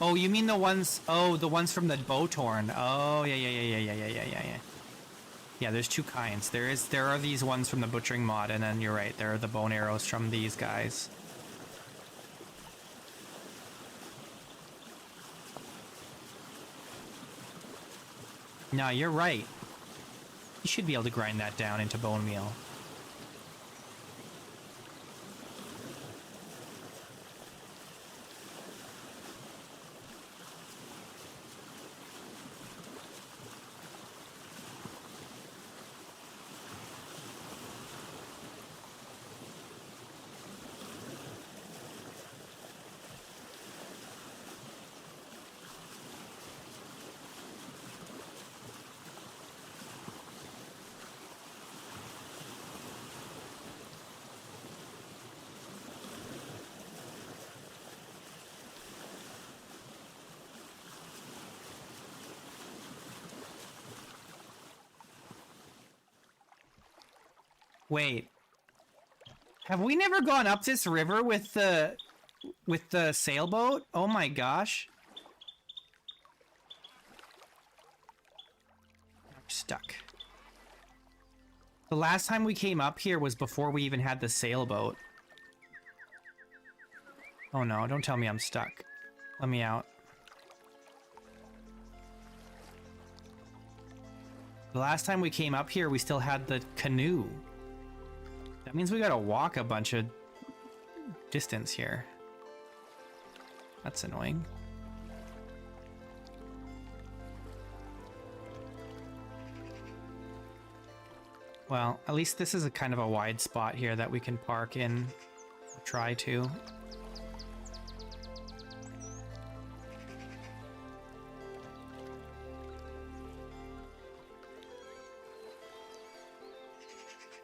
Oh, you mean the ones... Oh, the ones from the Bowtorn. Oh, yeah. Yeah, there's two kinds. There are these ones from the butchering mod, and then you're right, there are the bone arrows from these guys. No, you're right. You should be able to grind that down into bone meal. Wait. Have we never gone up this river with the sailboat? Oh my gosh. I'm stuck. The last time we came up here was before we even had the sailboat. Oh no, don't tell me I'm stuck. Let me out. The last time we came up here, we still had the canoe. That means we gotta walk a bunch of distance here. That's annoying. Well, at least this is a kind of a wide spot here that we can park in. Try to.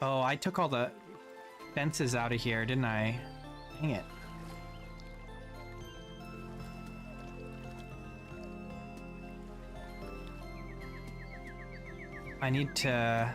Oh, I took all the fences out of here, didn't I? Dang it. I need to...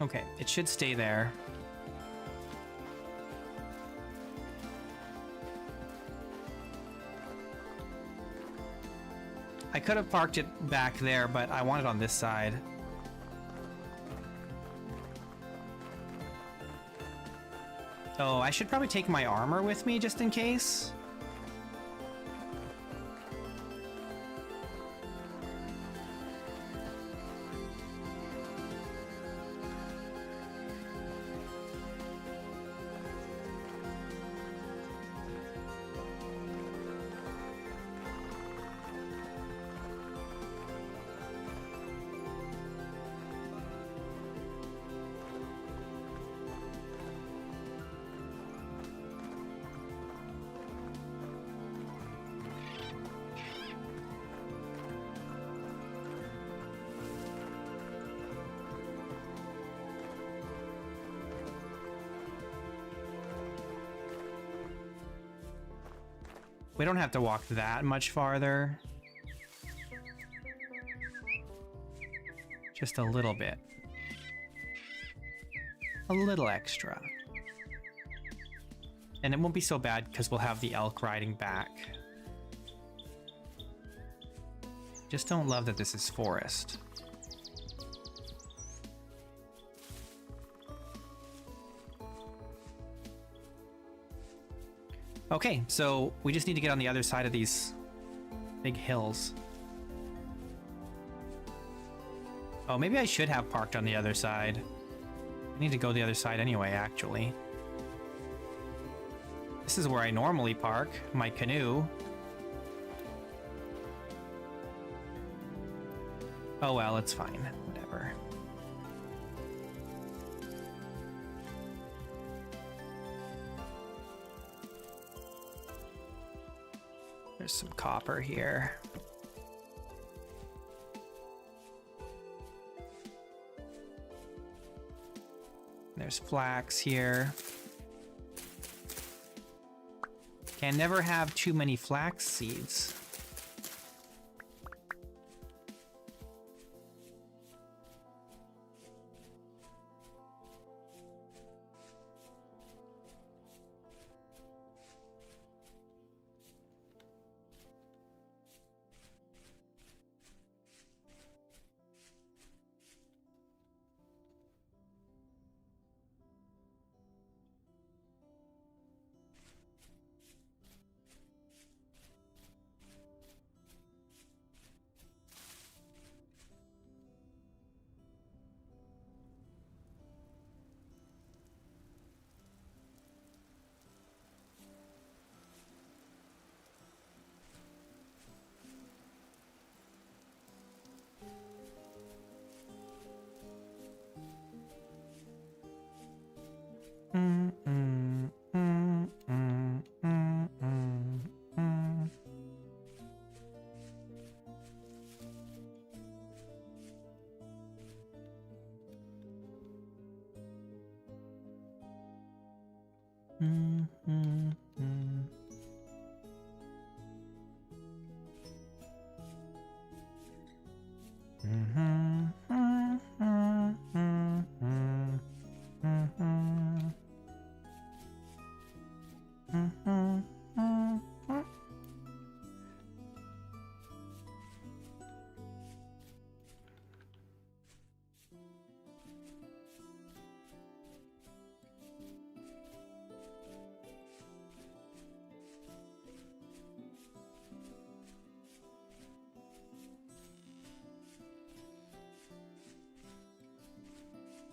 Okay, it should stay there. I could have parked it back there, but I want it on this side. Oh, I should probably take my armor with me just in case. We don't have to walk that much farther. Just a little bit. a little extra. And it won't be so bad because we'll have the elk riding back. Just don't love that this is forest. Okay, so we just need to get on the other side of these big hills. Oh, maybe I should have parked on the other side. I need to go the other side anyway, actually. This is where I normally park my canoe. Oh well, it's fine. Whatever. There's some copper here. There's flax here. Can never have too many flax seeds.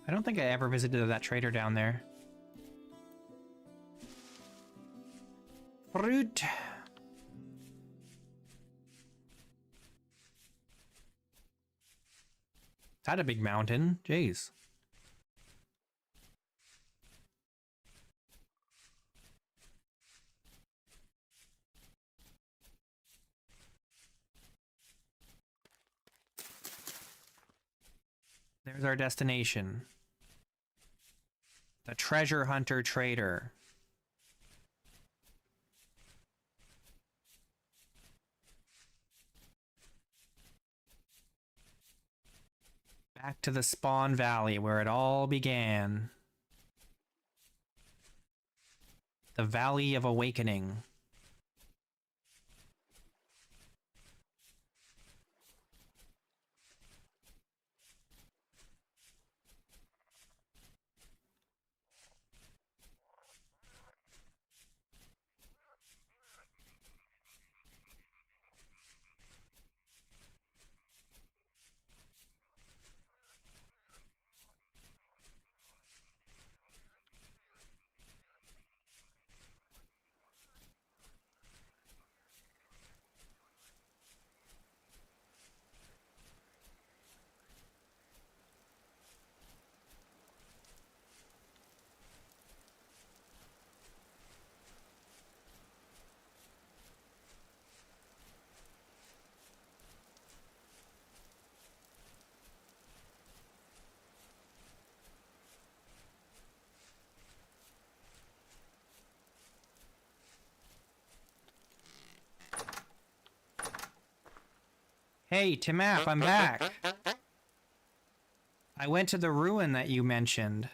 I don't think I ever visited that trader down there. Fruit. Is that a big mountain? Jeez. There's our destination. The treasure hunter trader. Back to the Spawn Valley where it all began. The Valley of Awakening. Hey, Timap, I'm back. I went to the ruin that you mentioned.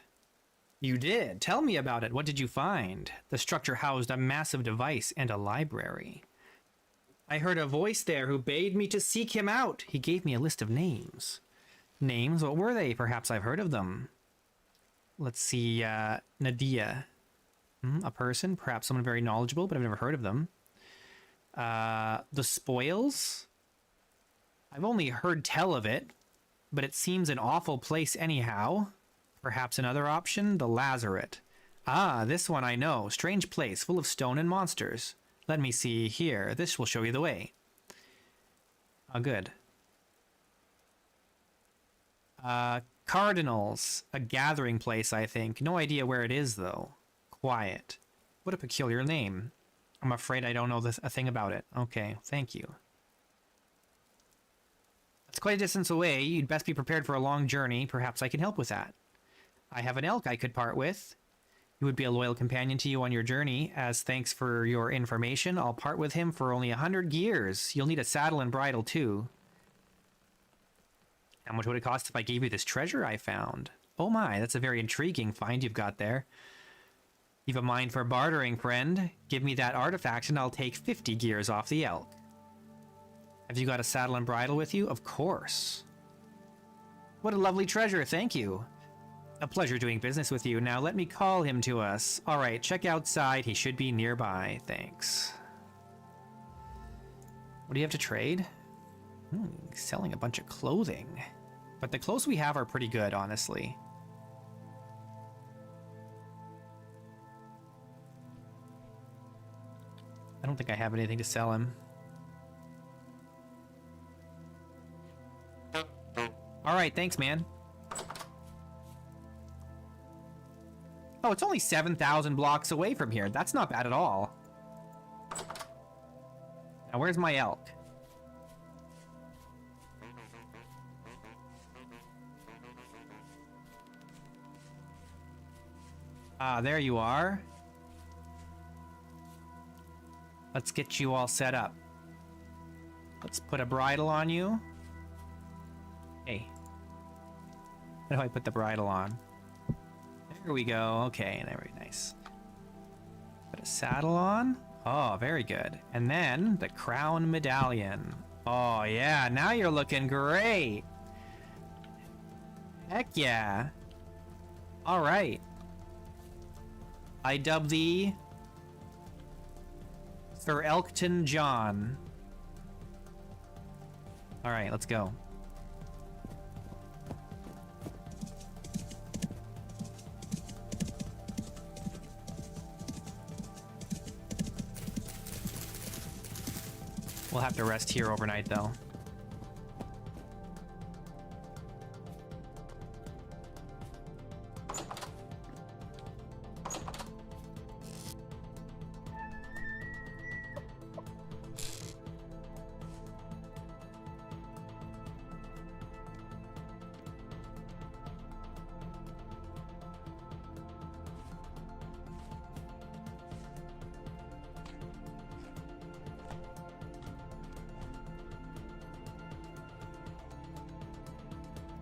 You did. Tell me about it. What did you find? The structure housed a massive device and a library. I heard a voice there who bade me to seek him out. He gave me a list of names. Names? What were they? Perhaps I've heard of them. Let's see, Nadia. A person? Perhaps someone very knowledgeable, but I've never heard of them. The Spoils? I've only heard tell of it, but it seems an awful place anyhow. Perhaps another option? The Lazaret. Ah, this one I know. Strange place, full of stone and monsters. Let me see here. This will show you the way. Oh, good. Cardinals. A gathering place, I think. No idea where it is, though. Quiet. What a peculiar name. I'm afraid I don't know a thing about it. Okay, thank you. It's quite a distance away. You'd best be prepared for a long journey. Perhaps I can help with that. I have an elk I could part with. He would be a loyal companion to you on your journey. As thanks for your information, I'll part with him for only 100 gears. You'll need a saddle and bridle, too. How much would it cost if I gave you this treasure I found? Oh my, that's a very intriguing find you've got there. You've a mind for bartering, friend. Give me that artifact and I'll take 50 gears off the elk. Have you got a saddle and bridle with you? Of course. What a lovely treasure, thank you. A pleasure doing business with you. Now let me call him to us. Alright, check outside. He should be nearby. Thanks. What do you have to trade? Selling a bunch of clothing. But the clothes we have are pretty good, honestly. I don't think I have anything to sell him. Alright, thanks, man. Oh, it's only 7,000 blocks away from here. That's not bad at all. Now, where's my elk? Ah, there you are. Let's get you all set up. Let's put a bridle on you. Hey. How do I put the bridle on? There we go. Okay, very nice. Put a saddle on. Oh, very good. And then the crown medallion. Oh, yeah. Now you're looking great. Heck yeah. All right. I dub thee Sir Elkton John. All right, let's go. We'll have to rest here overnight, though.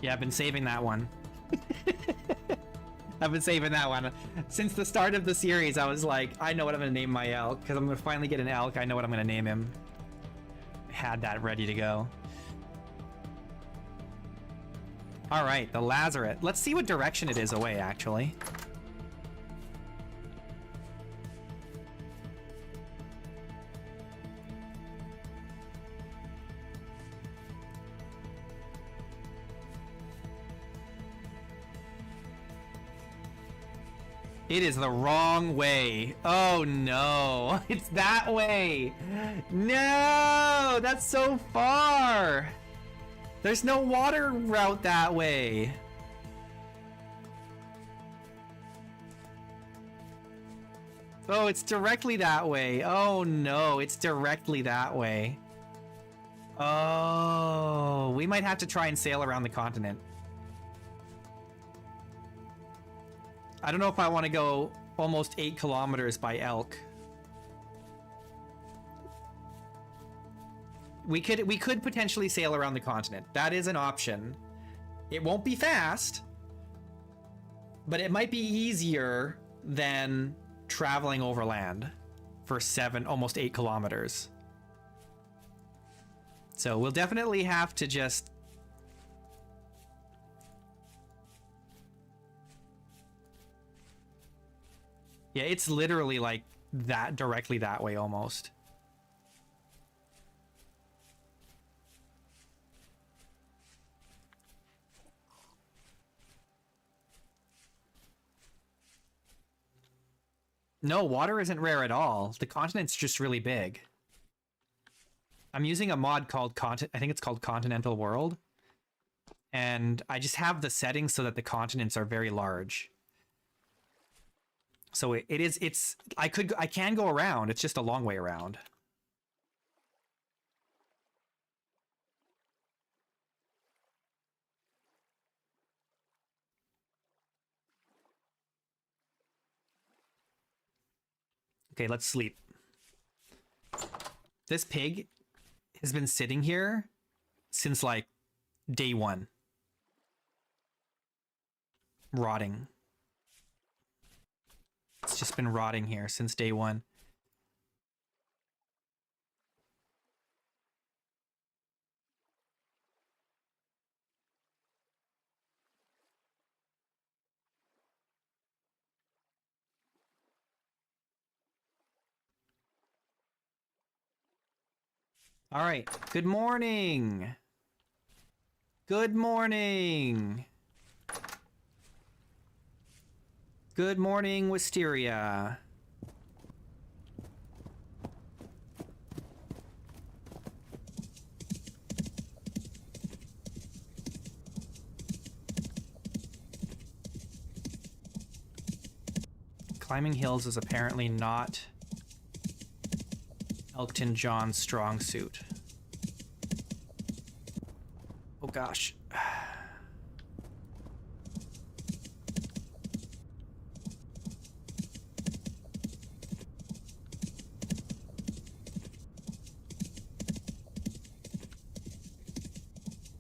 Yeah, I've been saving that one. I've been saving that one. Since the start of the series, I was like, I know what I'm going to name my elk, because I'm going to finally get an elk. I know what I'm going to name him. I had that ready to go. All right, the Lazaret. Let's see what direction it is away, actually. It is the wrong way. Oh no, it's that way. No, that's so far. There's no water route that way. Oh, it's directly that way. Oh no, it's directly that way. Oh, we might have to try and sail around the continent. I don't know if I want to go almost 8 kilometers by elk. We could potentially sail around the continent. That is an option. It won't be fast, But it might be easier than traveling overland for 7, almost 8 kilometers. So we'll definitely have to just... Yeah, it's literally like that, directly that way almost. No, water isn't rare at all. The continent's just really big. I'm using a mod called I think it's called Continental World. And I just have the settings so that the continents are very large. So I can go around. It's just a long way around. Okay, let's sleep. This pig has been sitting here since like day 1. Rotting. It's just been rotting here since day 1. All right. Good morning. Good morning. Good morning, Wisteria. Climbing hills is apparently not Elkton John's strong suit. Oh gosh.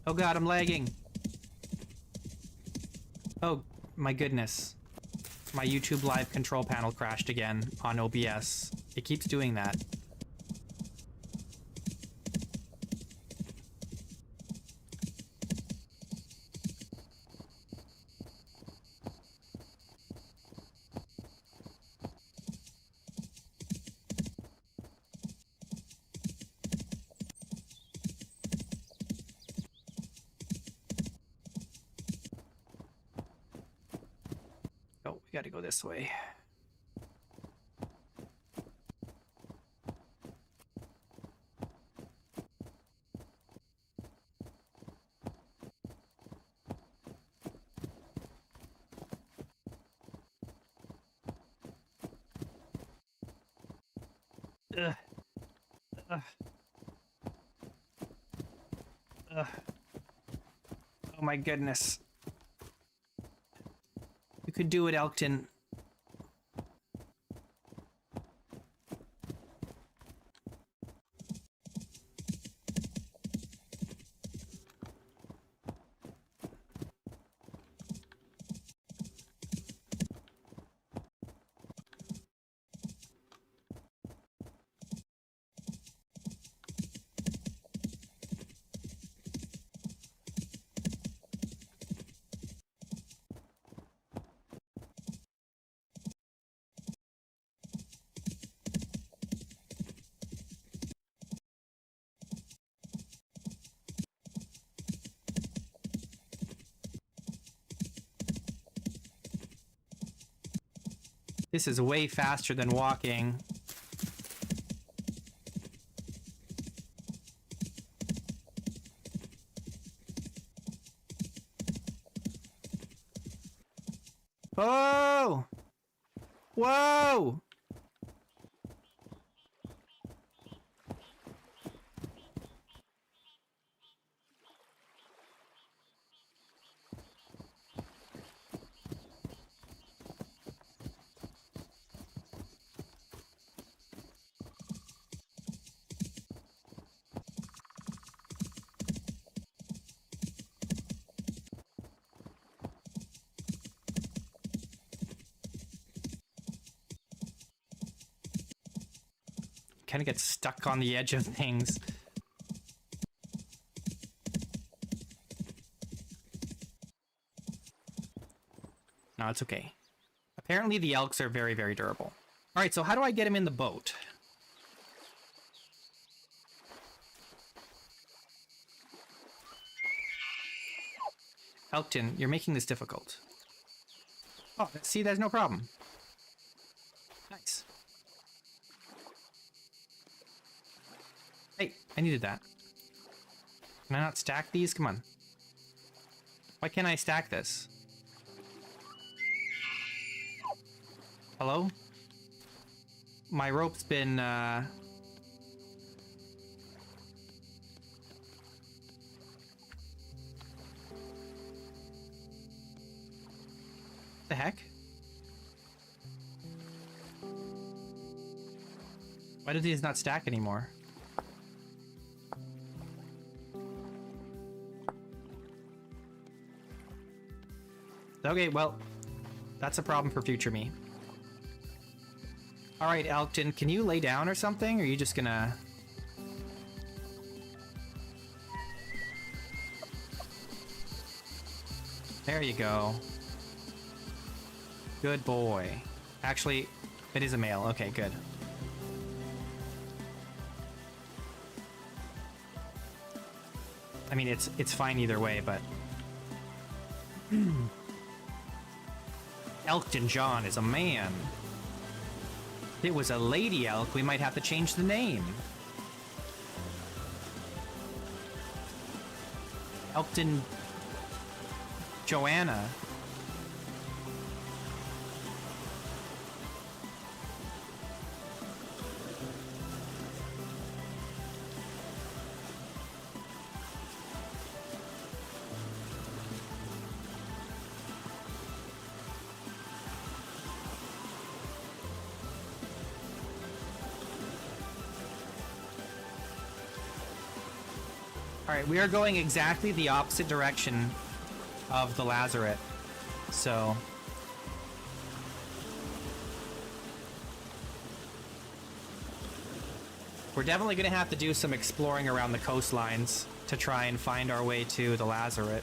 Oh god, I'm lagging. Oh my goodness. My YouTube live control panel crashed again on OBS. It keeps doing that. Oh, we gotta go this way. Ugh. Ugh. Ugh. Oh my goodness. You could do it, Elkton. This is way faster than walking. Oh! Whoa! kind of get stuck on the edge of things. No, it's okay. Apparently the elks are very, very durable. All right, so how do I get him in the boat? Elkton, you're making this difficult. Oh, see, there's no problem. Nice. Hey, I needed that. Can I not stack these? Come on. Why can't I stack this? Hello? My rope's been, the heck? Why do these not stack anymore? Okay, well, that's a problem for future me. Alright, Elkton, can you lay down or something? Or are you just gonna... There you go. Good boy. Actually, it is a male. Okay, good. I mean, it's fine either way, but... Elkton John is a man. If it was a lady elk, we might have to change the name. Elkton Joanna. Alright, we are going exactly the opposite direction of the lazaret, so... We're definitely going to have to do some exploring around the coastlines to try and find our way to the lazaret.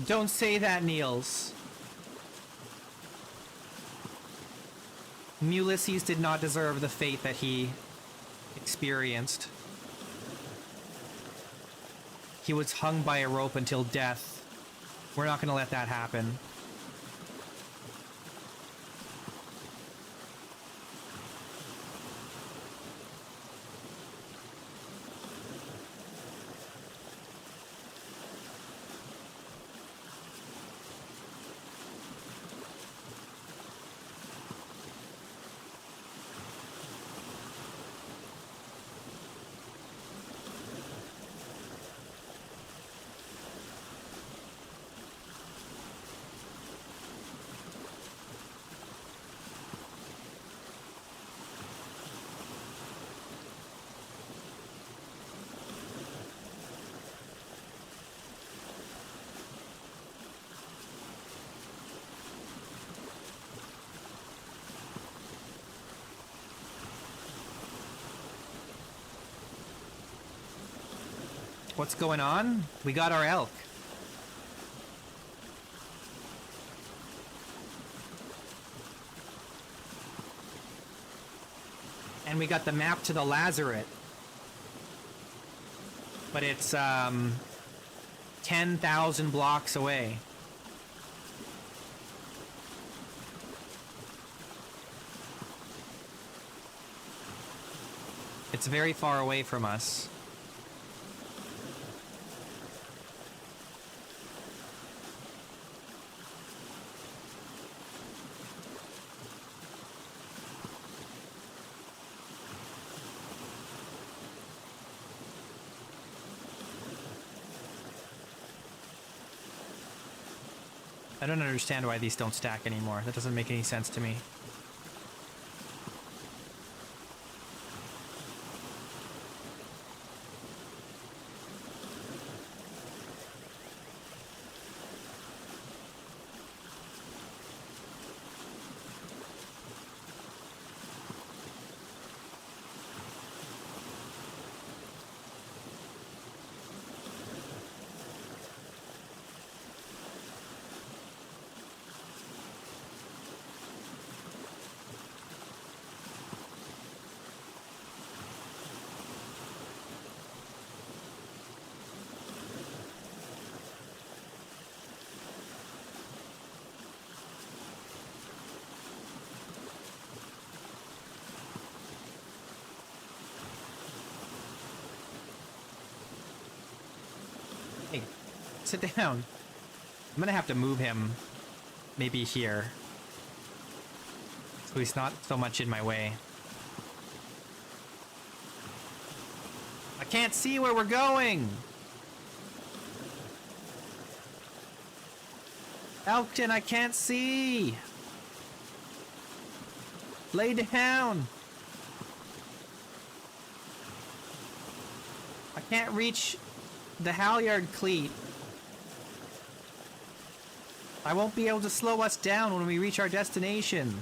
Don't say that, Niels. Ulysses did not deserve the fate that he experienced. He was hung by a rope until death. We're not going to let that happen. What's going on? We got our elk. And we got the map to the lazaret. But it's 10,000 blocks away. It's very far away from us. I don't understand why these don't stack anymore. That doesn't make any sense to me. Hey, sit down. I'm gonna have to move him maybe here, so he's not so much in my way. I can't see where we're going! Elkton, I can't see! Lay down! I can't reach the halyard cleat. I won't be able to slow us down when we reach our destination.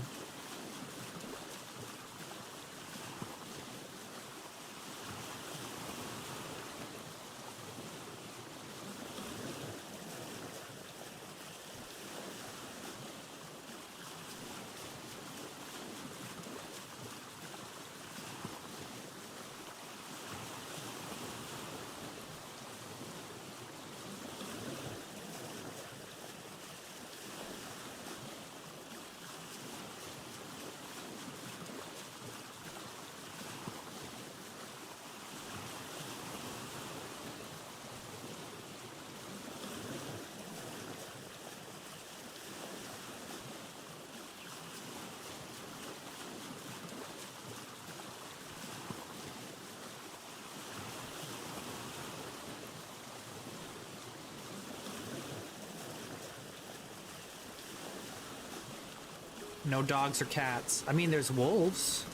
No dogs or cats. I mean, there's wolves.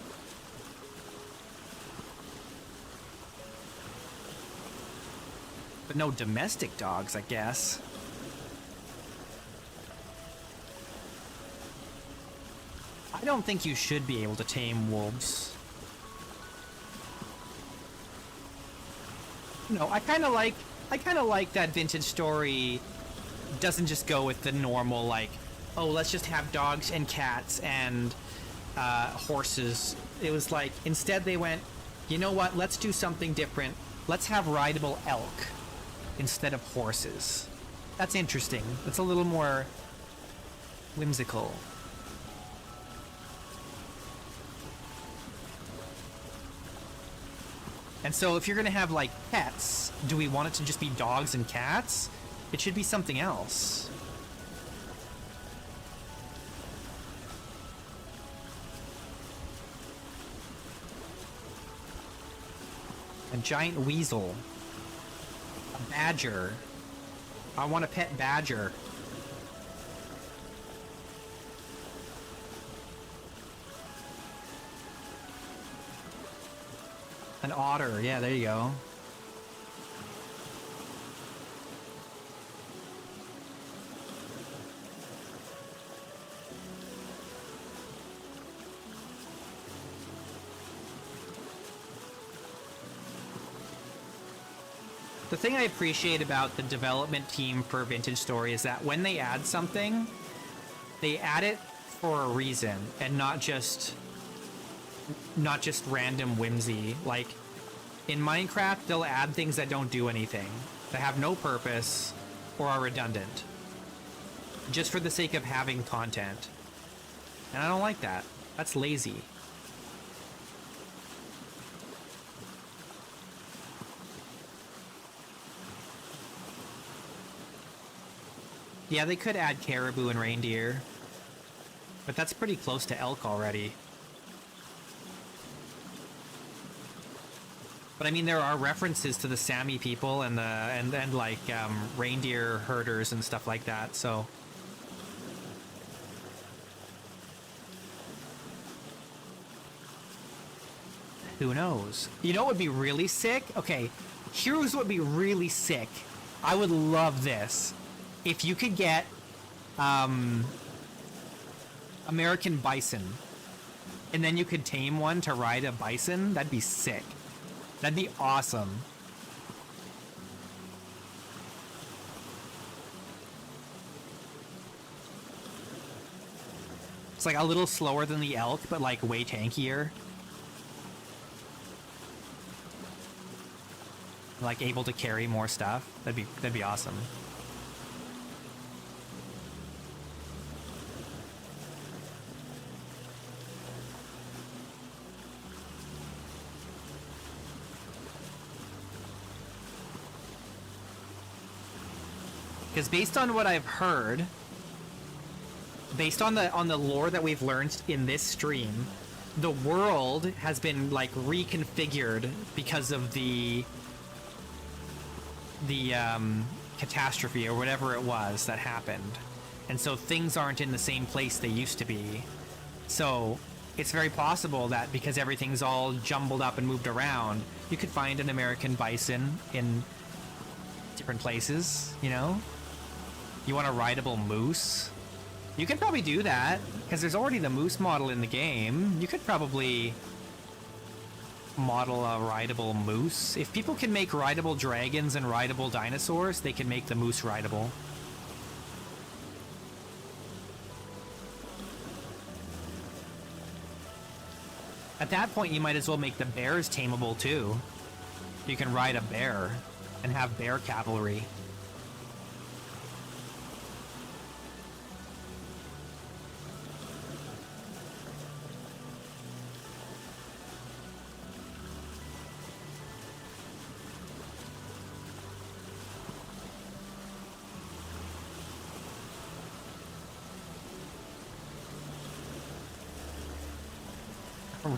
But no domestic dogs, I guess. I don't think you should be able to tame wolves. No, I kind of like that Vintage Story doesn't just go with the normal, like, oh, let's just have dogs and cats and horses. It was like, instead they went, you know what, let's do something different. Let's have rideable elk instead of horses. That's interesting. That's a little more whimsical. And so if you're gonna have, like, pets, do we want it to just be dogs and cats? It should be something else. A giant weasel. A badger. I want a pet badger. An otter. Yeah, there you go. The thing I appreciate about the development team for Vintage Story is that when they add something, they add it for a reason and not just random whimsy. Like in Minecraft, they'll add things that don't do anything, that have no purpose or are redundant, just for the sake of having content. And I don't like that. That's lazy. Yeah, they could add caribou and reindeer, but that's pretty close to elk already. But I mean, there are references to the Sami people and like reindeer herders and stuff like that. So who knows? You know what would be really sick? Okay, here's what would be really sick. I would love this. If you could get American bison, and then you could tame one to ride a bison, that'd be sick. That'd be awesome. It's like a little slower than the elk, but like way tankier. Like able to carry more stuff. That'd be awesome. Because based on what I've heard, based on the lore that we've learned in this stream, the world has been like reconfigured because of the catastrophe or whatever it was that happened, and so things aren't in the same place they used to be. So it's very possible that because everything's all jumbled up and moved around, you could find an American bison in different places, you know? You want a rideable moose? You could probably do that, because there's already the moose model in the game. You could probably model a rideable moose. If people can make rideable dragons and rideable dinosaurs, they can make the moose rideable. At that point, you might as well make the bears tameable too. You can ride a bear and have bear cavalry.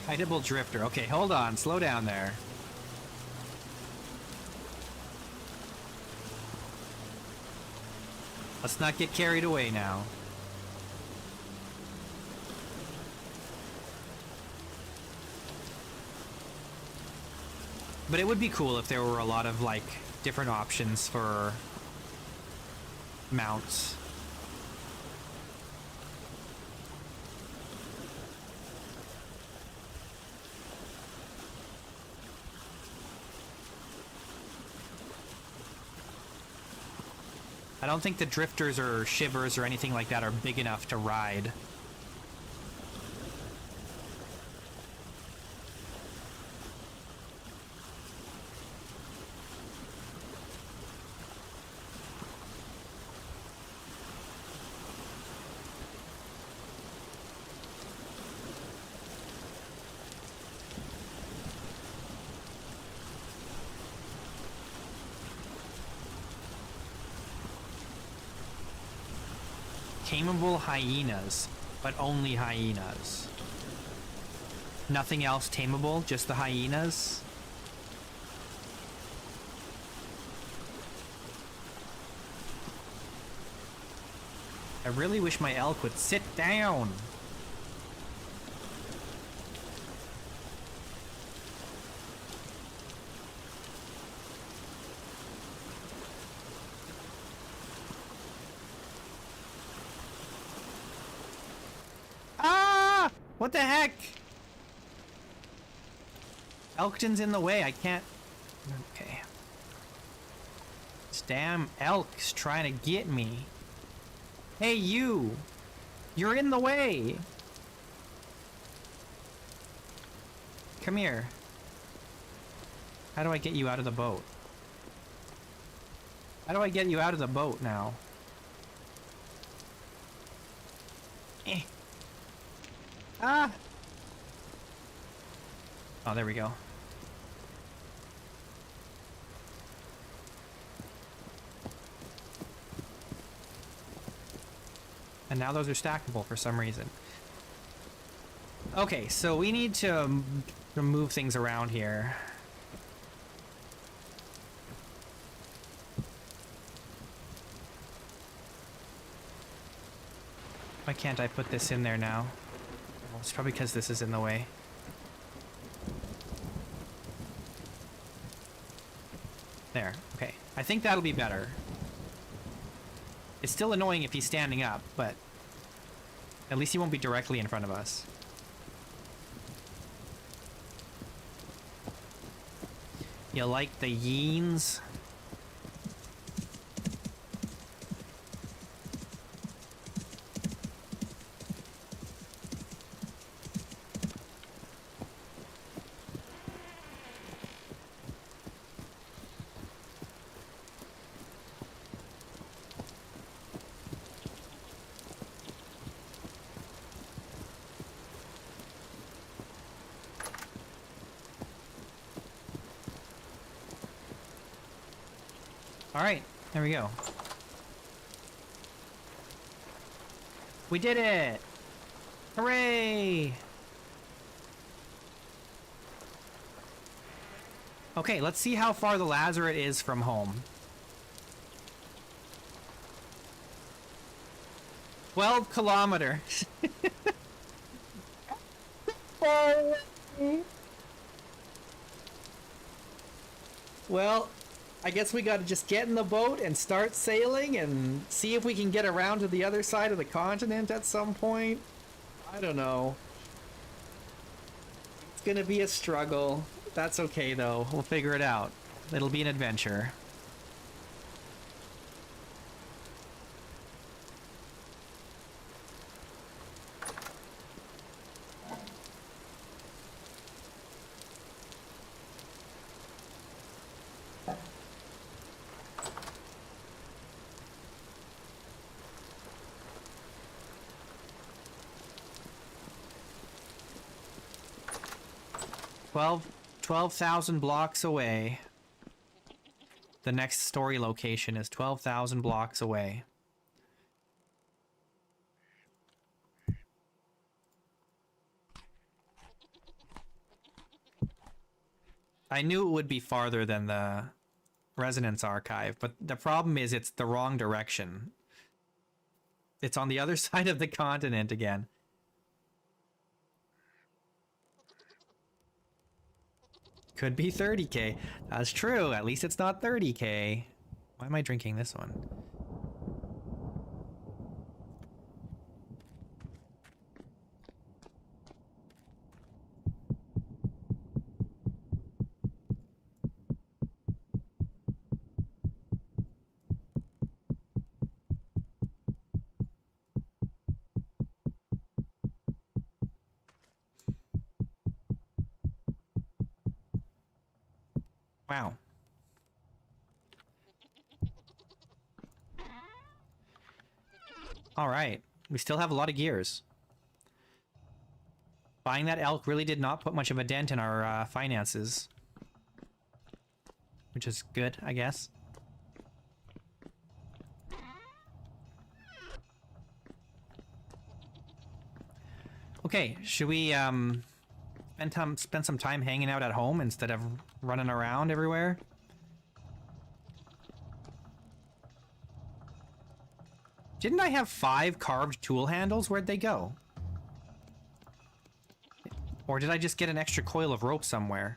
Rideable drifter. Okay, hold on. Slow down there. Let's not get carried away now. But it would be cool if there were a lot of, like, different options for mounts. I don't think the drifters or shivers or anything like that are big enough to ride. Tameable hyenas, but only hyenas. Nothing else tameable, just the hyenas. I really wish my elk would sit down. What the heck? Elkton's in the way. I can't... Okay. This damn elk's trying to get me. Hey, you! You're in the way! Come here. How do I get you out of the boat? How do I get you out of the boat now? Eh. Ah! Oh, there we go. And now those are stackable for some reason. Okay, so we need to move things around here. Why can't I put this in there now? Well, it's probably because this is in the way. There, okay. I think that'll be better. It's still annoying if he's standing up, but at least he won't be directly in front of us. You like the yeens? Alright, there we go. We did it! Hooray! Okay, let's see how far the Lazaret is from home. 12 kilometers. Well, I guess we gotta just get in the boat and start sailing and see if we can get around to the other side of the continent at some point. I don't know. It's gonna be a struggle. That's okay though, we'll figure it out. It'll be an adventure. Well, 12,000 blocks away. The next story location is 12,000 blocks away. I knew it would be farther than the Resonance Archive, but the problem is it's the wrong direction. It's on the other side of the continent again. Could be 30k. That's true. At least it's not 30k. Why am I drinking this one? Wow. All right. We still have a lot of gears. Buying that elk really did not put much of a dent in our finances. Which is good, I guess. Okay, should we spend some time hanging out at home instead of running around everywhere? Didn't I have 5 carved tool handles? Where'd they go? Or did I just get an extra coil of rope somewhere?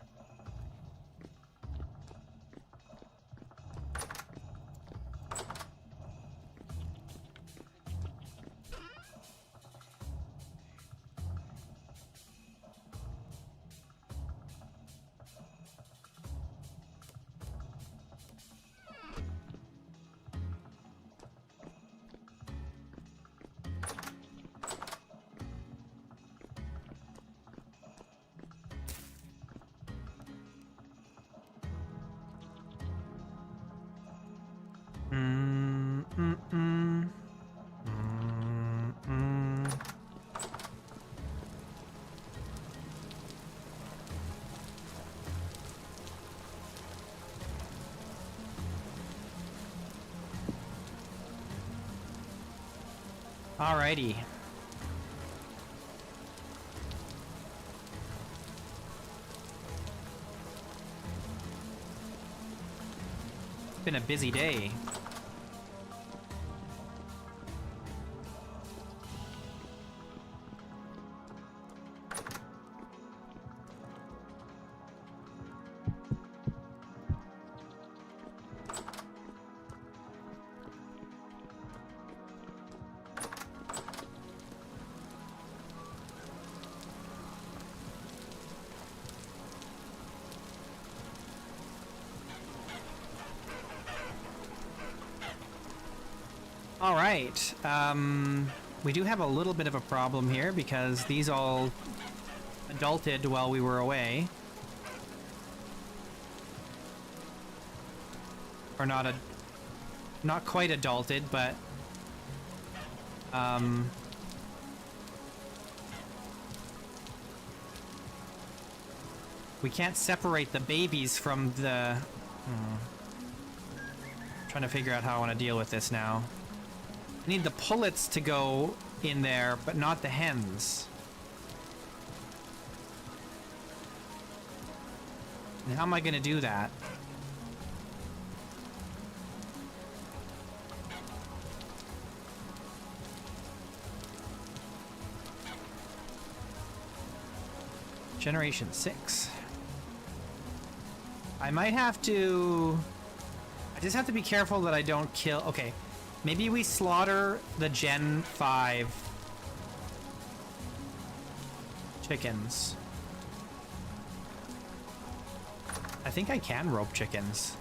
Alrighty. Been a busy day. All right. We do have a little bit of a problem here because these all adulted while we were away. Or not quite adulted, but we can't separate the babies from the trying to figure out how I want to deal with this now. I need the pullets to go in there, but not the hens. And how am I going to do that? Generation 6. I might have to... I just have to be careful that I don't kill... Okay. Maybe we slaughter the Gen 5 chickens. I think I can rope chickens.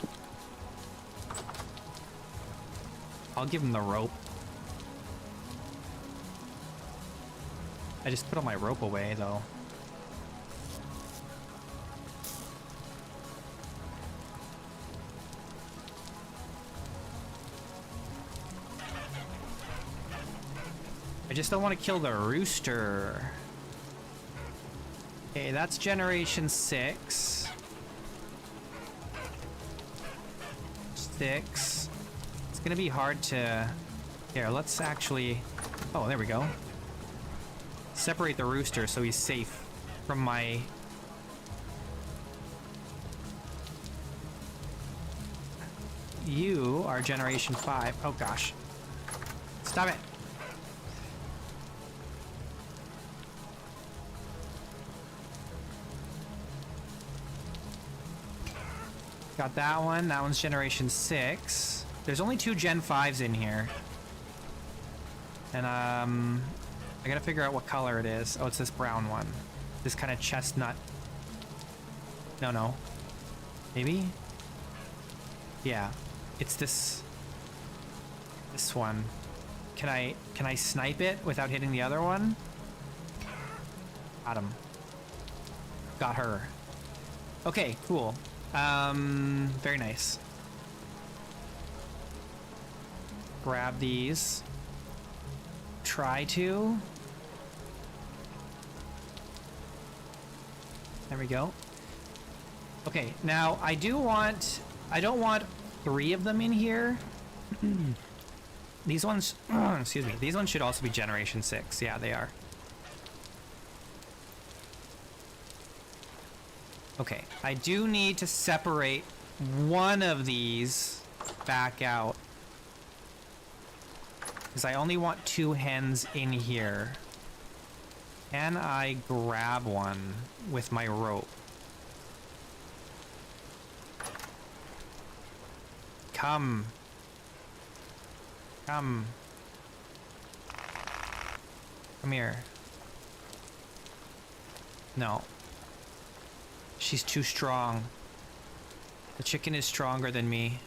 I'll give them the rope. I just put all my rope away, though. I just don't want to kill the rooster. Okay, that's generation 6. 6. It's gonna be hard to... Here, let's actually... Oh, there we go. Separate the rooster so he's safe from my... You are generation 5. Oh gosh. Stop it. Got that one. That one's generation 6. There's only 2 Gen 5s in here. And, I gotta figure out what color it is. Oh, it's this brown one. This kind of chestnut. No. Maybe? Yeah. It's this... This one. Can I snipe it without hitting the other one? Got him. Got her. Okay, cool. Very nice. Grab these. Try to. There we go. Okay, now I don't want 3 of them in here. These ones, excuse me, these ones should also be generation 6. Yeah, they are. Okay, I do need to separate one of these back out. Because I only want 2 hens in here. Can I grab one with my rope? Come. Come. Come here. No. She's too strong. The chicken is stronger than me.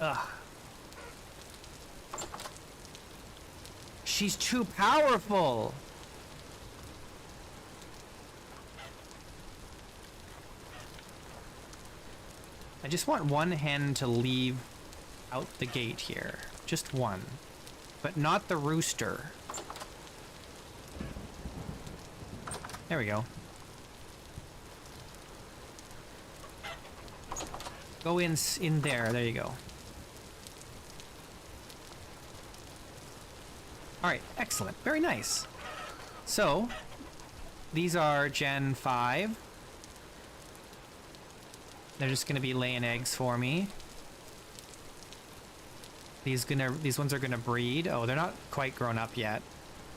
Ugh. She's too powerful. I just want one hen to leave out the gate here. Just one. But not the rooster. There we go. Go in there. There you go. All right, excellent. Very nice. So, these are Gen 5. They're just gonna be laying eggs for me. These ones are gonna breed. Oh, they're not quite grown up yet.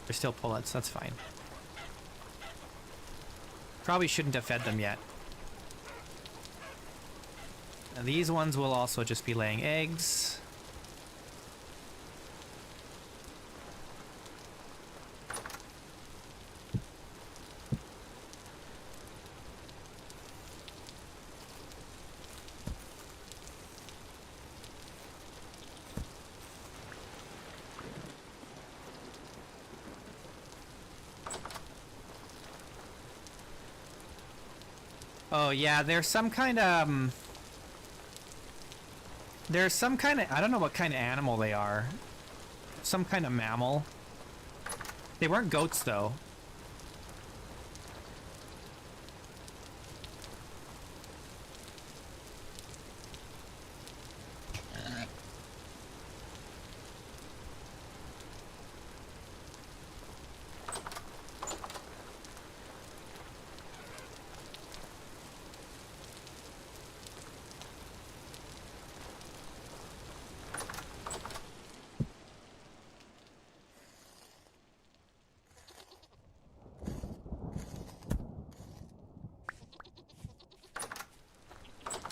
They're still pullets, that's fine. Probably shouldn't have fed them yet. And these ones will also just be laying eggs. Oh yeah, there's some kind of I don't know what kind of animal they are. Some kind of mammal. They weren't goats though.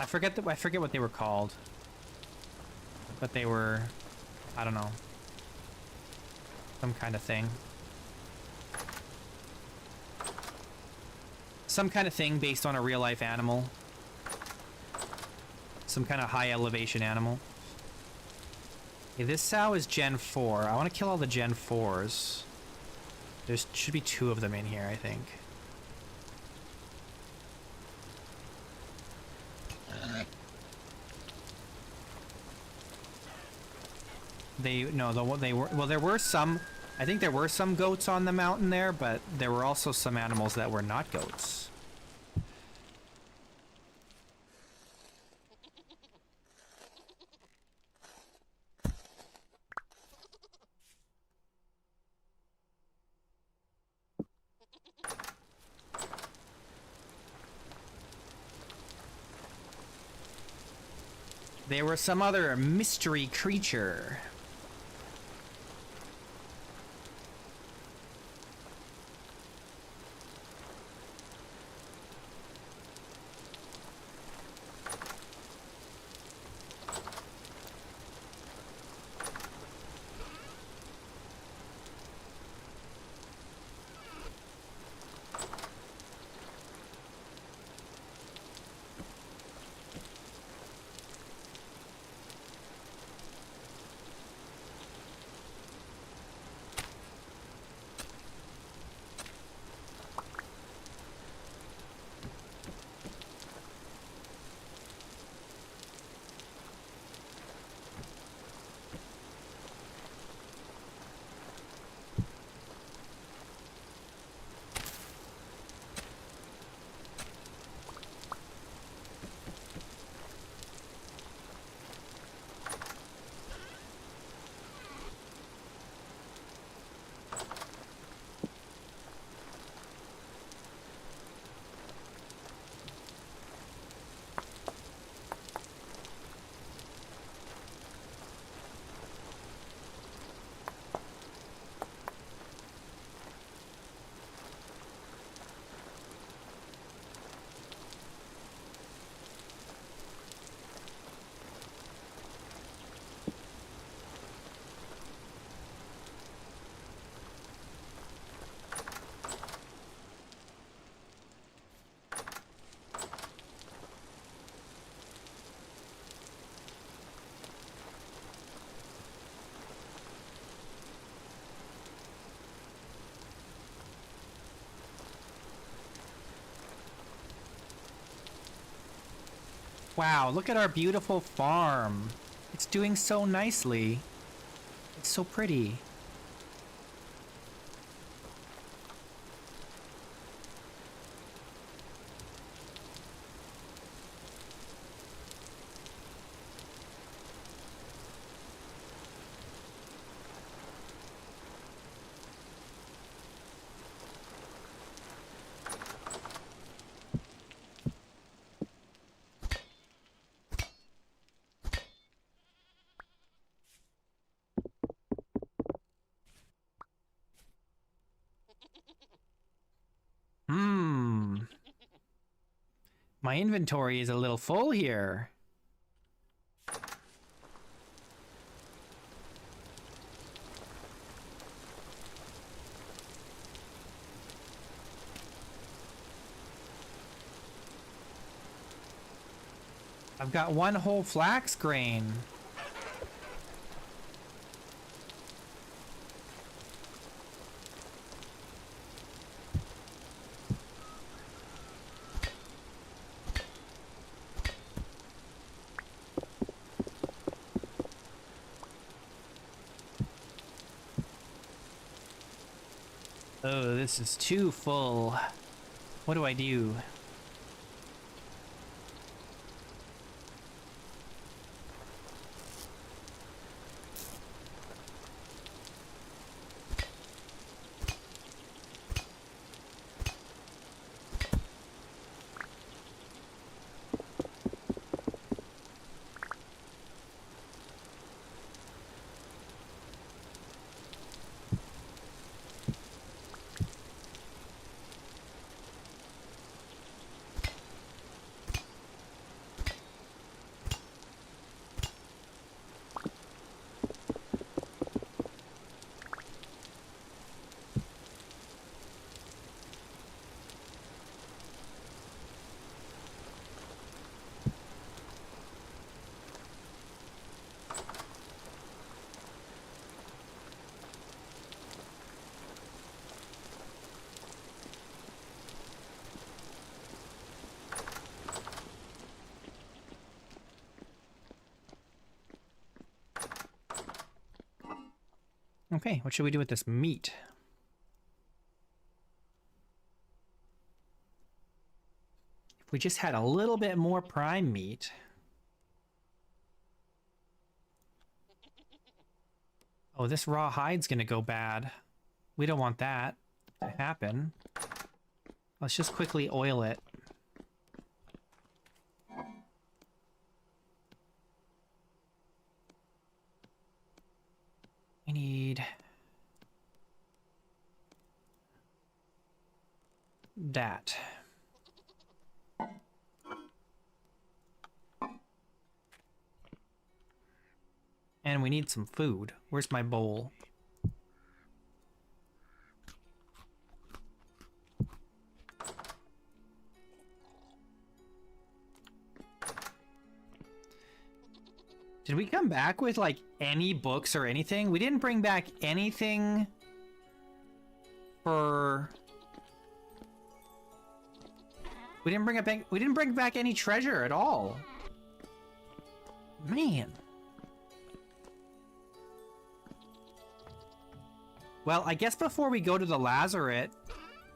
I forget what they were called. But they were, I don't know, some kind of thing. Some kind of thing based on a real life animal. Some kind of high elevation animal. Okay, this sow is Gen 4. I want to kill all the Gen 4s. There should be 2 of them in here, I think. There were some, I think there were some goats on the mountain there, but there were also some animals that were not goats. There were some other mystery creature. Wow, look at our beautiful farm. It's doing so nicely. It's so pretty. Hmm. My inventory is a little full here. I've got one whole flax grain. Oh, this is too full. What do I do? Okay, what should we do with this meat? If we just had a little bit more prime meat. Oh, this raw hide's gonna go bad. We don't want that to happen. Let's just quickly oil it. I need that. And we need some food. Where's my bowl? Did we come back with, like, any books or anything? We didn't bring back anything for... We didn't bring back any treasure at all. Man. Well, I guess before we go to the Lazaret,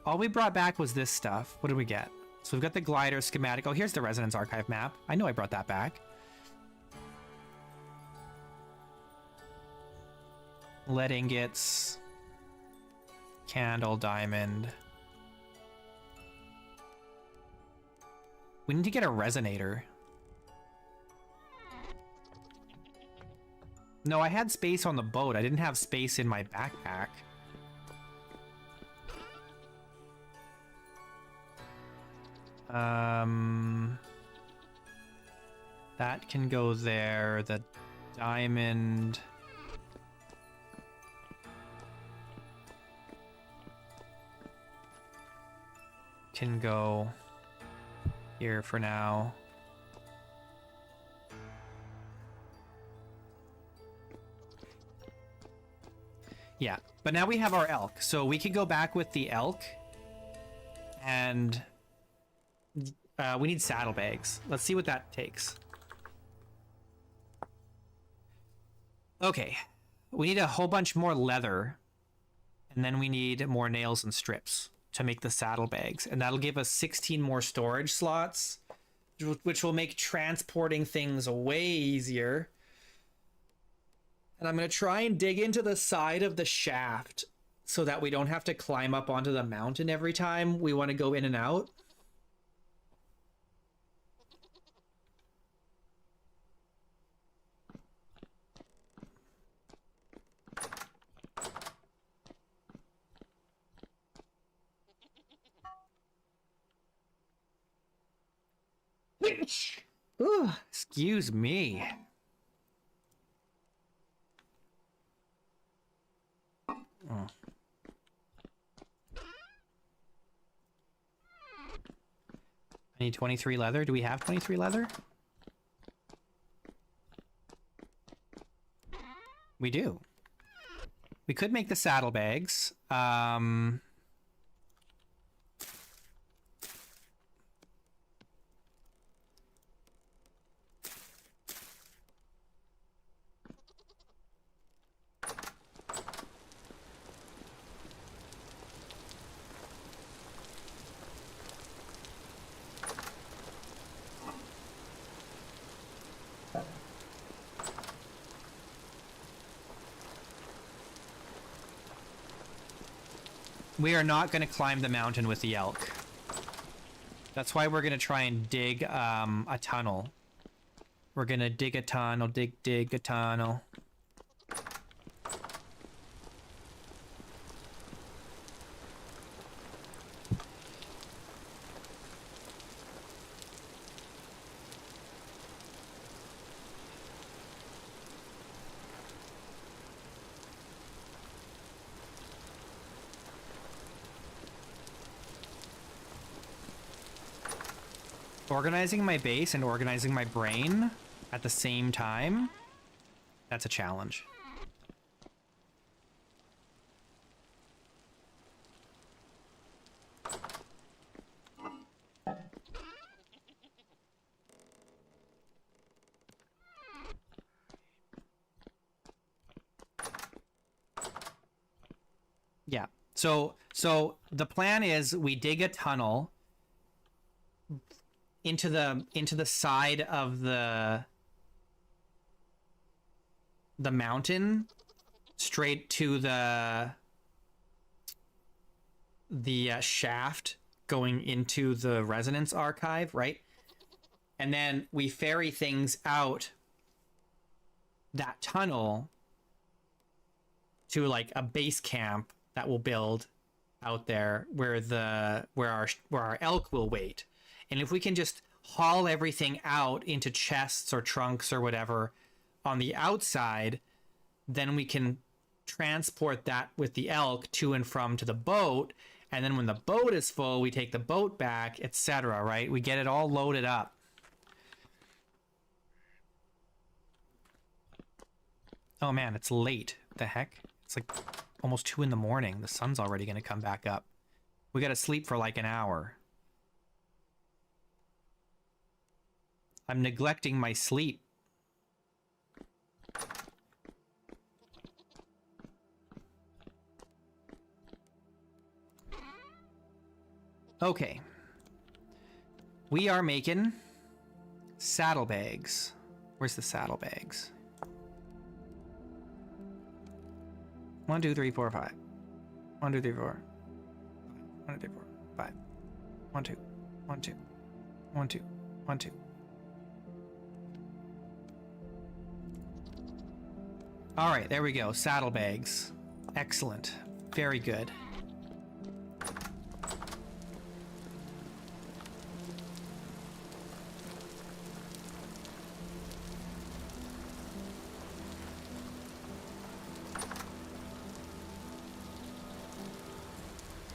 all we brought back was this stuff. What did we get? So we've got the glider schematic. Oh, here's the Resonance Archive map. I know I brought that back. Lead ingots. Candle, diamond. We need to get a resonator. No, I had space on the boat. I didn't have space in my backpack. That can go there. The diamond... can go here for now. Yeah, but now we have our elk, so we can go back with the elk, and we need saddlebags. Let's see what that takes. Okay, we need a whole bunch more leather, and then we need more nails and strips to make the saddlebags, and that'll give us 16 more storage slots, which will make transporting things way easier. And I'm going to try and dig into the side of the shaft so that we don't have to climb up onto the mountain every time we want to go in and out. Ooh, excuse me. Oh. I need 23 leather. Do we have 23 leather? We do. We could make the saddlebags. We are not going to climb the mountain with the elk. That's why we're going to try and dig a tunnel. We're going to dig a tunnel, dig a tunnel. Organizing my base and organizing my brain at the same time, that's a challenge. Yeah. So the plan is we dig a tunnel into the side of the mountain, straight to the shaft going into the resonance archive, right? And then we ferry things out that tunnel to like a base camp that we'll build out there where our elk will wait. And if we can just haul everything out into chests or trunks or whatever on the outside, then we can transport that with the elk to and from to the boat. And then when the boat is full, we take the boat back, etc. Right? We get it all loaded up. Oh man, it's late. What the heck? It's like almost 2 in the morning. The sun's already going to come back up. We got to sleep for like an hour. I'm neglecting my sleep. Okay. We are making saddlebags. Where's the saddlebags? 1, 2, 3, 4, 5. 1, 2, 3, 4. 1, 2, 3, 4, 5. 1, 2. 1, 2. 1, 2. 1, 2. All right, there we go. Saddlebags. Excellent. Very good.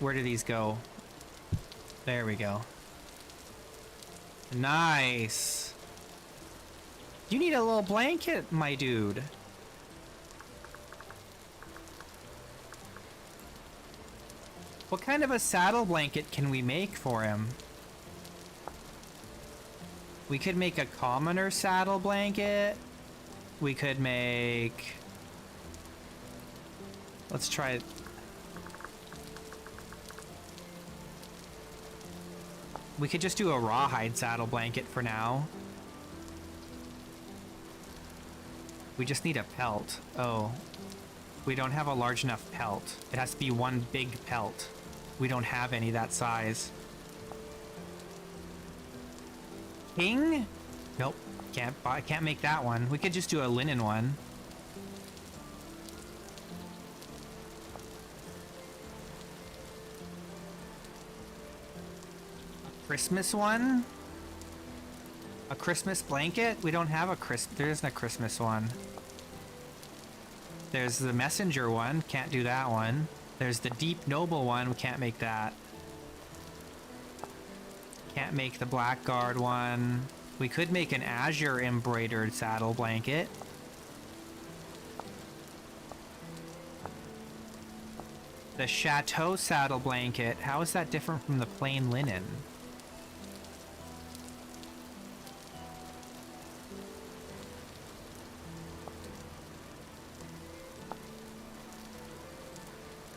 Where do these go? There we go. Nice. You need a little blanket, my dude. What kind of a saddle blanket can we make for him? We could make a commoner saddle blanket. We could make... Let's try it. We could just do a rawhide saddle blanket for now. We just need a pelt. Oh. We don't have a large enough pelt. It has to be one big pelt. We don't have any that size. King? Nope. I can't make that one. We could just do a linen one. A Christmas one? A Christmas blanket? We don't have a there isn't a Christmas one. There's the messenger one, can't do that one. There's the deep noble one, we can't make that. Can't make the blackguard one. We could make an azure embroidered saddle blanket. The chateau saddle blanket, how is that different from the plain linen?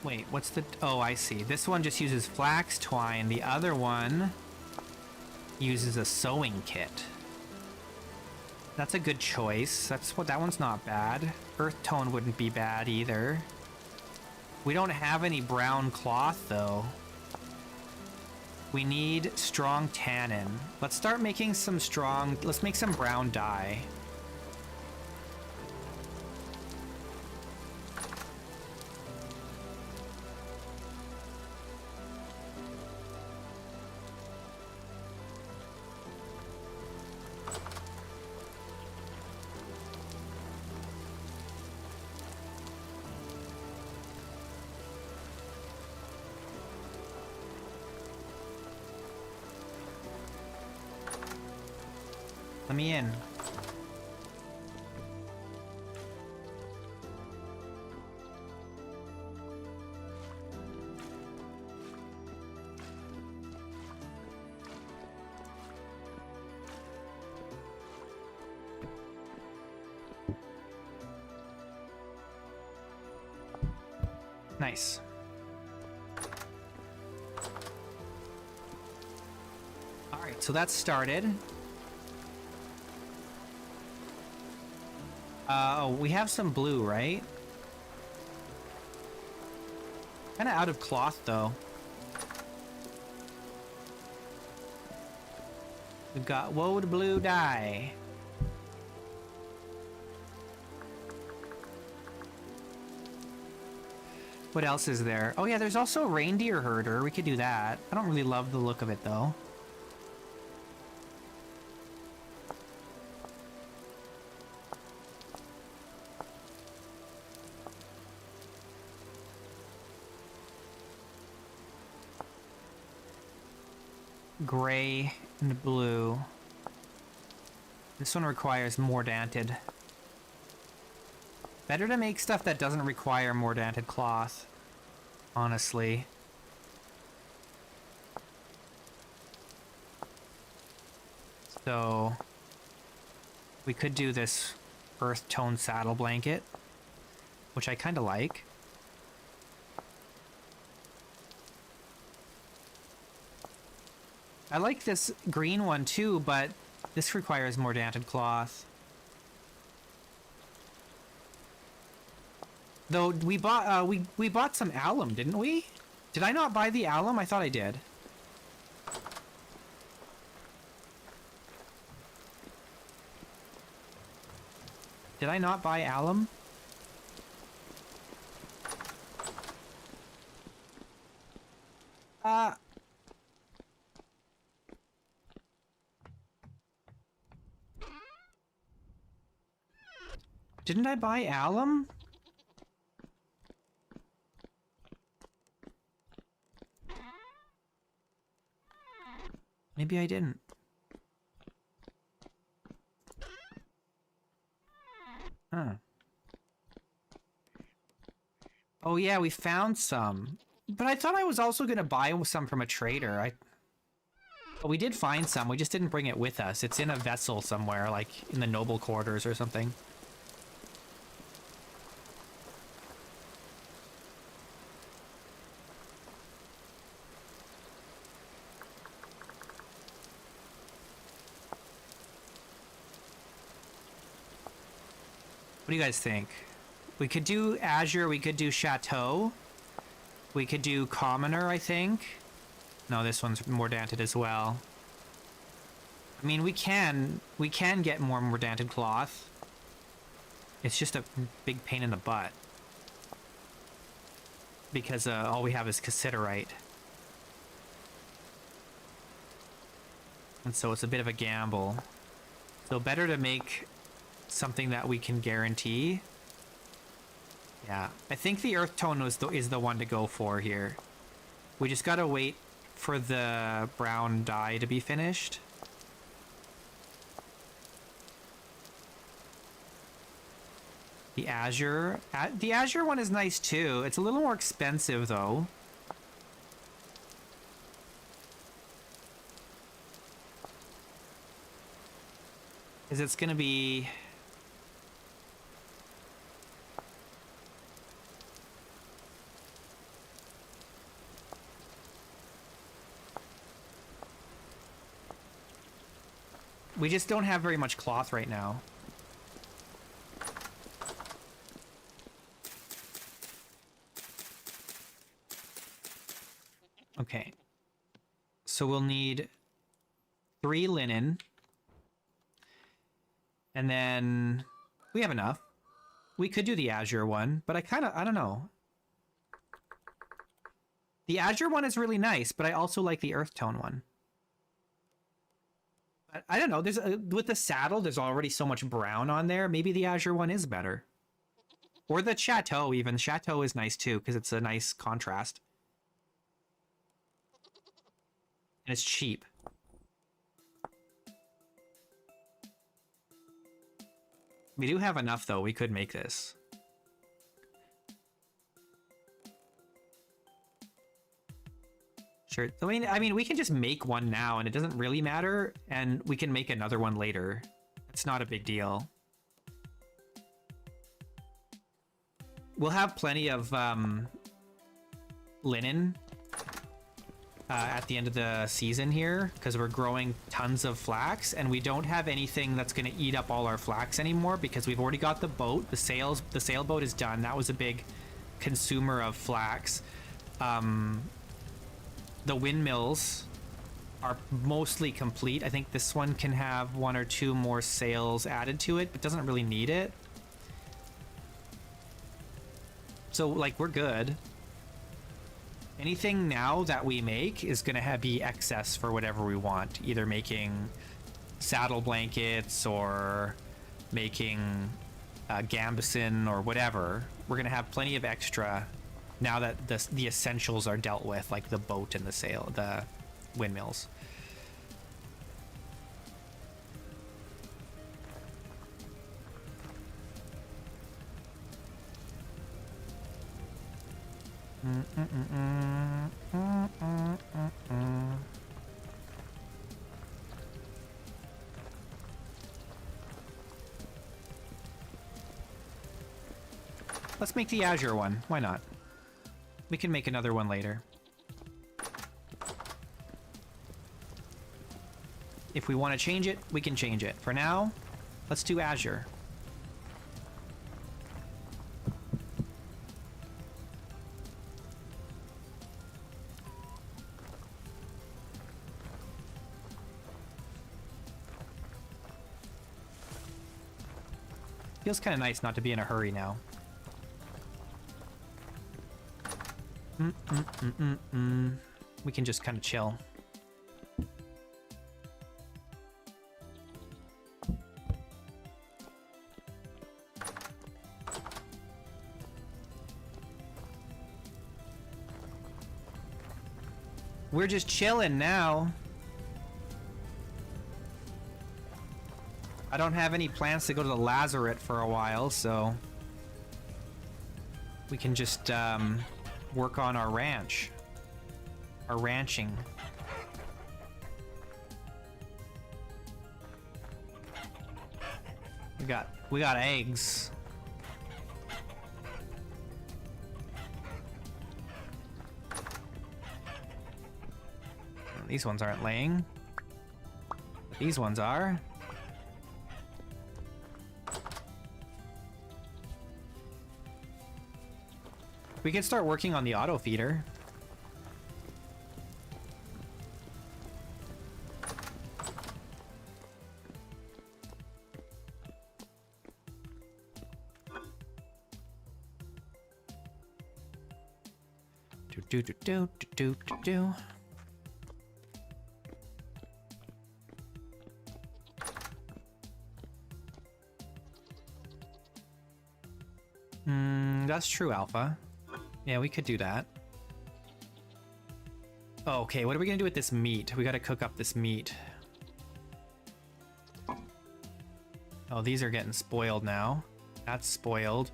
Wait, what's the... Oh, I see. This one just uses flax twine. The other one uses a sewing kit. That's a good choice. That one's not bad. Earth tone wouldn't be bad either. We don't have any brown cloth, though. We need strong tannin. Let's start making some strong... Let's make some brown dye. Let me in. Nice. All right, so that's started. Oh, we have some blue, right? Kind of out of cloth, though. We've got woad blue dye. What else is there? Oh yeah, there's also a reindeer herder. We could do that. I don't really love the look of it, though. Gray and blue. This one requires mordanted. Better to make stuff that doesn't require mordanted cloth, honestly. So we could do this earth tone saddle blanket, which I kind of like. I like this green one too, but this requires mordanted cloth. Though we bought we bought some alum, didn't we? Did I not buy the alum? I thought I did. Did I not buy alum? Didn't I buy alum? Maybe I didn't. Huh. Oh yeah, we found some. But I thought I was also gonna buy some from a trader. But we did find some, we just didn't bring it with us. It's in a vessel somewhere, like in the noble quarters or something. What do you guys think? We could do Azure, we could do Chateau. We could do Commoner, I think. No, this one's mordanted as well. I mean, we can get more mordanted cloth. It's just a big pain in the butt. Because all we have is cassiterite. And so it's a bit of a gamble. So better to make something that we can guarantee. Yeah, I think the earth tone is the one to go for here. We just gotta wait for the brown dye to be finished. The azure one is nice too. It's a little more expensive though. Because it's gonna be... We just don't have very much cloth right now. Okay. So we'll need 3 linen. And then we have enough. We could do the azure one, but I don't know. The azure one is really nice, but I also like the earth tone one. I don't know. There's with the saddle, there's already so much brown on there. Maybe the azure one is better. Or the chateau even. Chateau is nice too, because it's a nice contrast. And it's cheap. We do have enough though. We could make this. Sure. I mean, we can just make one now and it doesn't really matter, and we can make another one later. It's not a big deal. We'll have plenty of linen at the end of the season here, because we're growing tons of flax, and we don't have anything that's going to eat up all our flax anymore because we've already got the boat. The sailboat is done. That was a big consumer of flax. The windmills are mostly complete. I think this one can have 1 or 2 more sails added to it, but doesn't really need it. So, like, we're good. Anything now that we make is going to be excess for whatever we want. Either making saddle blankets or making gambeson or whatever. We're going to have plenty of extra now that the essentials are dealt with, like the boat and the windmills. Let's make the azure one. Why not? We can make another one later. If we want to change it, we can change it. For now, let's do azure. Feels kind of nice not to be in a hurry now. We can just kind of chill. We're just chilling now. I don't have any plans to go to the Lazaret for a while, so we can just work on our ranch. Our ranching. We got eggs. These ones aren't laying. These ones are. We can start working on the auto feeder. Do. That's true, Alpha. Yeah, we could do that. Okay, what are we gonna do with this meat? We gotta cook up this meat. Oh, these are getting spoiled now. That's spoiled.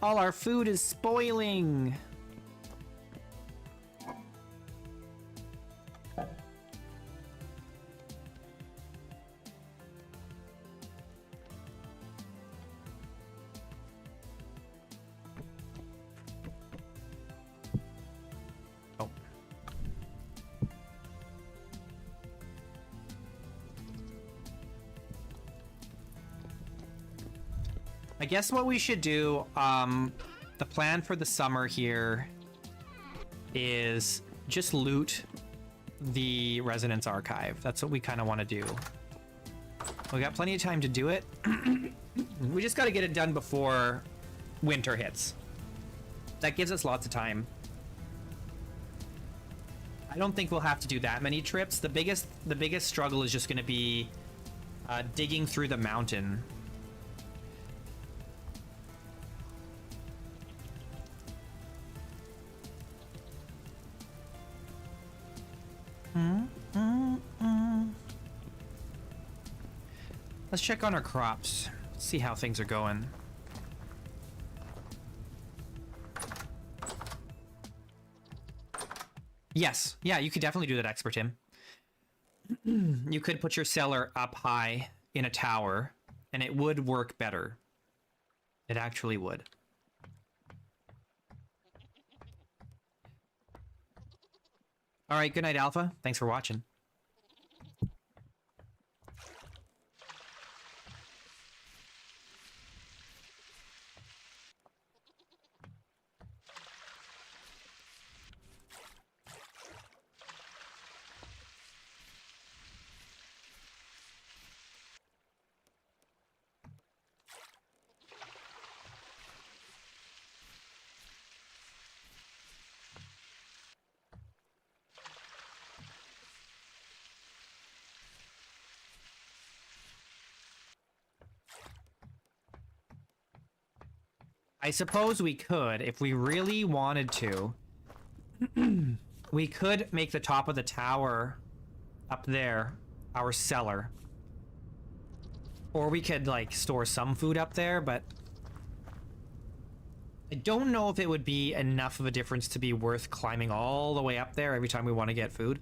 All our food is spoiling. Oh. I guess what we should do, the plan for the summer here is just loot the Resonance Archive. That's what we kind of want to do. We got plenty of time to do it. We just got to get it done before winter hits. That gives us lots of time. I don't think we'll have to do that many trips. The biggest struggle is just going to be digging through the mountain. Let's check on our crops, see how things are going. Yes, yeah, you could definitely do that, Expert Tim. You could put your cellar up high in a tower, and it would work better. It actually would. All right, good night, Alpha. Thanks for watching. I suppose we could, if we really wanted to, we could make the top of the tower up there our cellar. Or we could, like, store some food up there, but I don't know if it would be enough of a difference to be worth climbing all the way up there every time we want to get food.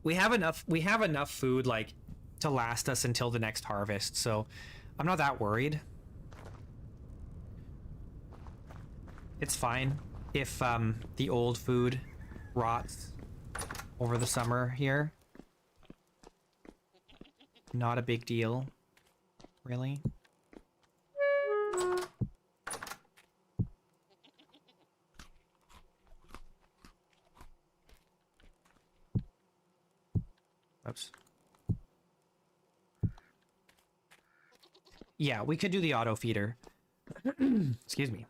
We have enough food, like, to last us until the next harvest, so I'm not that worried. It's fine if the old food rots over the summer here. Not a big deal, really. Oops. Yeah, we could do the auto feeder. Excuse me.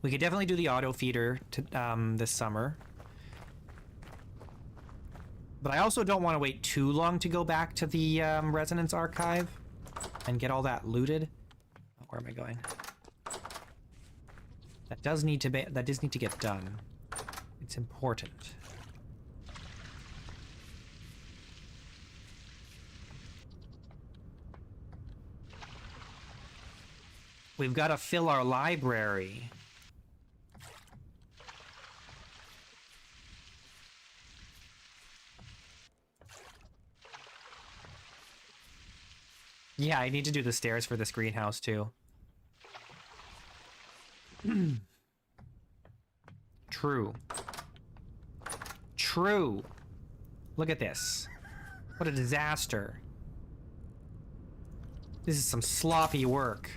We could definitely do the auto feeder to, this summer. But I also don't want to wait too long to go back to the Resonance Archive and get all that looted. Oh, where am I going? That does need to get done. It's important. We've got to fill our library. Yeah, I need to do the stairs for this greenhouse too. True. True. Look at this. What a disaster. This is some sloppy work.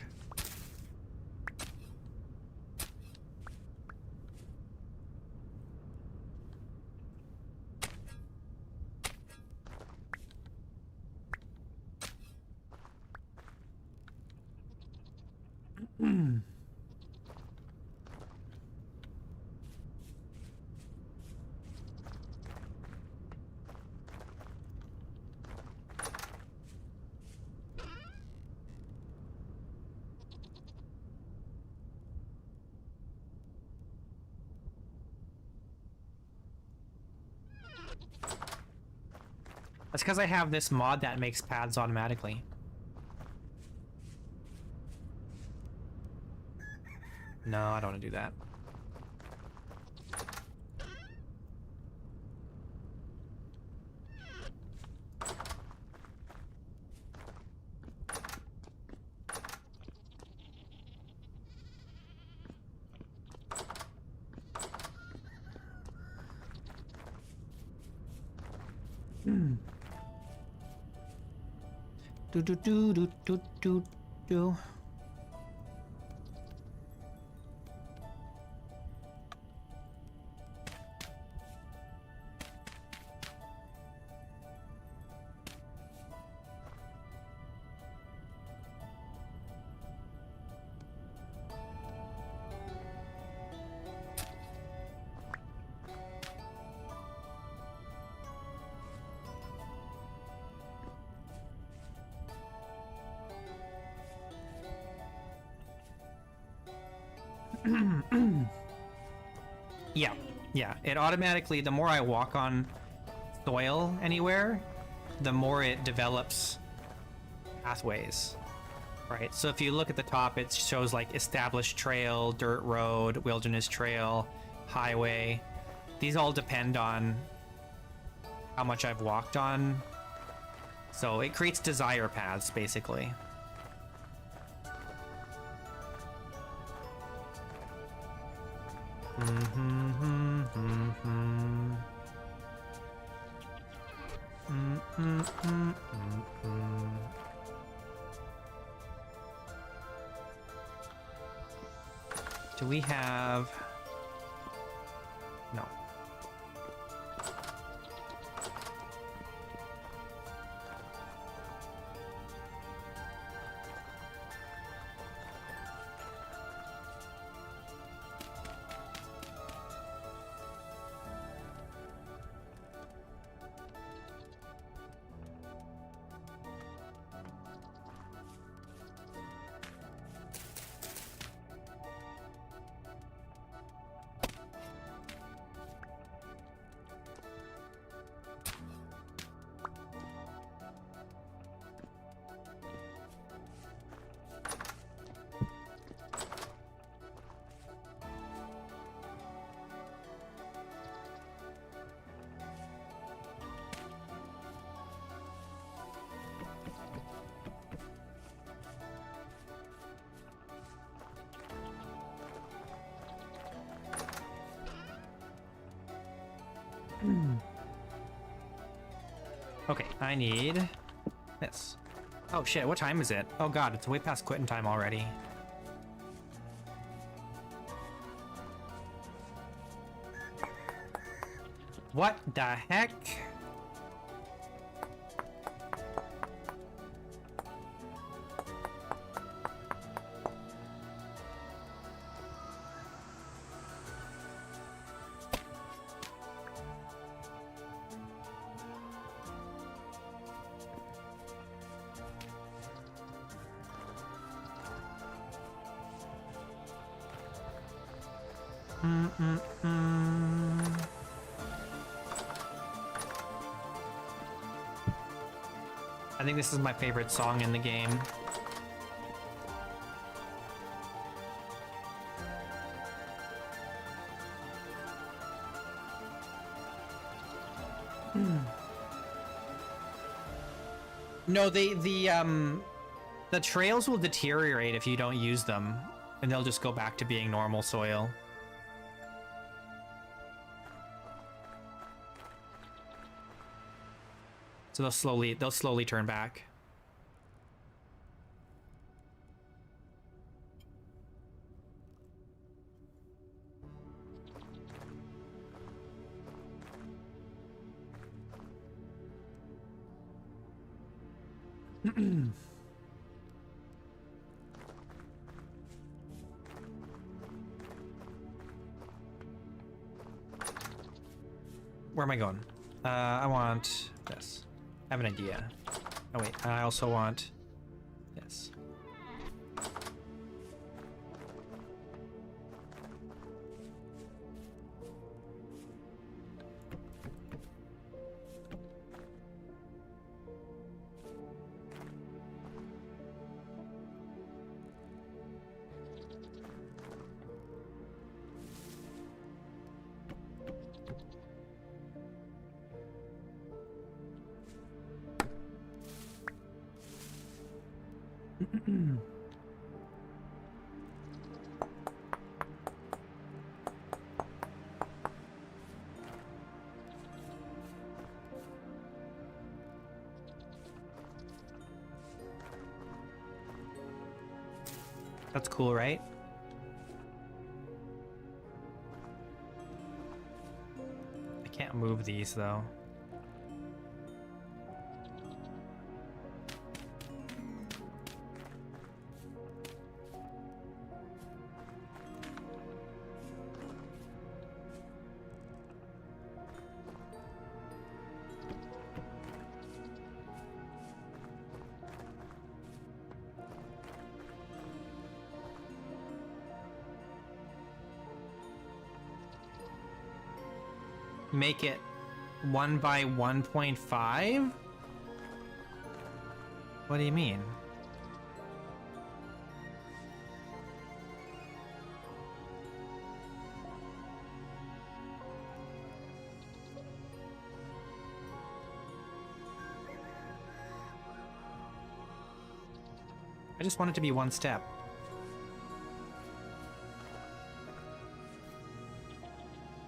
That's because I have this mod that makes paths automatically. No, I don't want to do that. Do do do do do do do. Yeah, it automatically, the more I walk on soil anywhere, the more it develops pathways, right? So if you look at the top, it shows like established trail, dirt road, wilderness trail, highway. These all depend on how much I've walked on. So it creates desire paths, basically. Do we have... No. Okay, I need this. Oh shit, what time is it? Oh god, it's way past quitting time already. What the heck? I think this is my favorite song in the game. No, the trails will deteriorate if you don't use them, and they'll just go back to being normal soil. So they'll slowly turn back. Where am I going? I want this. I have an idea. Oh wait, I also want this. That's cool, right? I can't move these though. Make it 1 by 1.5? What do you mean? I just want it to be one step.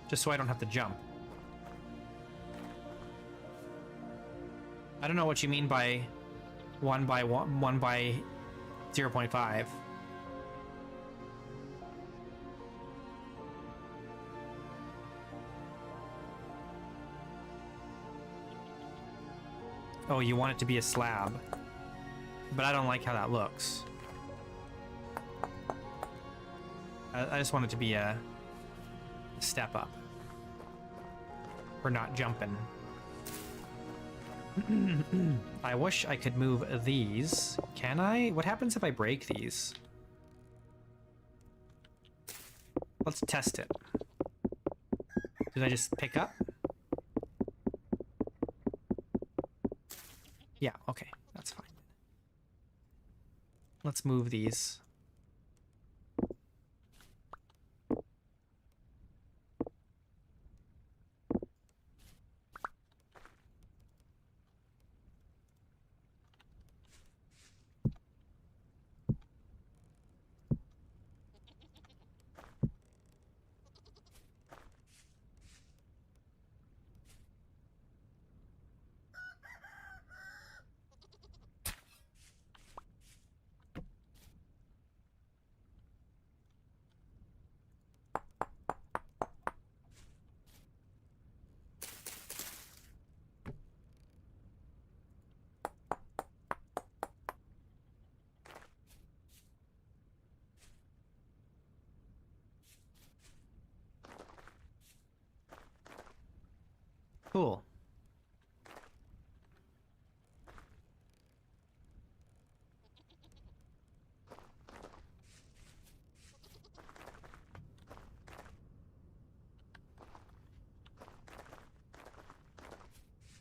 Just so I don't have to jump. I don't know what you mean by 1 by 0.5. Oh, you want it to be a slab. But I don't like how that looks. I just want it to be a step up. We're not jumping. I wish I could move these. Can I? What happens if I break these? Let's test it. Did I just pick up? Yeah, okay. That's fine. Let's move these. Cool.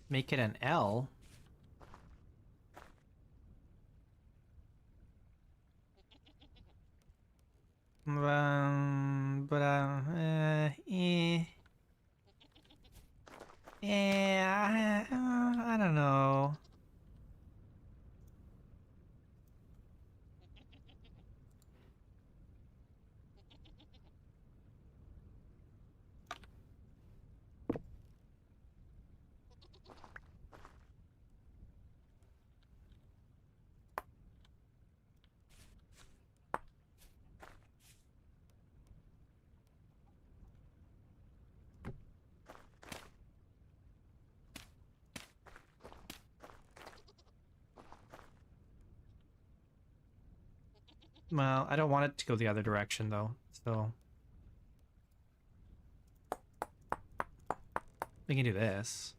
Make it an L. I don't know. Well, I don't want it to go the other direction, though, so... We can do this.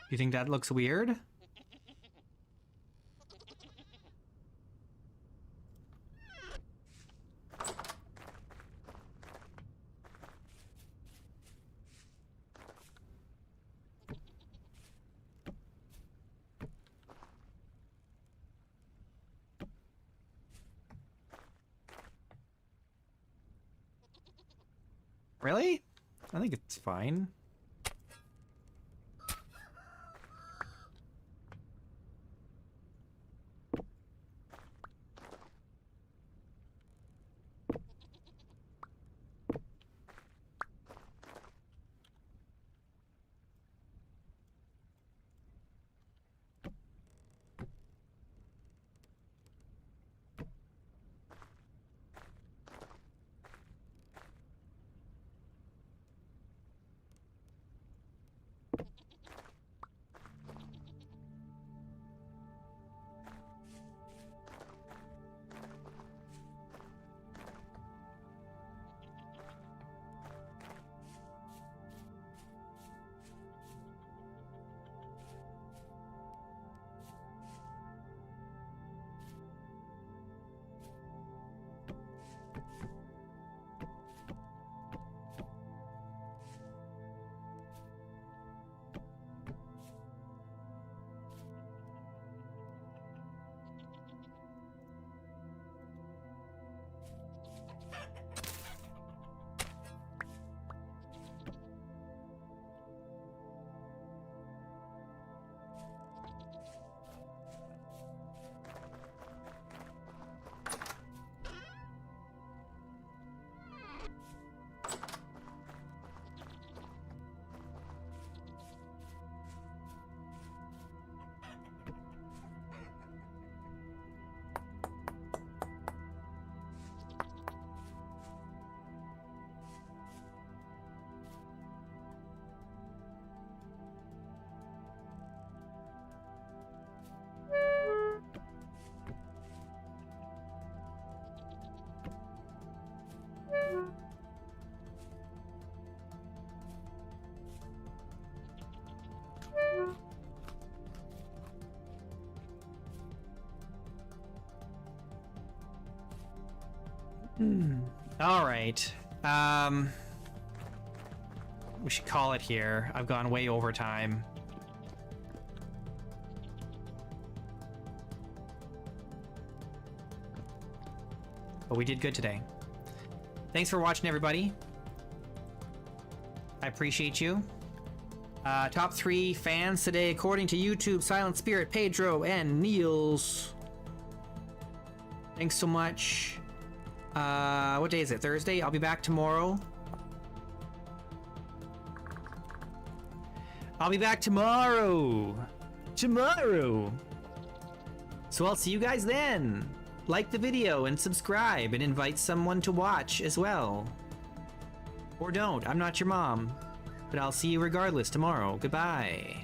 You think that looks weird? Really? I think it's fine. All right. We should call it here. I've gone way over time. But we did good today. Thanks for watching, everybody. I appreciate you. Top 3 fans today, according to YouTube: Silent Spirit, Pedro, and Niels. Thanks so much. What day is it? Thursday? I'll be back tomorrow. I'll be back tomorrow. So I'll see you guys then. Like the video and subscribe and invite someone to watch as well. Or don't. I'm not your mom. But I'll see you regardless tomorrow. Goodbye.